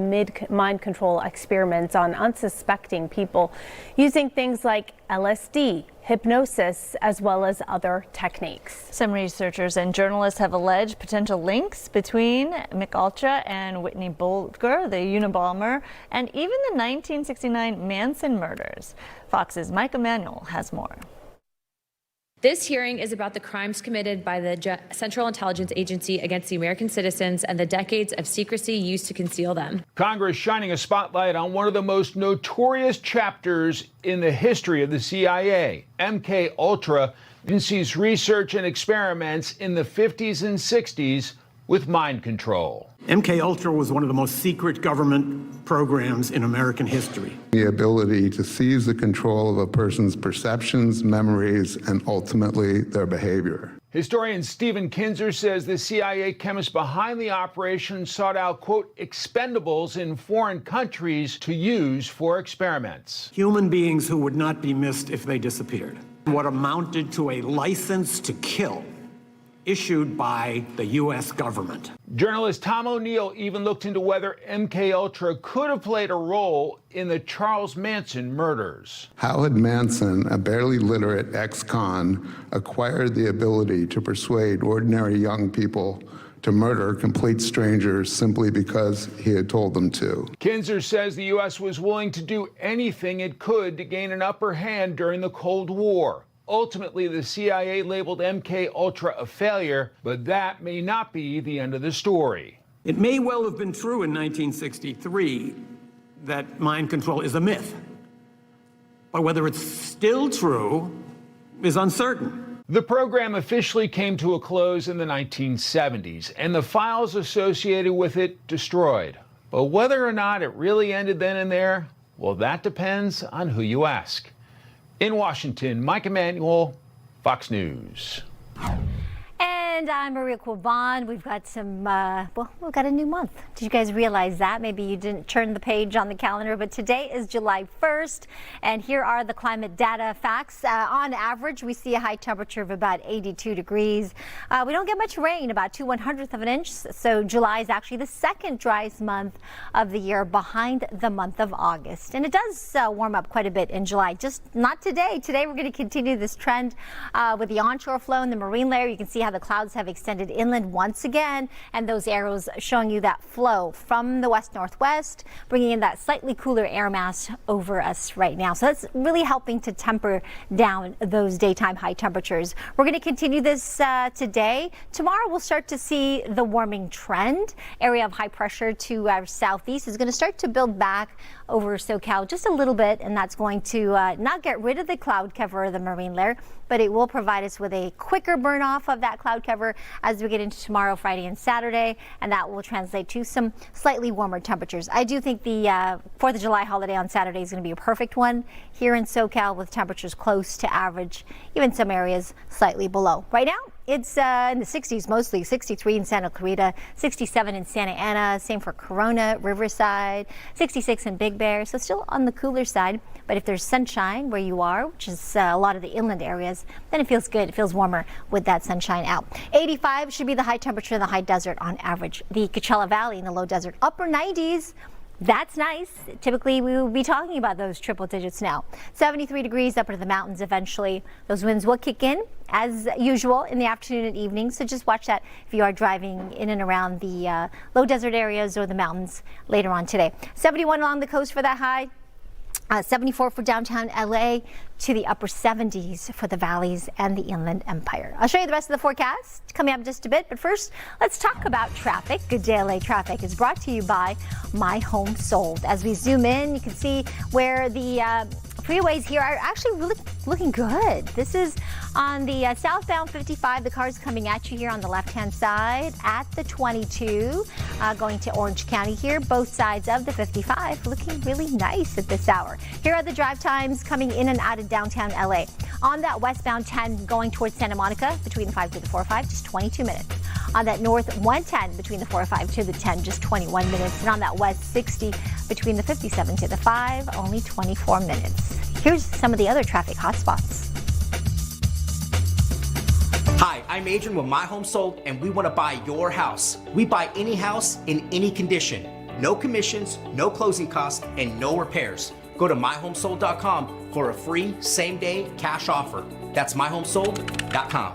mind control experiments on unsuspecting people using things like LSD, hypnosis, as well as other techniques. Some researchers and journalists have alleged potential links between MKUltra and Whitney Bulger, the Unabomber, and even the 1969 Manson murders. Fox's Mike Emanuel has more. This hearing is about the crimes committed by the Central Intelligence Agency against the American citizens and the decades of secrecy used to conceal them. Congress shining a spotlight on one of the most notorious chapters in the history of the CIA, MKUltra, agency's research and experiments in the 50s and 60s with mind control. MKUltra was one of the most secret government programs in American history. The ability to seize the control of a person's perceptions, memories, and ultimately their behavior. Historian Stephen Kinzer says the CIA chemists behind the operation sought out, quote, expendables in foreign countries to use for experiments. Human beings who would not be missed if they disappeared. What amounted to a license to kill issued by the U.S. government. Journalist Tom O'Neill even looked into whether MKUltra could have played a role in the Charles Manson murders. How had Manson, a barely literate ex-con, acquired the ability to persuade ordinary young people to murder complete strangers simply because he had told them to? Kinzer says the U.S. was willing to do anything it could to gain an upper hand during the Cold War. Ultimately, the CIA labeled MKUltra a failure, but that may not be the end of the story. It may well have been true in 1963 that mind control is a myth, but whether it's still true is uncertain. The program officially came to a close in the 1970s, and the files associated with it destroyed. But whether or not it really ended then and there, well, that depends on who you ask. In Washington, Mike Emanuel, Fox News. And And I'm Maria Corban. We've got we've got a new month. Did you guys realize that? Maybe you didn't turn the page on the calendar, but today is July 1st. And here are the climate data facts. On average, we see a high temperature of about 82 degrees. We don't get much rain, about 2/100th of an inch. So July is actually the second driest month of the year behind the month of August. And it does warm up quite a bit in July, just not today. Today, we're going to continue this trend with the onshore flow in the marine layer. You can see how the clouds have extended inland once again, and those arrows showing you that flow from the west-northwest, bringing in that slightly cooler air mass over us right now. So that's really helping to temper down those daytime high temperatures. We're going to continue this today. Tomorrow, we'll start to see the warming trend. Area of high pressure to our southeast is going to start to build back over SoCal just a little bit, and that's going to not get rid of the cloud cover of the marine layer, but it will provide us with a quicker burn off of that cloud cover as we get into tomorrow, Friday, and Saturday, and that will translate to some slightly warmer temperatures. I do think the 4th of July holiday on Saturday is going to be a perfect one here in SoCal with temperatures close to average, even some areas slightly below. Right now, it's in the 60s mostly, 63 in Santa Clarita, 67 in Santa Ana, same for Corona, Riverside, 66 in Big Bear, so still on the cooler side. But if there's sunshine where you are, which is a lot of the inland areas, then it feels good. It feels warmer with that sunshine out. 85 should be the high temperature in the high desert on average. The Coachella Valley in the low desert, upper 90s. That's nice. Typically, we will be talking about those triple digits now. 73 degrees up into the mountains eventually. Those winds will kick in as usual in the afternoon and evening. So just watch that if you are driving in and around the low desert areas or the mountains later on today. 71 along the coast for that high. 74 for downtown LA, to the upper 70s for the valleys and the Inland Empire. I'll show you the rest of the forecast coming up in just a bit, but first let's talk about traffic. Good Day LA traffic is brought to you by My Home Sold. As we zoom in, you can see where the freeways here are actually really looking good. This is on the southbound 55. The cars coming at you here on the left-hand side at the 22, going to Orange County here. Both sides of the 55 looking really nice at this hour. Here are the drive times coming in and out of downtown LA. On that westbound 10 going towards Santa Monica between the 5 to the 405, just 22 minutes. On that north 110 between the 405 to the 10, just 21 minutes. And on that west 60 between the 57 to the 5, only 24 minutes. Here's some of the other traffic hotspots. Hi, I'm Adrian with My Home Sold, and we want to buy your house. We buy any house in any condition. No commissions, no closing costs, and no repairs. Go to myhomesold.com for a free same-day cash offer. That's myhomesold.com.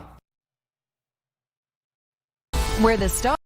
Where the star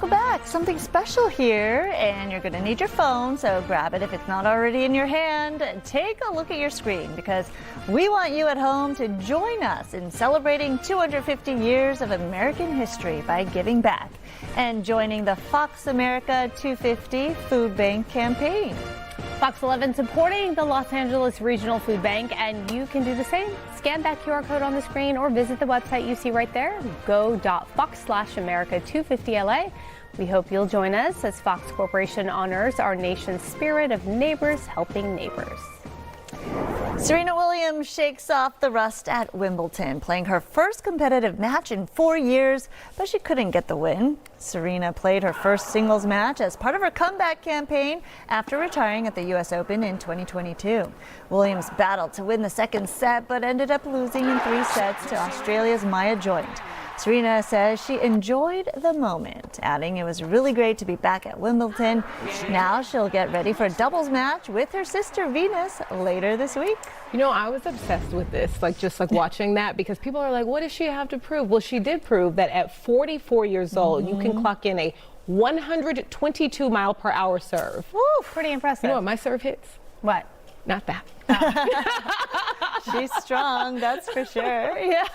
welcome back. Something special here, and you're going to need your phone, so grab it if it's not already in your hand. Take a look at your screen because we want you at home to join us in celebrating 250 years of American history by giving back and joining the Fox America 250 Food Bank campaign. Fox 11 supporting the Los Angeles Regional Food Bank, and you can do the same. Scan that QR code on the screen or visit the website you see right there, go.fox/America250LA. We hope you'll join us as Fox Corporation honors our nation's spirit of neighbors helping neighbors. Serena Williams shakes off the rust at Wimbledon, playing her first competitive match in 4 years, but she couldn't get the win. Serena played her first singles match as part of her comeback campaign after retiring at the U.S. Open in 2022. Williams battled to win the second set, but ended up losing in 3 sets to Australia's Maya Joint. Serena says she enjoyed the moment, adding it was really great to be back at Wimbledon. Now she'll get ready for a doubles match with her sister Venus later this week. You know, I was obsessed with this, just watching that, because people are like, what does she have to prove? Well, she did prove that at 44 years old, you can clock in a 122 mile per hour serve. Woo, pretty impressive. You know what my serve hits? What? Not that. She's strong, that's for sure. Yeah.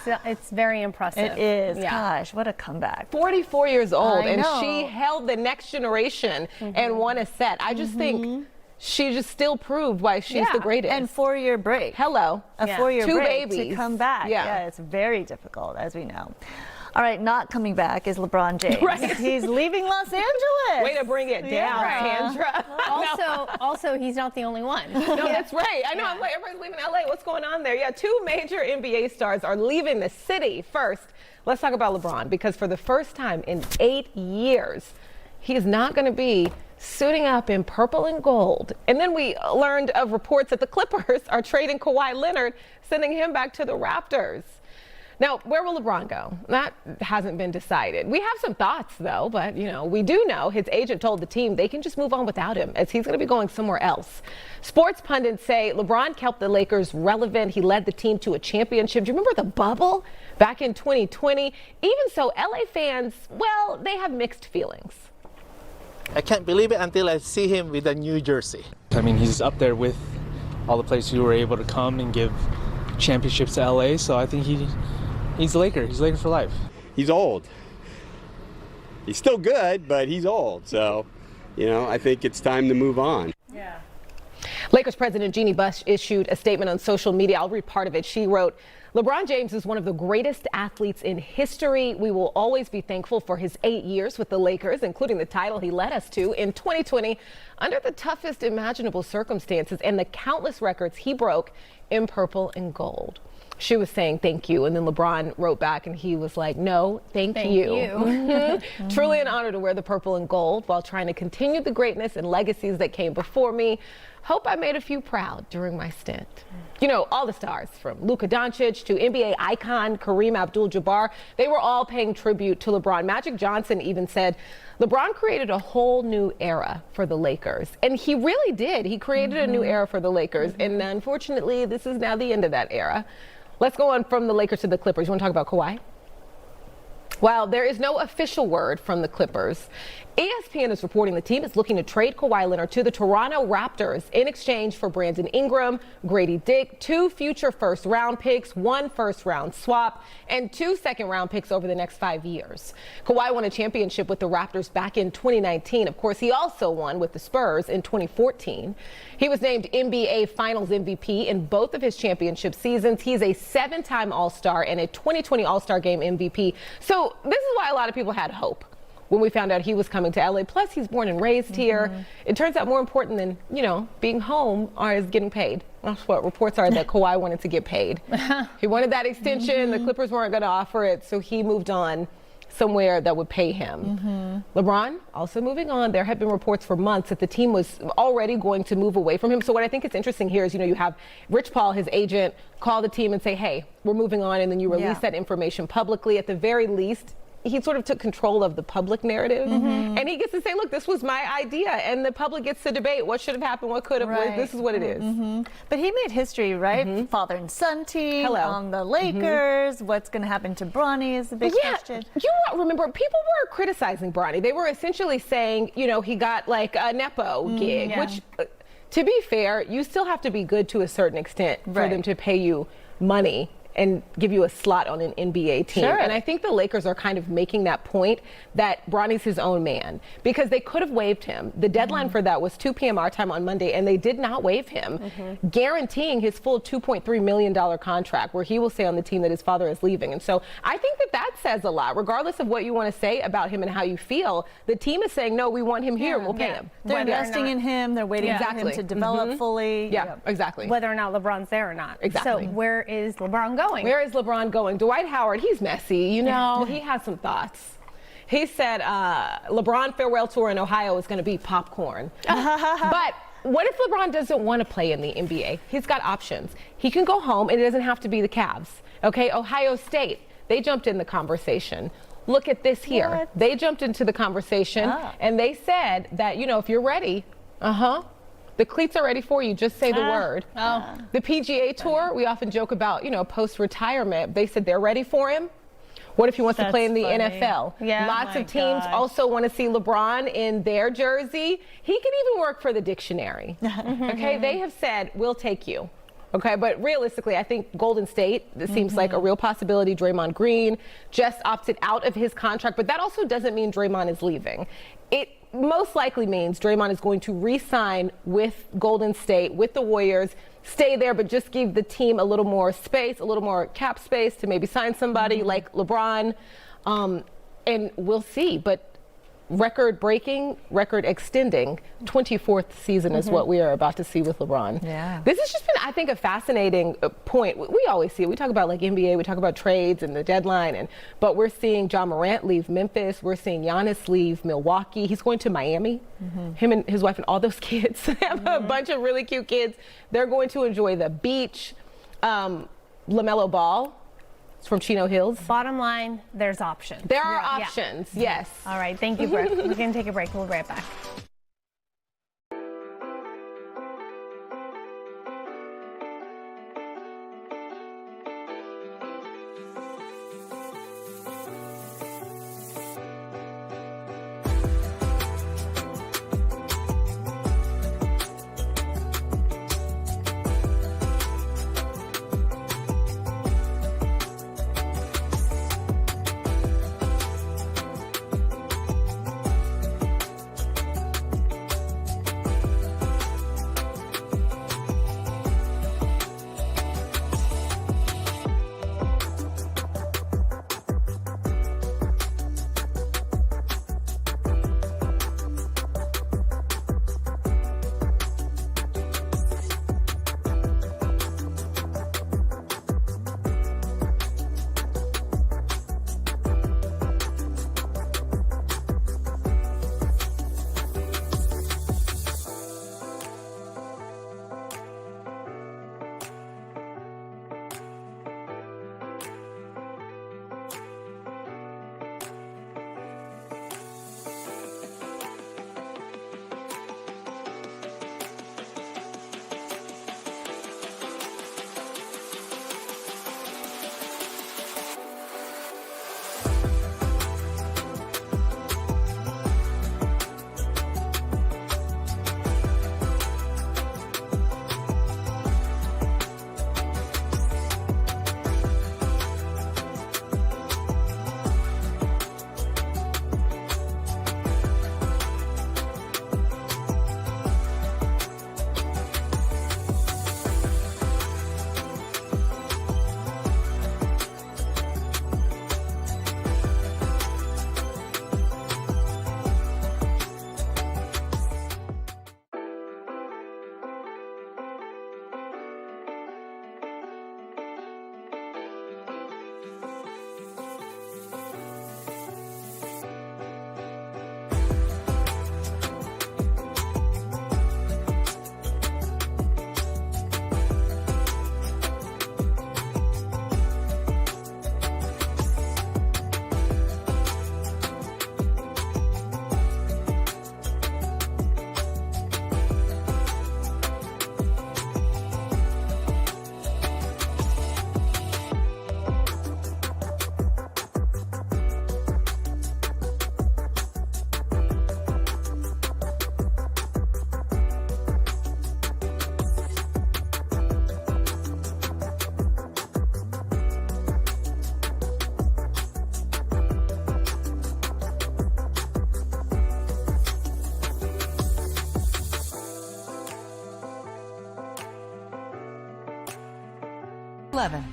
So it's very impressive. It is. Yeah. Gosh, what a comeback. 44 years old, and know. she held the next generation and won a set. I just think she just still proved why she's the greatest. And 4-year break. Hello. A 4-year Two break babies. to come back. Yeah. It's very difficult, as we know. All right, not coming back is LeBron James. Right. He's leaving Los Angeles. Way to bring it down, Sandra. Also, he's not the only one. No, that's right. I know. I'm like, everybody's leaving LA. What's going on there? Yeah, 2 major NBA stars are leaving the city. First, let's talk about LeBron, because for the first time in 8 years, he is not going to be suiting up in purple and gold. And then we learned of reports that the Clippers are trading Kawhi Leonard, sending him back to the Raptors. Now, where will LeBron go? That hasn't been decided. We have some thoughts, though, but, we do know his agent told the team they can just move on without him, as he's going to be going somewhere else. Sports pundits say LeBron kept the Lakers relevant. He led the team to a championship. Do you remember the bubble back in 2020? Even so, LA fans, well, they have mixed feelings. I can't believe it until I see him with a new jersey. I mean, he's up there with all the players who were able to come and give championships to LA, so I think he's a Laker. He's a Laker for life. He's old. He's still good, but he's old. So, I think it's time to move on. Yeah. Lakers president Jeannie Buss issued a statement on social media. I'll read part of it. She wrote, LeBron James is one of the greatest athletes in history. We will always be thankful for his 8 years with the Lakers, including the title he led us to in 2020 under the toughest imaginable circumstances and the countless records he broke in purple and gold. She was saying thank you, and then LeBron wrote back and he was like, no, thank you. Truly an honor to wear the purple and gold while trying to continue the greatness and legacies that came before me. Hope I made a few proud during my stint. All the stars from Luka Doncic to NBA icon Kareem Abdul-Jabbar, they were all paying tribute to LeBron. Magic Johnson even said LeBron created a whole new era for the Lakers. And he really did. He created a new era for the Lakers. And unfortunately, this is now the end of that era. Let's go on from the Lakers to the Clippers. You want to talk about Kawhi? While there is no official word from the Clippers, ESPN is reporting the team is looking to trade Kawhi Leonard to the Toronto Raptors in exchange for Brandon Ingram, Grady Dick, 2 future first-round picks, 1 first-round swap, and 2 second-round picks over the next 5 years. Kawhi won a championship with the Raptors back in 2019. Of course, he also won with the Spurs in 2014. He was named NBA Finals MVP in both of his championship seasons. He's a 7-time All-Star and a 2020 All-Star Game MVP. So this is why a lot of people had hope when we found out he was coming to LA. Plus, he's born and raised here. It turns out more important than, being home is getting paid. That's what reports are, that Kawhi wanted to get paid. He wanted that extension. The Clippers weren't going to offer it, so he moved on somewhere that would pay him. LeBron also moving on. There have been reports for months that the team was already going to move away from him. So what I think is interesting here is, you have Rich Paul, his agent, call the team and say, hey, we're moving on, and then you release that information publicly. At the very least, he sort of took control of the public narrative, and he gets to say, look, this was my idea, and the public gets to debate what should have happened, what could have, this is what it is. But he made history, right? Father and son team on the Lakers. What's going to happen to Bronny is the big question. You remember, people were criticizing Bronny. They were essentially saying, you know, he got like a Nepo gig, which, to be fair, you still have to be good to a certain extent for them to pay you money and give you a slot on an NBA team. And I think the Lakers are kind of making that point that Bronny's his own man, because they could have waived him. The deadline for that was 2 p.m. our time on Monday, and they did not waive him, guaranteeing his full $2.3 million contract, where he will stay on the team that his father is leaving. And so I think that that says a lot. Regardless of what you want to say about him and how you feel, the team is saying, no, we want him here, we'll pay him. They're investing in him. They're waiting for him to develop fully. Exactly. Whether or not LeBron's there or not. Exactly. So where is LeBron going? Where is LeBron going? Dwight Howard, he's messy, you know. He has some thoughts. He said LeBron farewell tour in Ohio is going to be popcorn. But what if LeBron doesn't want to play in the NBA? He's got options. He can go home, and it doesn't have to be the Cavs. Okay, Ohio State, they jumped in the conversation. Look at this here. They jumped into the conversation, and they said that, you know, if you're ready, the cleats are ready for you. Just say the word. The PGA Tour, we often joke about, you know, post-retirement. They said they're ready for him. What if he wants to play in the NFL? Lots of teams also want to see LeBron in their jersey. He can even work for the dictionary. Okay, they have said, we'll take you. Okay, but realistically, I think Golden State, this seems like a real possibility. Draymond Green just opted out of his contract, but that also doesn't mean Draymond is leaving. It most likely means Draymond is going to re-sign with Golden State, with the Warriors, stay there, but just give the team a little more space, a little more cap space to maybe sign somebody like LeBron, and we'll see. But record-breaking, record-extending 24th season is what we are about to see with LeBron. This has just been, I think, a fascinating point. We always see it. We talk about like NBA, we talk about trades and the deadline, but we're seeing John Morant leave Memphis. We're seeing Giannis leave Milwaukee. He's going to Miami. Him and his wife and all those kids have a bunch of really cute kids. They're going to enjoy the beach. LaMelo Ball from Chino Hills. Bottom line, there's options. There are options, yes. All right, thank you, Brooke. We're going to take a break. We'll be right back. 11.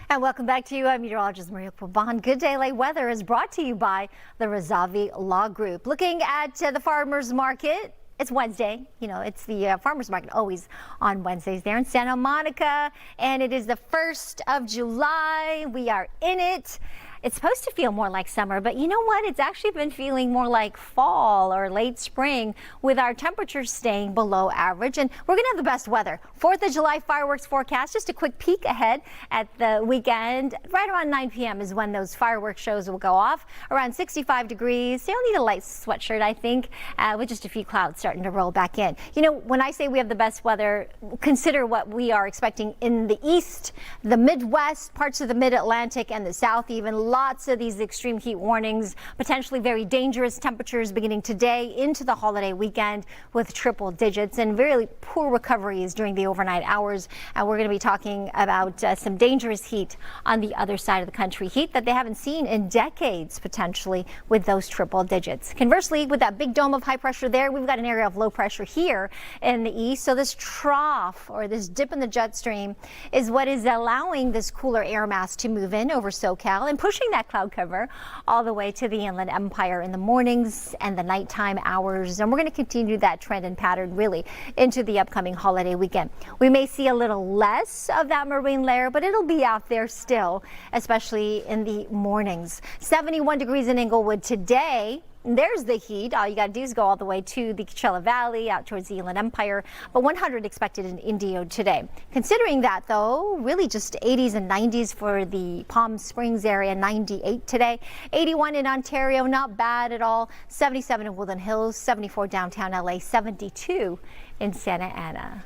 And welcome back to you. I'm meteorologist Maria Pabon. Good Day LA weather is brought to you by the Razavi Law Group. Looking at the farmers market. It's Wednesday. You know, it's the farmers market always on Wednesdays there in Santa Monica. And it is the 1st of July. We are in it. It's supposed to feel more like summer, but you know what? It's actually been feeling more like fall or late spring with our temperatures staying below average. And we're going to have the best weather. 4th of July fireworks forecast. Just a quick peek ahead at the weekend. Right around 9 p.m. is when those fireworks shows will go off. Around 65 degrees. You'll need a light sweatshirt, I think, with just a few clouds starting to roll back in. You know, when I say we have the best weather, consider what we are expecting in the east, the Midwest, parts of the Mid-Atlantic, and the South even. Lots of these extreme heat warnings, potentially very dangerous temperatures beginning today into the holiday weekend with triple digits and really poor recoveries during the overnight hours. And we're going to be talking about some dangerous heat on the other side of the country. Heat that they haven't seen in decades, potentially, with those triple digits. Conversely, with that big dome of high pressure there, we've got an area of low pressure here in the east. So this trough or this dip in the jet stream is what is allowing this cooler air mass to move in over SoCal and pushing that cloud cover all the way to the Inland Empire in the mornings and the nighttime hours. And we're going to continue that trend and pattern really into the upcoming holiday weekend. We may see a little less of that marine layer, but it'll be out there still, especially in the mornings. 71 degrees in Inglewood today. There's the heat. All you got to do is go all the way to the Coachella Valley, out towards the Inland Empire, but 100 expected in Indio today. Considering that, though, really just 80s and 90s for the Palm Springs area, 98 today. 81 in Ontario, not bad at all. 77 in Woodland Hills, 74 downtown LA, 72 in Santa Ana.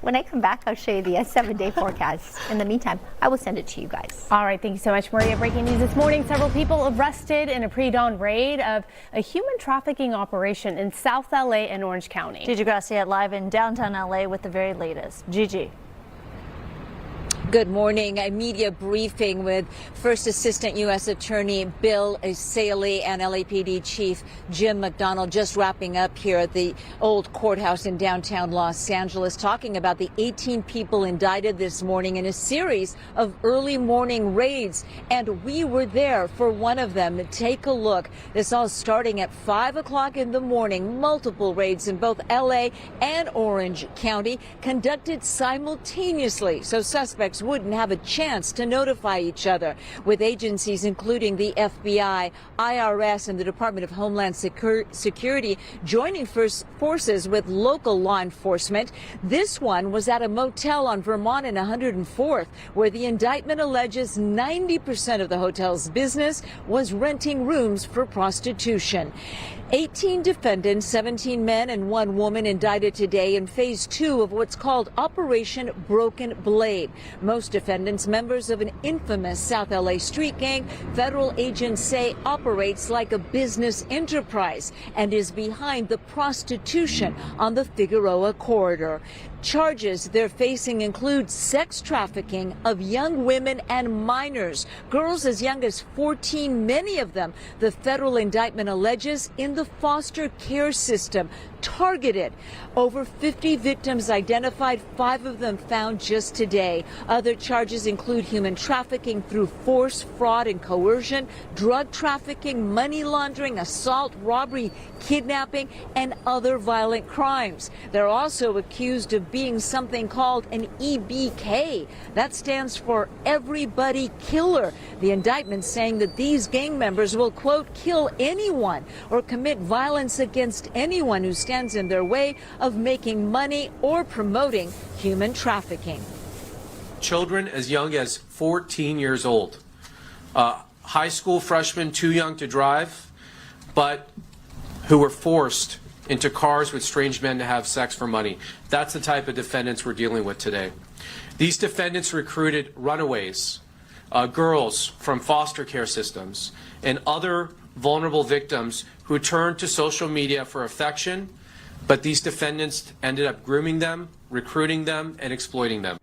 When I come back, I'll show you the 7-day forecast. In the meantime, I will send it to you guys. All right, thank you so much, Maria. Breaking news this morning, several people arrested in a pre-dawn raid of a human trafficking operation in South LA and Orange County. Gigi Graciette live in downtown LA with the very latest. Gigi. Good morning. A media briefing with First Assistant U.S. Attorney Bill Saley and LAPD Chief Jim McDonald just wrapping up here at the old courthouse in downtown Los Angeles, talking about the 18 people indicted this morning in a series of early morning raids. And we were there for one of them. Take a look. This all starting at 5 o'clock in the morning. Multiple raids in both L.A. and Orange County conducted simultaneously, so suspects wouldn't have a chance to notify each other, with agencies including the FBI, IRS, and the Department of Homeland Security joining forces with local law enforcement. This one was at a motel on Vermont and 104th, where the indictment alleges 90% of the hotel's business was renting rooms for prostitution. 18 defendants, 17 men and 1 woman indicted today in phase 2 of what's called Operation Broken Blade. Most defendants members of an infamous South LA street gang federal agents say operates like a business enterprise and is behind the prostitution on the Figueroa corridor. Charges they're facing include sex trafficking of young women and minors, girls as young as 14, many of them, the federal indictment alleges, in the foster care system, targeted. Over 50 victims identified, 5 of them found just today. Other charges include human trafficking through force, fraud, and coercion, drug trafficking, money laundering, assault, robbery, kidnapping, and other violent crimes. They're also accused of being something called an EBK. That stands for Everybody Killer. The indictment saying that these gang members will, quote, kill anyone or commit violence against anyone who stands in their way of making money or promoting human trafficking. Children as young as 14 years old, high school freshmen too young to drive, but who were forced into cars with strange men to have sex for money. That's the type of defendants we're dealing with today. These defendants recruited runaways, girls from foster care systems, and other vulnerable victims who turned to social media for affection, but these defendants ended up grooming them, recruiting them, and exploiting them.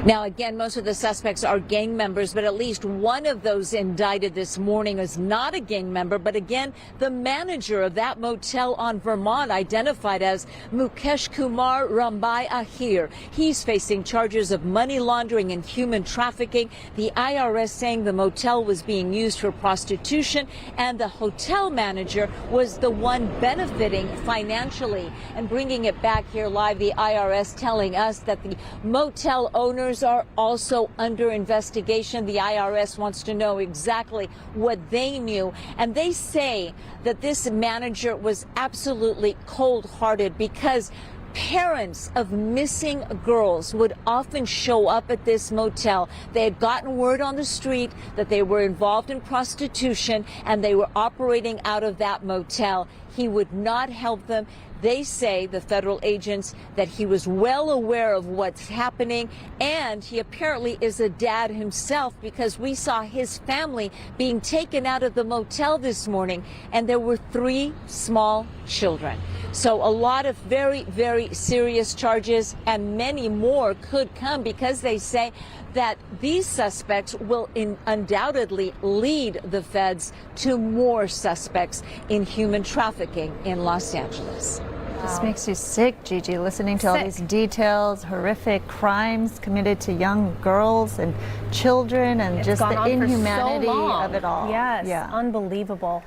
Now, again, most of the suspects are gang members, but at least one of those indicted this morning is not a gang member, but again, the manager of that motel on Vermont, identified as Mukesh Kumar Rambai Ahir. He's facing charges of money laundering and human trafficking. The IRS saying the motel was being used for prostitution, and the hotel manager was the one benefiting financially. And bringing it back here live, the IRS telling us that the motel owners are also under investigation. The IRS wants to know exactly what they knew, and they say that this manager was absolutely cold-hearted because parents of missing girls would often show up at this motel. They had gotten word on the street that they were involved in prostitution and they were operating out of that motel. He would not help them. They say, the federal agents, that he was well aware of what's happening, and he apparently is a dad himself, because we saw his family being taken out of the motel this morning, and there were 3 small children. So a lot of very, very serious charges, and many more could come, because they say that these suspects will undoubtedly lead the feds to more suspects in human trafficking in Los Angeles. This makes you sick, Gigi, listening to all these details, horrific crimes committed to young girls and children, and It's just gone the on for so inhumanity long. of it all. Yes, Yeah. unbelievable.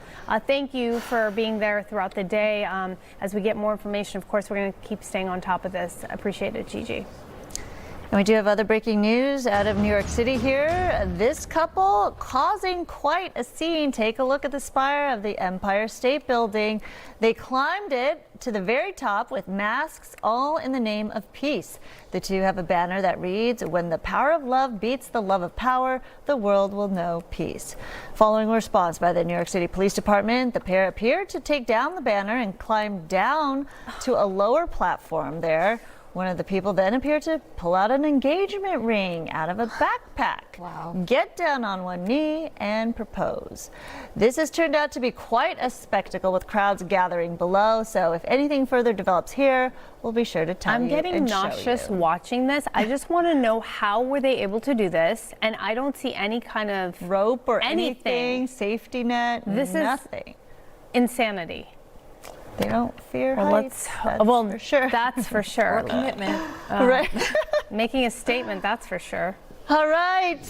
Thank you for being there throughout the day. As we get more information, of course, we're going to keep staying on top of this. Appreciate it, Gigi. And we do have other breaking news out of New York City here. This couple causing quite a scene. Take a look at the spire of the Empire State Building. They climbed it to the very top with masks, all in the name of peace. The two have a banner that reads, "When the power of love beats the love of power, the world will know peace." Following a response by the New York City Police Department, the pair appeared to take down the banner and climb down to a lower platform there. One of the people then appeared to pull out an engagement ring out of a backpack, get down on one knee, and propose. This has turned out to be quite a spectacle, with crowds gathering below. So if anything further develops here, we'll be sure to tell you. I'm getting nauseous watching this. I just want to know, how were they able to do this? And I don't see any kind of rope or anything, safety net, this nothing. Is insanity. They don't fear heights. That's for sure. That's for sure. Or commitment. Right. Making a statement, that's for sure. All right.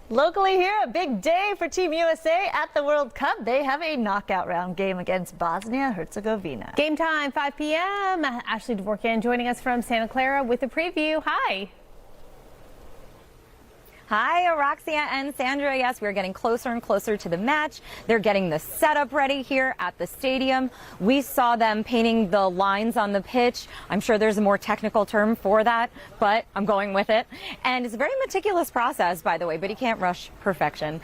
Locally here, a big day for Team USA at the World Cup. They have a knockout round game against Bosnia and Herzegovina. Game time, 5 p.m. Ashley Dvorkin joining us from Santa Clara with a preview. Hi. Hi, Araxia and Sandra. Yes, we're getting closer and closer to the match. They're getting the setup ready here at the stadium. We saw them painting the lines on the pitch. I'm sure there's a more technical term for that, but I'm going with it. And it's a very meticulous process, by the way, but you can't rush perfection.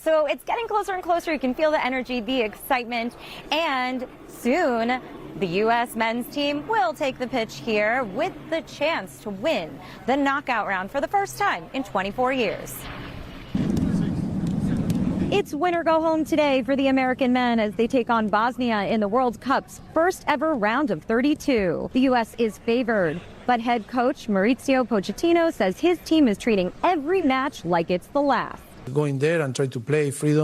So it's getting closer and closer. You can feel the energy, the excitement, and soon the U.S. men's team will take the pitch here with the chance to win the knockout round for the first time in 24 years. It's win or go home today for the American men as they take on Bosnia in the World Cup's first ever round of 32. The U.S. is favored, but head coach Mauricio Pochettino says his team is treating every match like it's the last. Going there and try to play free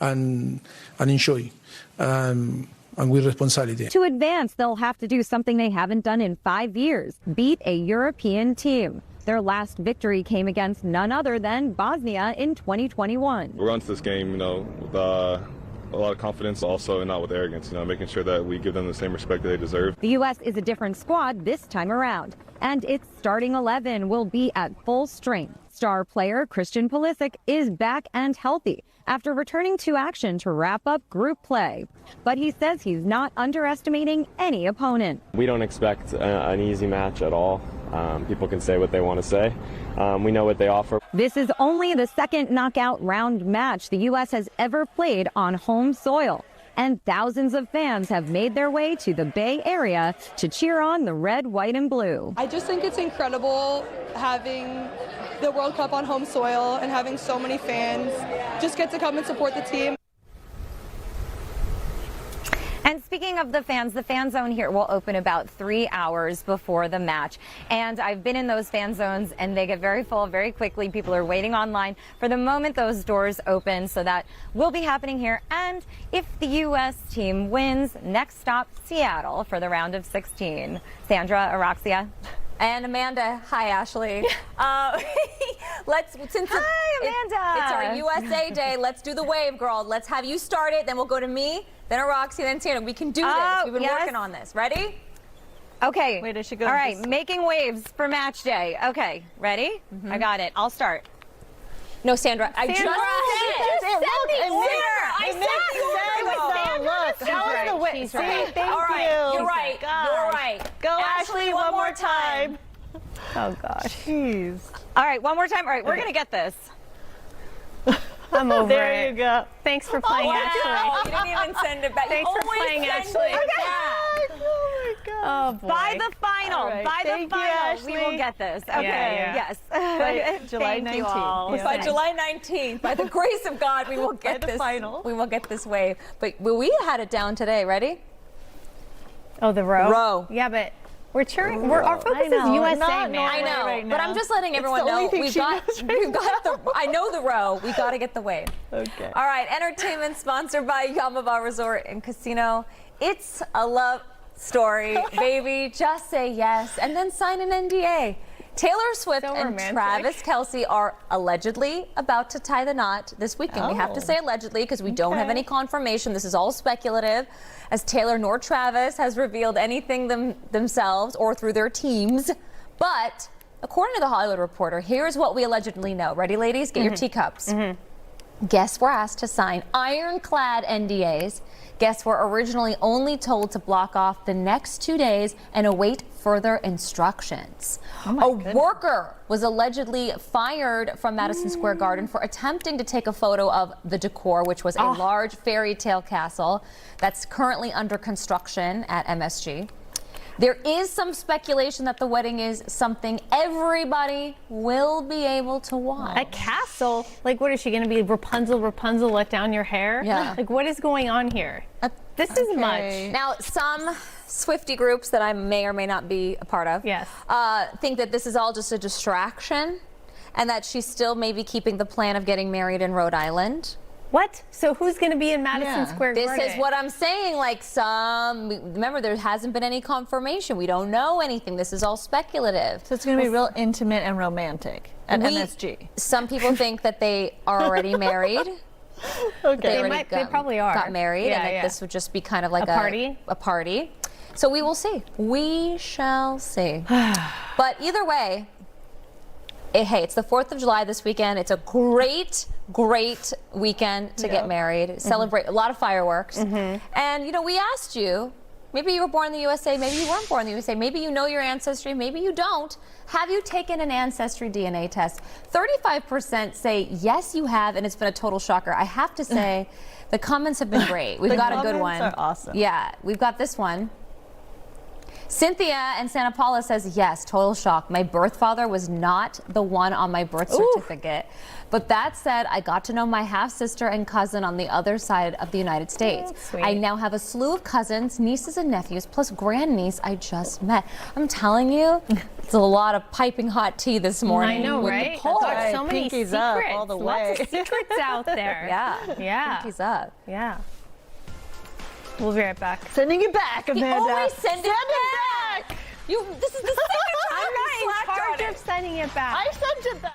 and enjoy. And with responsibility. To advance, they'll have to do something they haven't done in 5 years, beat a European team. Their last victory came against none other than Bosnia in 2021. We're going to this game, with a lot of confidence, also, and not with arrogance, making sure that we give them the same respect that they deserve. The U.S. is a different squad this time around, and its starting 11 will be at full strength. Star player Christian Pulisic is back and healthy after returning to action to wrap up group play. But he says he's not underestimating any opponent. We don't expect an easy match at all. People can say what they want to say. We know what they offer. This is only the second knockout round match the U.S. has ever played on home soil. And thousands of fans have made their way to the Bay Area to cheer on the red, white, and blue. I just think it's incredible having the World Cup on home soil and having so many fans just get to come and support the team. And speaking of the fan zone here will open about 3 hours before the match. And I've been in those fan zones and they get very full very quickly. People are waiting online for the moment those doors open. So that will be happening here. And if the U.S. team wins, next stop, Seattle for the round of 16. Sandra, Araxia. And Amanda, hi Ashley. Since hi Amanda. It's our USA Day. Let's do the wave, girl. Let's have you start it. Then we'll go to me, then Araxia, then Sandra. We can do this. We've been working on this. Ready? Okay. Wait, I should go. All right, making waves for match day. Okay, ready? I got it. I'll start. No, Sandra. I just said the order. I said the order. Look, how is the way? See, thank you. All right, you're right. You're right. Go, Ashley, one more time. Oh gosh. Jeez. All right, one more time. All right, we're gonna get this. I'm over it. There you go. Thanks for playing, Ashley. Oh, you didn't even send it back. Thanks for playing, Ashley. Oh my God. Oh boy. By the final, Right. by Thank the you, final, Ashley. we will get this. Okay, Yeah. yes. By July Thank you 19th. all. Yeah. By July 19th, by the grace of God, we will get the this final. We will get this wave. But we had it down today. Ready? Oh, the row? Row. Yeah, but we're cheering. Our focus is USA, man. I know, right but now. I'm just letting It's everyone the only know thing we've she got knows right the. I know the row. We got to get the wave. Okay. All right. Entertainment sponsored by Yamava Resort and Casino. It's a love story, baby. Just say yes and then sign an NDA. Taylor Swift and romantic. Travis Kelce are allegedly about to tie the knot this weekend. We have to say allegedly because we don't have any confirmation. This is all speculative, as Taylor nor Travis has revealed anything themselves or through their teams. But according to the Hollywood Reporter, here's what we allegedly know. Ready, ladies? Get your teacups. Guests were asked to sign ironclad NDAs. Guests were originally only told to block off the next 2 days and await further instructions. A worker was allegedly fired from Madison Square Garden for attempting to take a photo of the decor, which was a large fairy tale castle that's currently under construction at MSG. There is some speculation that the wedding is something everybody will be able to watch. A castle? Like, what is she going to be? Rapunzel, let down your hair? Yeah. Like, what is going on here? This is much. Now, some Swiftie groups that I may or may not be a part of think that this is all just a distraction and that she's still maybe keeping the plan of getting married in Rhode Island. What? So who's going to be in Madison Square Garden? This is what I'm saying. Like remember, there hasn't been any confirmation. We don't know anything. This is all speculative. So it's going to be real intimate and romantic at MSG. Some people think that they are already married. Okay. They probably are. Got married, and that this would just be kind of like a party. So we will see. We shall see. But either way, hey, it's the 4th of July this weekend. It's a great weekend to get married, celebrate a lot of fireworks. And, we asked you, maybe you were born in the USA, maybe you weren't born in the USA, maybe you know your ancestry, maybe you don't. Have you taken an ancestry DNA test? 35% say yes, you have, and it's been a total shocker. I have to say, the comments have been great. We've got a good one. The comments are awesome. Yeah, we've got this one. Cynthia in Santa Paula says, yes, total shock. My birth father was not the one on my birth certificate. But that said, I got to know my half-sister and cousin on the other side of the United States. I now have a slew of cousins, nieces and nephews, plus grandniece I just met. I'm telling you, it's a lot of piping hot tea this morning. I know, with right? The poll. Got so many Pinkies secrets. up all the way. Lots of secrets out there. Yeah. Pinkies up. Yeah. We'll be right back. Sending it back, Amanda. You always send it back. This is the second time I'm you not in slacked on charge of sending it back. I sent it back.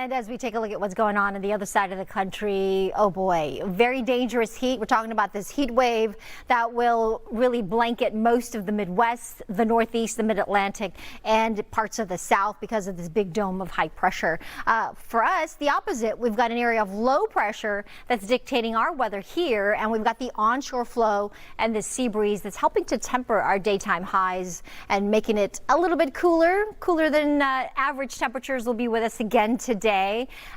And as we take a look at what's going on the other side of the country, oh boy, very dangerous heat. We're talking about this heat wave that will really blanket most of the Midwest, the Northeast, the Mid-Atlantic, and parts of the South because of this big dome of high pressure. For us, the opposite. We've got an area of low pressure that's dictating our weather here, and we've got the onshore flow and the sea breeze that's helping to temper our daytime highs and making it a little bit cooler than average temperatures will be with us again today.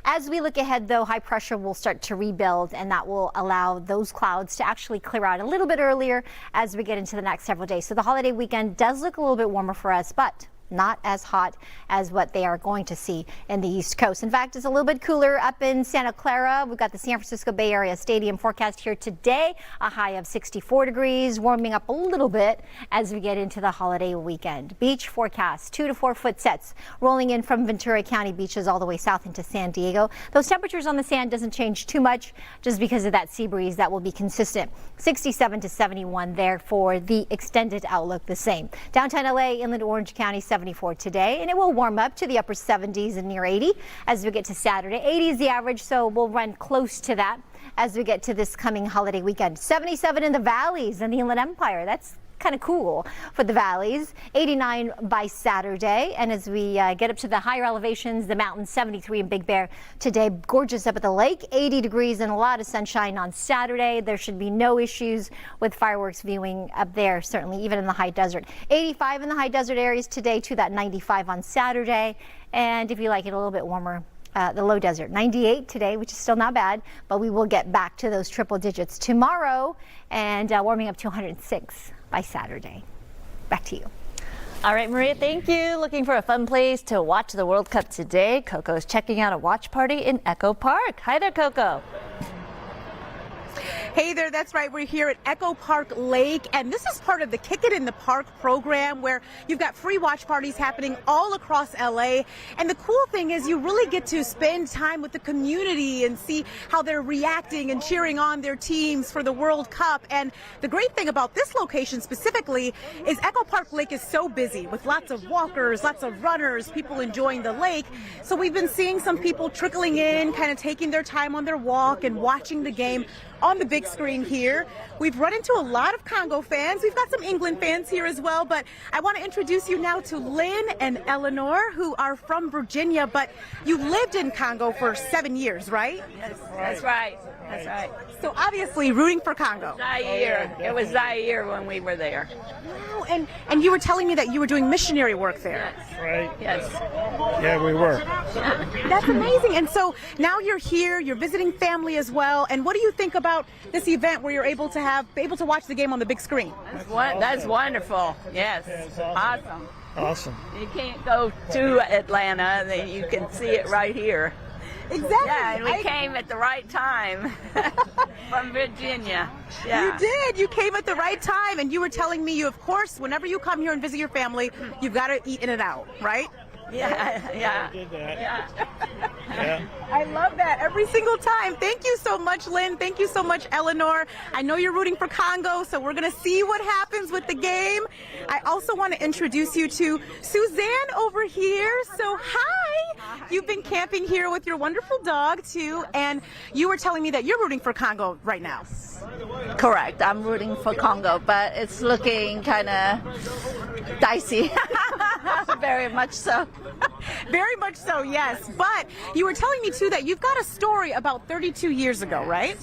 As we look ahead, though, high pressure will start to rebuild, and that will allow those clouds to actually clear out a little bit earlier as we get into the next several days. So the holiday weekend does look a little bit warmer for us, but not as hot as what they are going to see in the East Coast. In fact, it's a little bit cooler up in Santa Clara. We've got the San Francisco Bay Area Stadium forecast here today, a high of 64 degrees, warming up a little bit as we get into the holiday weekend. Beach forecast, 2 to 4 foot sets rolling in from Ventura County beaches all the way south into San Diego. Those temperatures on the sand doesn't change too much just because of that sea breeze that will be consistent. 67 to 71 there for the extended outlook, the same. Downtown LA, Inland Orange County, 74 today, and it will warm up to the upper 70s and near 80 as we get to Saturday. 80 is the average, so we'll run close to that as we get to this coming holiday weekend. 77 in the valleys and the Inland Empire. That's kind of cool for the valleys. 89 by Saturday, and as we get up to the higher elevations, the mountains, 73 in Big Bear today. Gorgeous up at the lake, 80 degrees and a lot of sunshine on Saturday. There should be no issues with fireworks viewing up there, certainly even in the high desert. 85 in the high desert areas today to that 95 on Saturday, and if you like it a little bit warmer, the low desert, 98 today, which is still not bad, but we will get back to those triple digits tomorrow, and warming up to 106 by Saturday. Back to you. All right, Maria, thank you. Looking for a fun place to watch the World Cup today? Coco's checking out a watch party in Echo Park. Hi there, Coco. Hey there, that's right. We're here at Echo Park Lake, and this is part of the Kick It in the Park program where you've got free watch parties happening all across LA. And the cool thing is you really get to spend time with the community and see how they're reacting and cheering on their teams for the World Cup. And the great thing about this location specifically is Echo Park Lake is so busy with lots of walkers, lots of runners, people enjoying the lake. So we've been seeing some people trickling in, kind of taking their time on their walk and watching the game on the big screen here. We've run into a lot of Congo fans. We've got some England fans here as well, but I want to introduce you now to Lynn and Eleanor, who are from Virginia, but you lived in Congo for 7 years, right? Yes, that's right. That's right. So obviously rooting for Congo. Zaire. It was Zaire when we were there. Wow, and you were telling me that you were doing missionary work there. Yes. Right. Yes. Yeah, we were. That's amazing. And so now you're here, you're visiting family as well. And what do you think about this event where you're able to watch the game on the big screen? That's wonderful. Yes. Awesome. Awesome. You can't go to Atlanta, then you can see it right here. Exactly. Yeah, and we came at the right time from Virginia. Yeah. You did. You came at the right time, and you were telling me of course, whenever you come here and visit your family, you've got to eat In-N-Out, right? Yeah. Did that. Yeah. I love that every single time. Thank you so much, Lynn. Thank you so much, Eleanor. I know you're rooting for Congo, so we're going to see what happens with the game. I also want to introduce you to Suzanne over here. So hi. You've been camping here with your wonderful dog, too, and you were telling me that you're rooting for Congo right now. Correct. I'm rooting for Congo, but it's looking kind of dicey. Very much so. Very much so, yes. But you were telling me, too, that you've got a story about 32 years ago, right?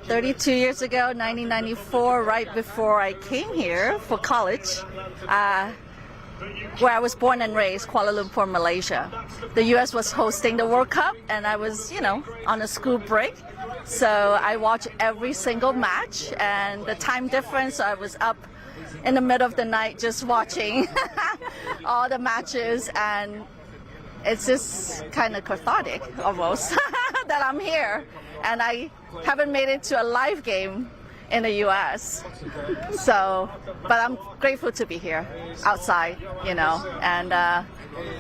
32 years ago, 1994, right before I came here for college, where I was born and raised, Kuala Lumpur, Malaysia. The U.S. was hosting the World Cup, and I was, on a school break. So I watched every single match, and the time difference, I was up in the middle of the night just watching all the matches, and it's just kind of cathartic almost that I'm here, and I haven't made it to a live game in the U.S. So, but I'm grateful to be here outside, and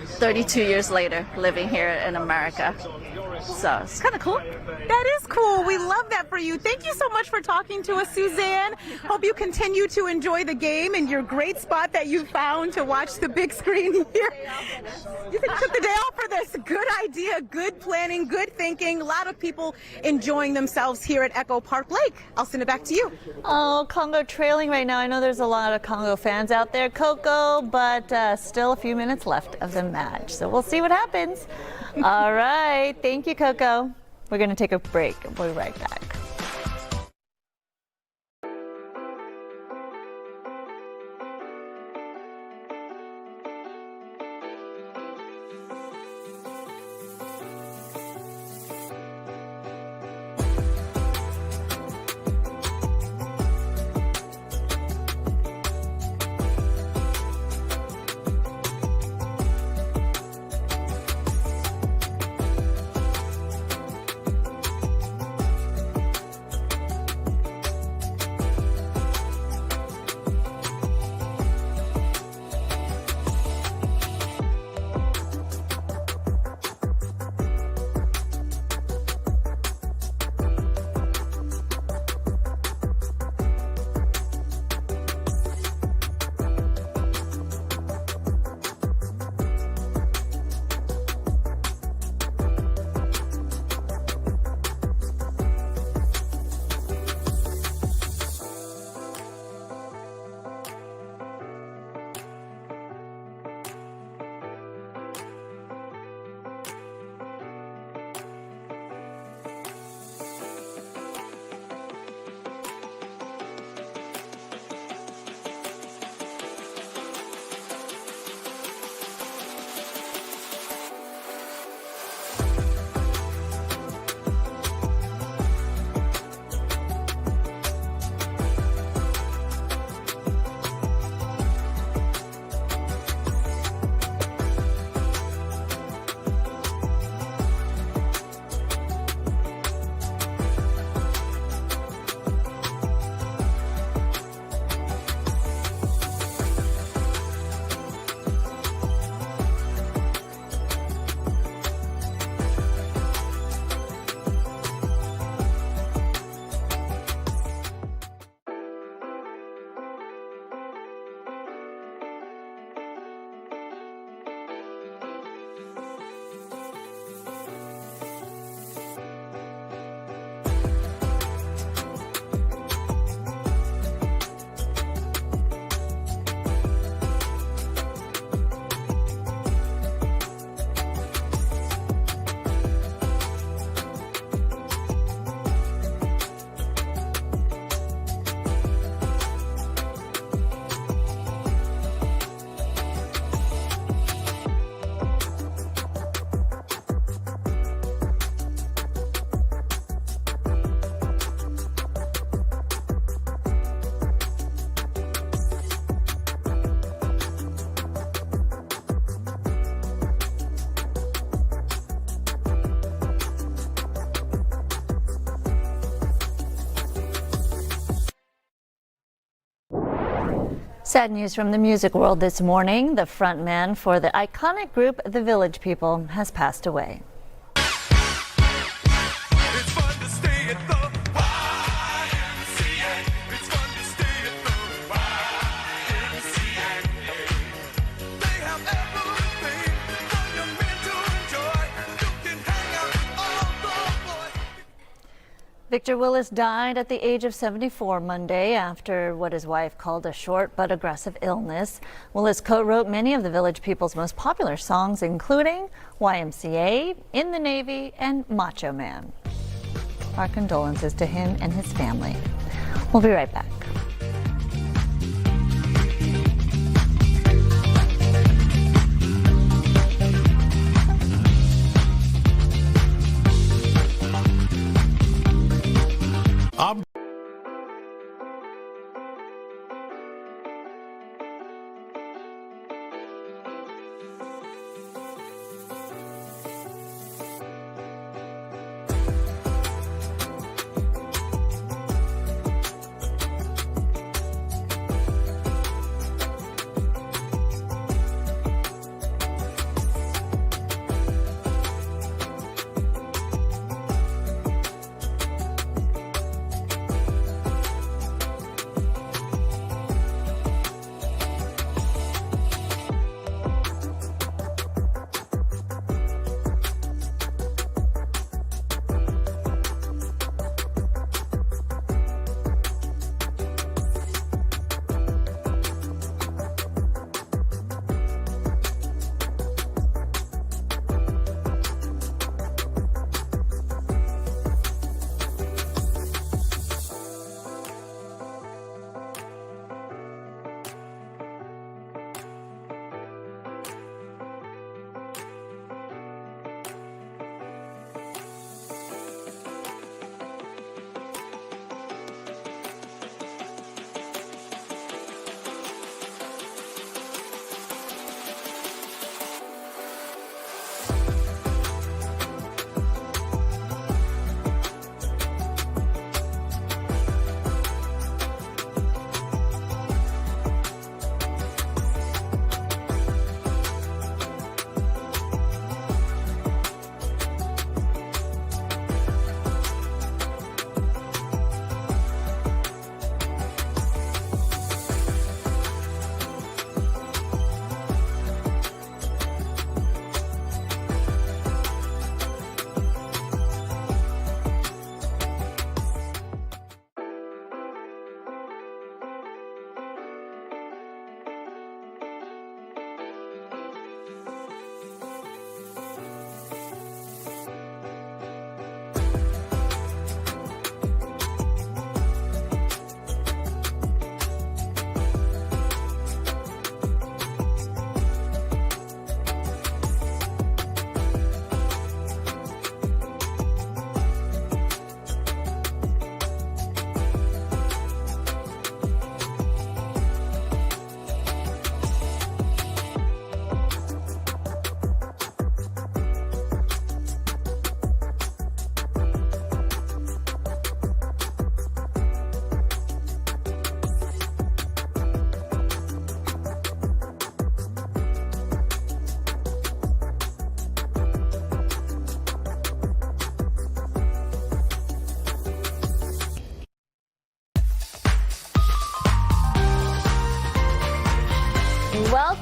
32 years later living here in America. So it's kind of cool. That is cool. We love that for you. Thank you so much for talking to us, Suzanne. Hope you continue to enjoy the game and your great spot that you found to watch the big screen here. You took the day off for this. Good idea, good planning, good thinking. A lot of people enjoying themselves here at Echo Park Lake. I'll send it back to you. Oh, Congo trailing right now. I know there's a lot of Congo fans out there, Coco, but still a few minutes left of the match. So we'll see what happens. All right. Thank you, Coco. We're going to take a break. We'll be right back. Sad news from the music world this morning. The frontman for the iconic group The Village People has passed away. Victor Willis died at the age of 74 Monday after what his wife called a short but aggressive illness. Willis co-wrote many of the Village People's most popular songs, including YMCA, In the Navy, and Macho Man. Our condolences to him and his family. We'll be right back.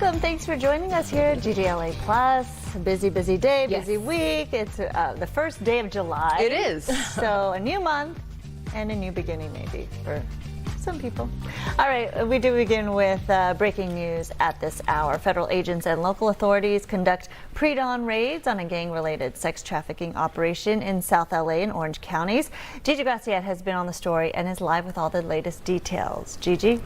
Welcome. Thanks for joining us here at GGLA Plus. Busy day, busy week. It's the first day of July. It is. So a new month and a new beginning maybe for some people. All right, we do begin with breaking news at this hour. Federal agents and local authorities conduct pre-dawn raids on a gang-related sex trafficking operation in South LA and Orange counties. Gigi Graciet has been on the story and is live with all the latest details. Gigi?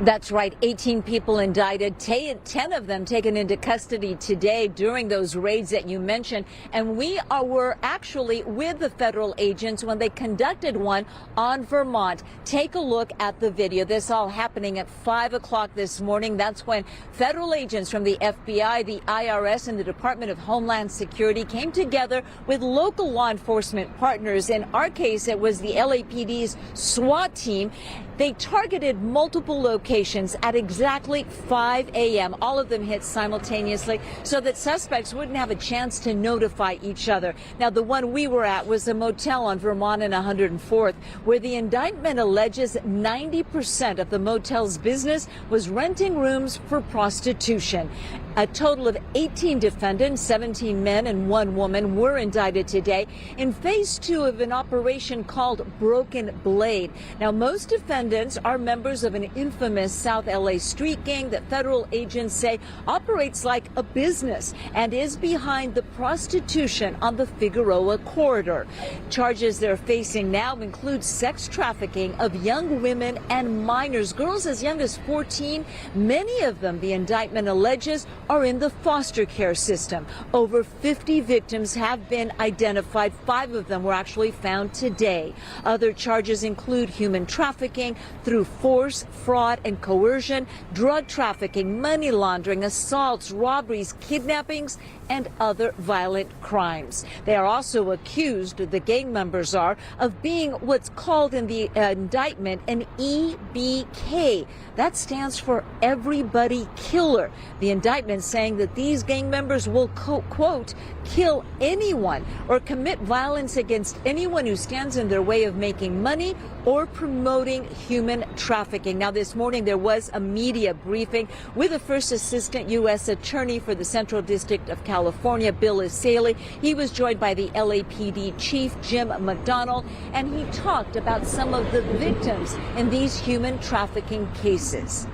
That's right. 18 people indicted, 10 of them taken into custody today during those raids that you mentioned. And we were actually with the federal agents when they conducted one on Vermont. Take a look at the video. This all happening at 5 o'clock this morning. That's when federal agents from the FBI, the IRS, and the Department of Homeland Security came together with local law enforcement partners. In our case, it was the LAPD's SWAT team. They targeted multiple locations at exactly 5 a.m. All of them hit simultaneously so that suspects wouldn't have a chance to notify each other. Now, the one we were at was a motel on Vermont and 104th, where the indictment alleges 90% of the motel's business was renting rooms for prostitution. A total of 18 defendants, 17 men and 1 woman, were indicted today in phase 2 of an operation called Broken Blade. Now, most defendants are members of an infamous South LA street gang that federal agents say operates like a business and is behind the prostitution on the Figueroa corridor. Charges they're facing now include sex trafficking of young women and minors, girls as young as 14. Many of them, the indictment alleges, are in the foster care system. Over 50 victims have been identified. 5 of them were actually found today. Other charges include human trafficking through force, fraud, and coercion, drug trafficking, money laundering, assaults, robberies, kidnappings, and other violent crimes. They are also accused, the gang members are, of being what's called in the indictment an EBK. That stands for everybody killer. The indictment saying that these gang members will, quote, kill anyone or commit violence against anyone who stands in their way of making money or promoting human trafficking. Now, this morning there was a media briefing with the first assistant U.S. attorney for the Central District of California, Bill Isaley. He was joined by the LAPD chief, Jim McDonald, and he talked about some of the victims in these human trafficking cases.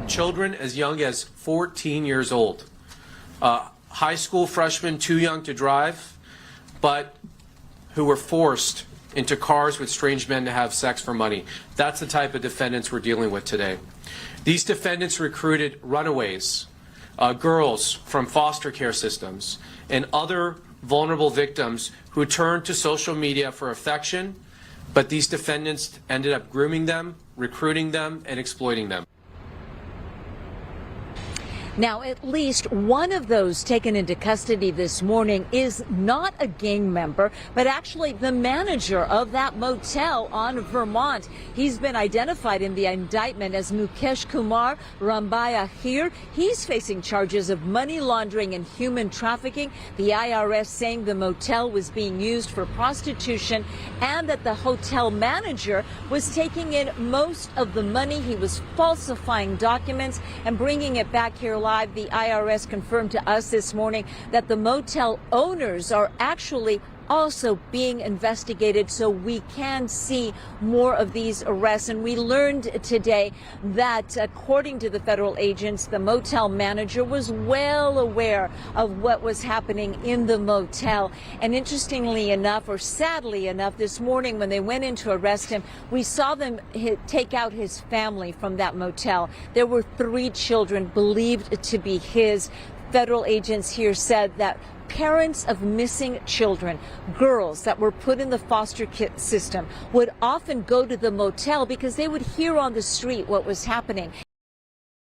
Children as young as 14 years old. High school freshmen too young to drive, but who were forced into cars with strange men to have sex for money. That's the type of defendants we're dealing with today. These defendants recruited runaways, girls from foster care systems, and other vulnerable victims who turned to social media for affection, but these defendants ended up grooming them, recruiting them, and exploiting them. Now, at least one of those taken into custody this morning is not a gang member, but actually the manager of that motel on Vermont. He's been identified in the indictment as Mukesh Kumar Rambaya here. He's facing charges of money laundering and human trafficking. The IRS saying the motel was being used for prostitution and that the hotel manager was taking in most of the money. He was falsifying documents and bringing it back here live. The IRS confirmed to us this morning that the motel owners are actually also being investigated, so we can see more of these arrests. And we learned today that, according to the federal agents, the motel manager was well aware of what was happening in the motel. And interestingly enough, or sadly enough, this morning when they went in to arrest him, we saw them take out his family from that motel. There were 3 children believed to be his. Federal agents here said that parents of missing children, girls that were put in the foster kit system, would often go to the motel because they would hear on the street what was happening.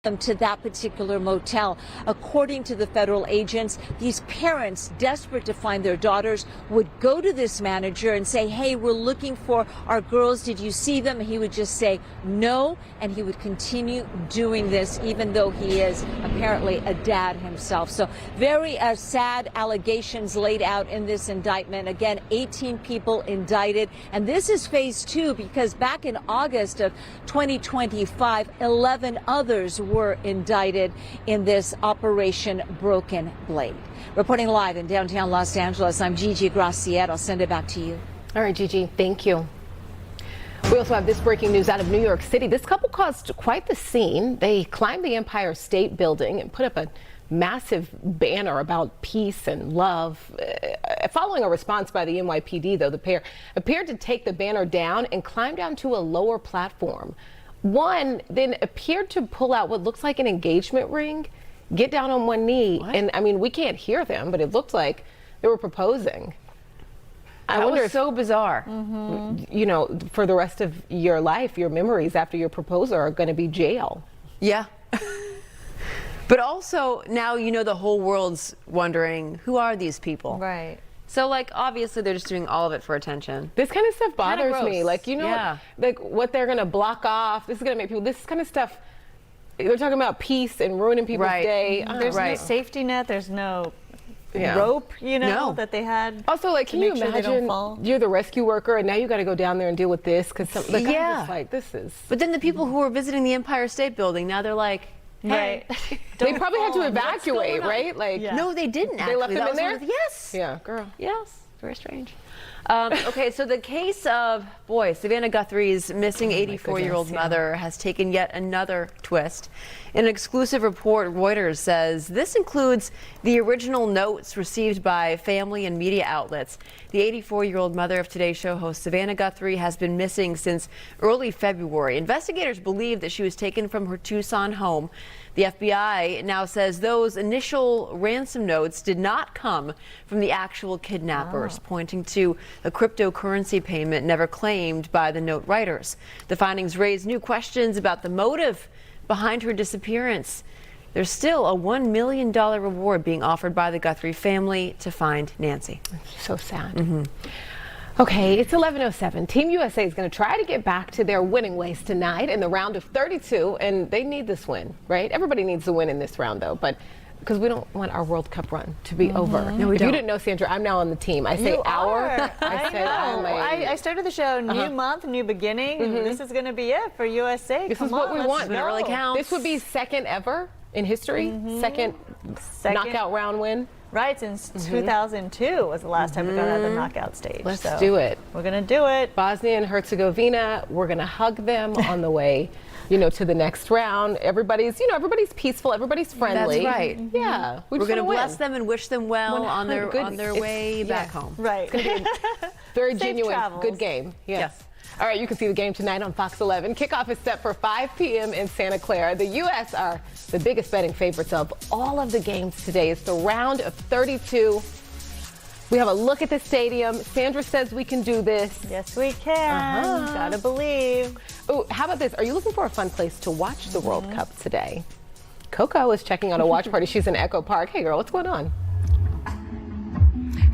Them to that particular motel. According to the federal agents, these parents, desperate to find their daughters, would go to this manager and say, hey, we're looking for our girls. Did you see them? And he would just say no, and he would continue doing this even though he is apparently a dad himself. So very sad allegations laid out in this indictment. Again, 18 people indicted, and this is phase 2 because back in August of 2025, 11 others were indicted in this Operation Broken Blade. Reporting live in downtown Los Angeles, I'm Gigi Graciette. I'll send it back to you. All right, Gigi, thank you. We also have this breaking news out of New York City. This couple caused quite the scene. They climbed the Empire State Building and put up a massive banner about peace and love. Following a response by the NYPD, though, the pair appeared to take the banner down and climb down to a lower platform. One then appeared to pull out what looks like an engagement ring, get down on one knee, and I mean, we can't hear them, but it looked like they were proposing. I wonder if, so bizarre. You know, for the rest of your life, your memories after your proposal are going to be jail. Yeah. But also now, you know, the whole world's wondering, who are these people? Right. So, like, obviously they're just doing all of it for attention. This kind of stuff bothers Kinda me. gross. Like, you know, Yeah. like what they're going to block off. This is going to make people, this kind of stuff, they're talking about peace and ruining people's day. There's no Right. safety net. There's no Yeah. rope, you know, No. that they had. Also, like, to can you make sure they don't imagine fall. you're the rescue worker and now you got to go down there and deal with this? Because like, I'm just like, this is. But then the people who were visiting the Empire State Building, now they're like, hey. They probably had to fall. What's evacuate, going on? right? Like, No, they didn't They actually. left them That in was one there? of the- yes. Yeah, girl. Yes. Very strange. Okay, so the case of, Savannah Guthrie's missing 84-year-old goodness, yeah. mother has taken yet another twist. In an exclusive report, Reuters says this includes the original notes received by family and media outlets. The 84-year-old mother of Today Show host Savannah Guthrie has been missing since early February. Investigators believe that she was taken from her Tucson home. The FBI now says those initial ransom notes did not come from the actual kidnappers, pointing to a cryptocurrency payment never claimed by the note writers. The findings raise new questions about the motive behind her disappearance. There's still a $1 million reward being offered by the Guthrie family to find Nancy. So sad. Okay, it's 11:07. Team USA is going to try to get back to their winning ways tonight in the round of 32, and they need this win, right? Everybody needs to win in this round, though, but because we don't want our World Cup run to be over. No, we If don't. you didn't know, Sandra, I'm now on the team. I say You our. are. I said know. I started the show, new month, new beginning. This is going to be it for USA. This Come is what on, we let's want. go. It really counts. This would be second ever in history, second knockout round win. Right, since 2002 was the last time we got out of the knockout stage. Let's so do it. We're going to do it. Bosnia and Herzegovina, we're going to hug them on the way, to the next round. Everybody's peaceful, everybody's friendly. That's right. Yeah. We're going to win. bless them and wish them well on their way back home. Right. Very Safe genuine, travels. good game. Yes. All right, you can see the game tonight on Fox 11. Kickoff is set for 5 p.m. in Santa Clara. The U.S. are the biggest betting favorites of all of the games today. It's the round of 32. We have a look at the stadium. Sandra says we can do this. Yes, we can. Gotta believe. Oh, how about this? Are you looking for a fun place to watch the World Cup today? Coco is checking on a watch party. She's in Echo Park. Hey, girl, what's going on?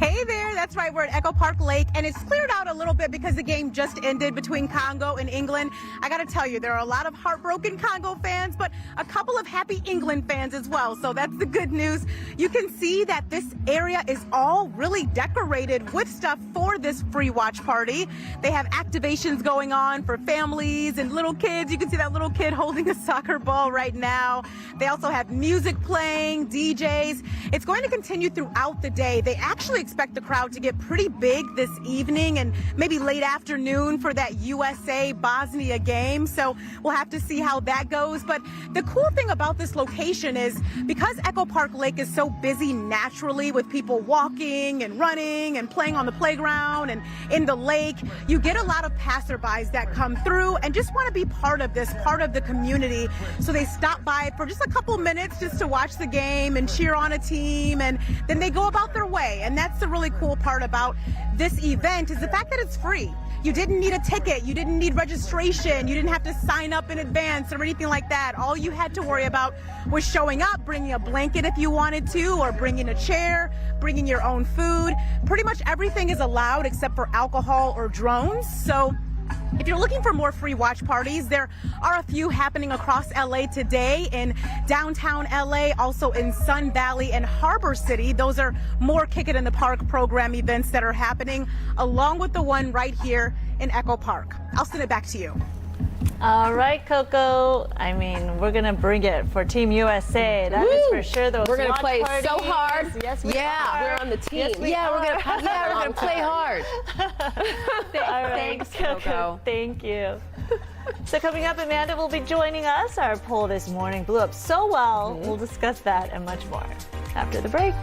Hey there, that's right, we're at Echo Park Lake, and it's cleared out a little bit because the game just ended between Congo and England. I gotta tell you, there are a lot of heartbroken Congo fans, but a couple of happy England fans as well, so that's the good news. You can see that this area is all really decorated with stuff for this free watch party. They have activations going on for families and little kids. You can see that little kid holding a soccer ball right now. They also have music playing, DJs. It's going to continue throughout the day. They actually expect the crowd to get pretty big this evening and maybe late afternoon for that USA-Bosnia game. So we'll have to see how that goes. But the cool thing about this location is because Echo Park Lake is so busy naturally with people walking and running and playing on the playground and in the lake, you get a lot of passerbys that come through and just want to be part of this, part of the community. So they stop by for just a couple minutes just to watch the game and cheer on a team, and then they go about their way. And that's the really cool part about this event is the fact that it's free. You didn't need a ticket. You didn't need registration. You didn't have to sign up in advance or anything like that. All you had to worry about was showing up, bringing a blanket if you wanted to, or bringing a chair, bringing your own food. Pretty much everything is allowed except for alcohol or drones. So if you're looking for more free watch parties, there are a few happening across LA today, in downtown LA, also in Sun Valley and Harbor City. Those are more Kick It in the Park program events that are happening, along with the one right here in Echo Park. I'll send it back to you. All right, Coco. I mean, we're gonna bring it for Team USA. That is for sure. Those We're gonna watch play parties. so hard. Yes, we Yeah, are. we're on the team. Yes, we Yeah, are. we're gonna play hard. All right, Thanks, Coco. Thank you. So coming up, Amanda will be joining us. Our poll this morning blew up so well. We'll discuss that and much more after the break.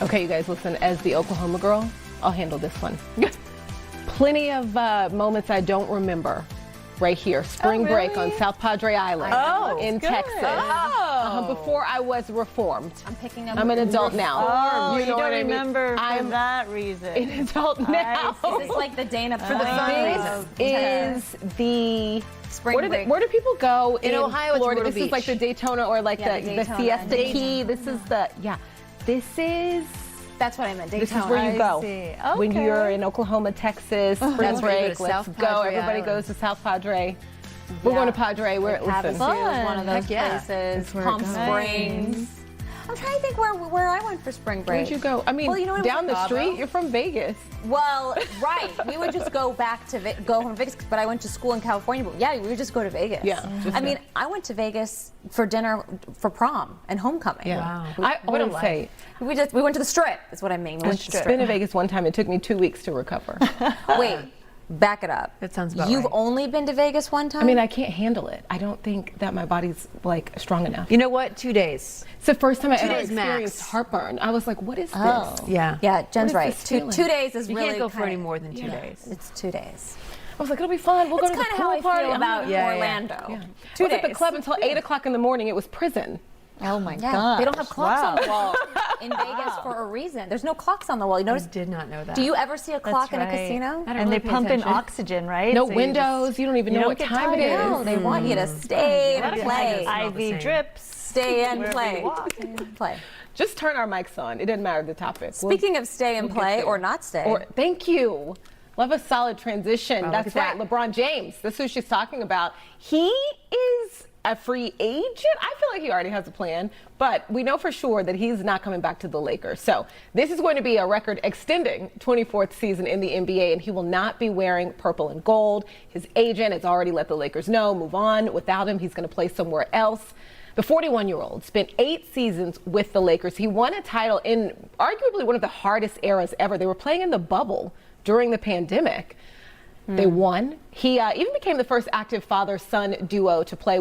Okay, you guys, listen, as the Oklahoma girl, I'll handle this one. Plenty of moments I don't remember right here. Spring break on South Padre Island in Texas. Before I was reformed. I'm an adult now. Oh, you know don't what I mean? remember for I'm that reason. an adult now. This is like the Dana For the fun is the Spring break. Where do people go in Ohio? Florida? It's This Myrtle is like the Beach. Daytona or like Yeah, the Daytona. Fiesta Key. This is the This is. That's what I meant. This Daytona. is where you go see. when Okay. you're in Oklahoma, Texas. Spring That's where you go break. to Let's South go. Padre Everybody Island. goes to South Padre. We're going to Padre. We're Havasu listen. is one of those Heck yeah. places. where it Palm goes. Springs. I'm trying to think where I went for spring break. Where'd you go? I mean, Well, you know what, it was down in the Cabo. street. You're from Vegas. Well, right. We would just go back to go from Vegas, but I went to school in California. But yeah, we would just go to Vegas. Yeah, just I mean, I went to Vegas for dinner for prom and homecoming. Yeah. Wow. I What a wouldn't life. say. We went to the Strip. Is what I mean. We went to the I've been to Vegas one time. It took me 2 weeks to recover. Wait, back it up. That sounds about You've right. only been to Vegas one time? I mean, I can't handle it. I don't think that my body's like strong enough. You know what? 2 days. It's the first time I 2 ever days max. experienced heartburn. I was like, what is Oh. this? Yeah. Yeah, Jen's is right. this 2 feeling? days is You really can't go for kinda- any more than 2 Yeah. days. It's 2 days. I was like, it'll be fun. We'll go to the It's kind of pool how I party. feel I'm about like, Yeah, yeah. Orlando. Yeah. 2 I was days. at the club until 8 o'clock in the morning. It was prison. Oh my Yeah, God! they don't have clocks on the wall in Vegas for a reason. There's no clocks on the wall. You notice? I did not know that. Do you ever see a clock in a casino? And they pump in oxygen, right? No So windows. You don't even know what time it is. No, they want you to stay and play. IV drips. Stay and play. Play. Just turn our mics on. It doesn't matter the topic. Speaking of stay and play or not stay. Thank you. Love a solid transition. That's right. LeBron James. That's who she's talking about. He is a free agent. I feel like he already has a plan, but we know for sure that he's not coming back to the Lakers. So this is going to be a record-extending 24th season in the NBA, and he will not be wearing purple and gold. His agent has already let the Lakers know, move on. Without him, he's going to play somewhere else. The 41-year-old spent 8 seasons with the Lakers. He won a title in arguably one of the hardest eras ever. They were playing in the bubble during the pandemic. They won. He even became the first active father-son duo to play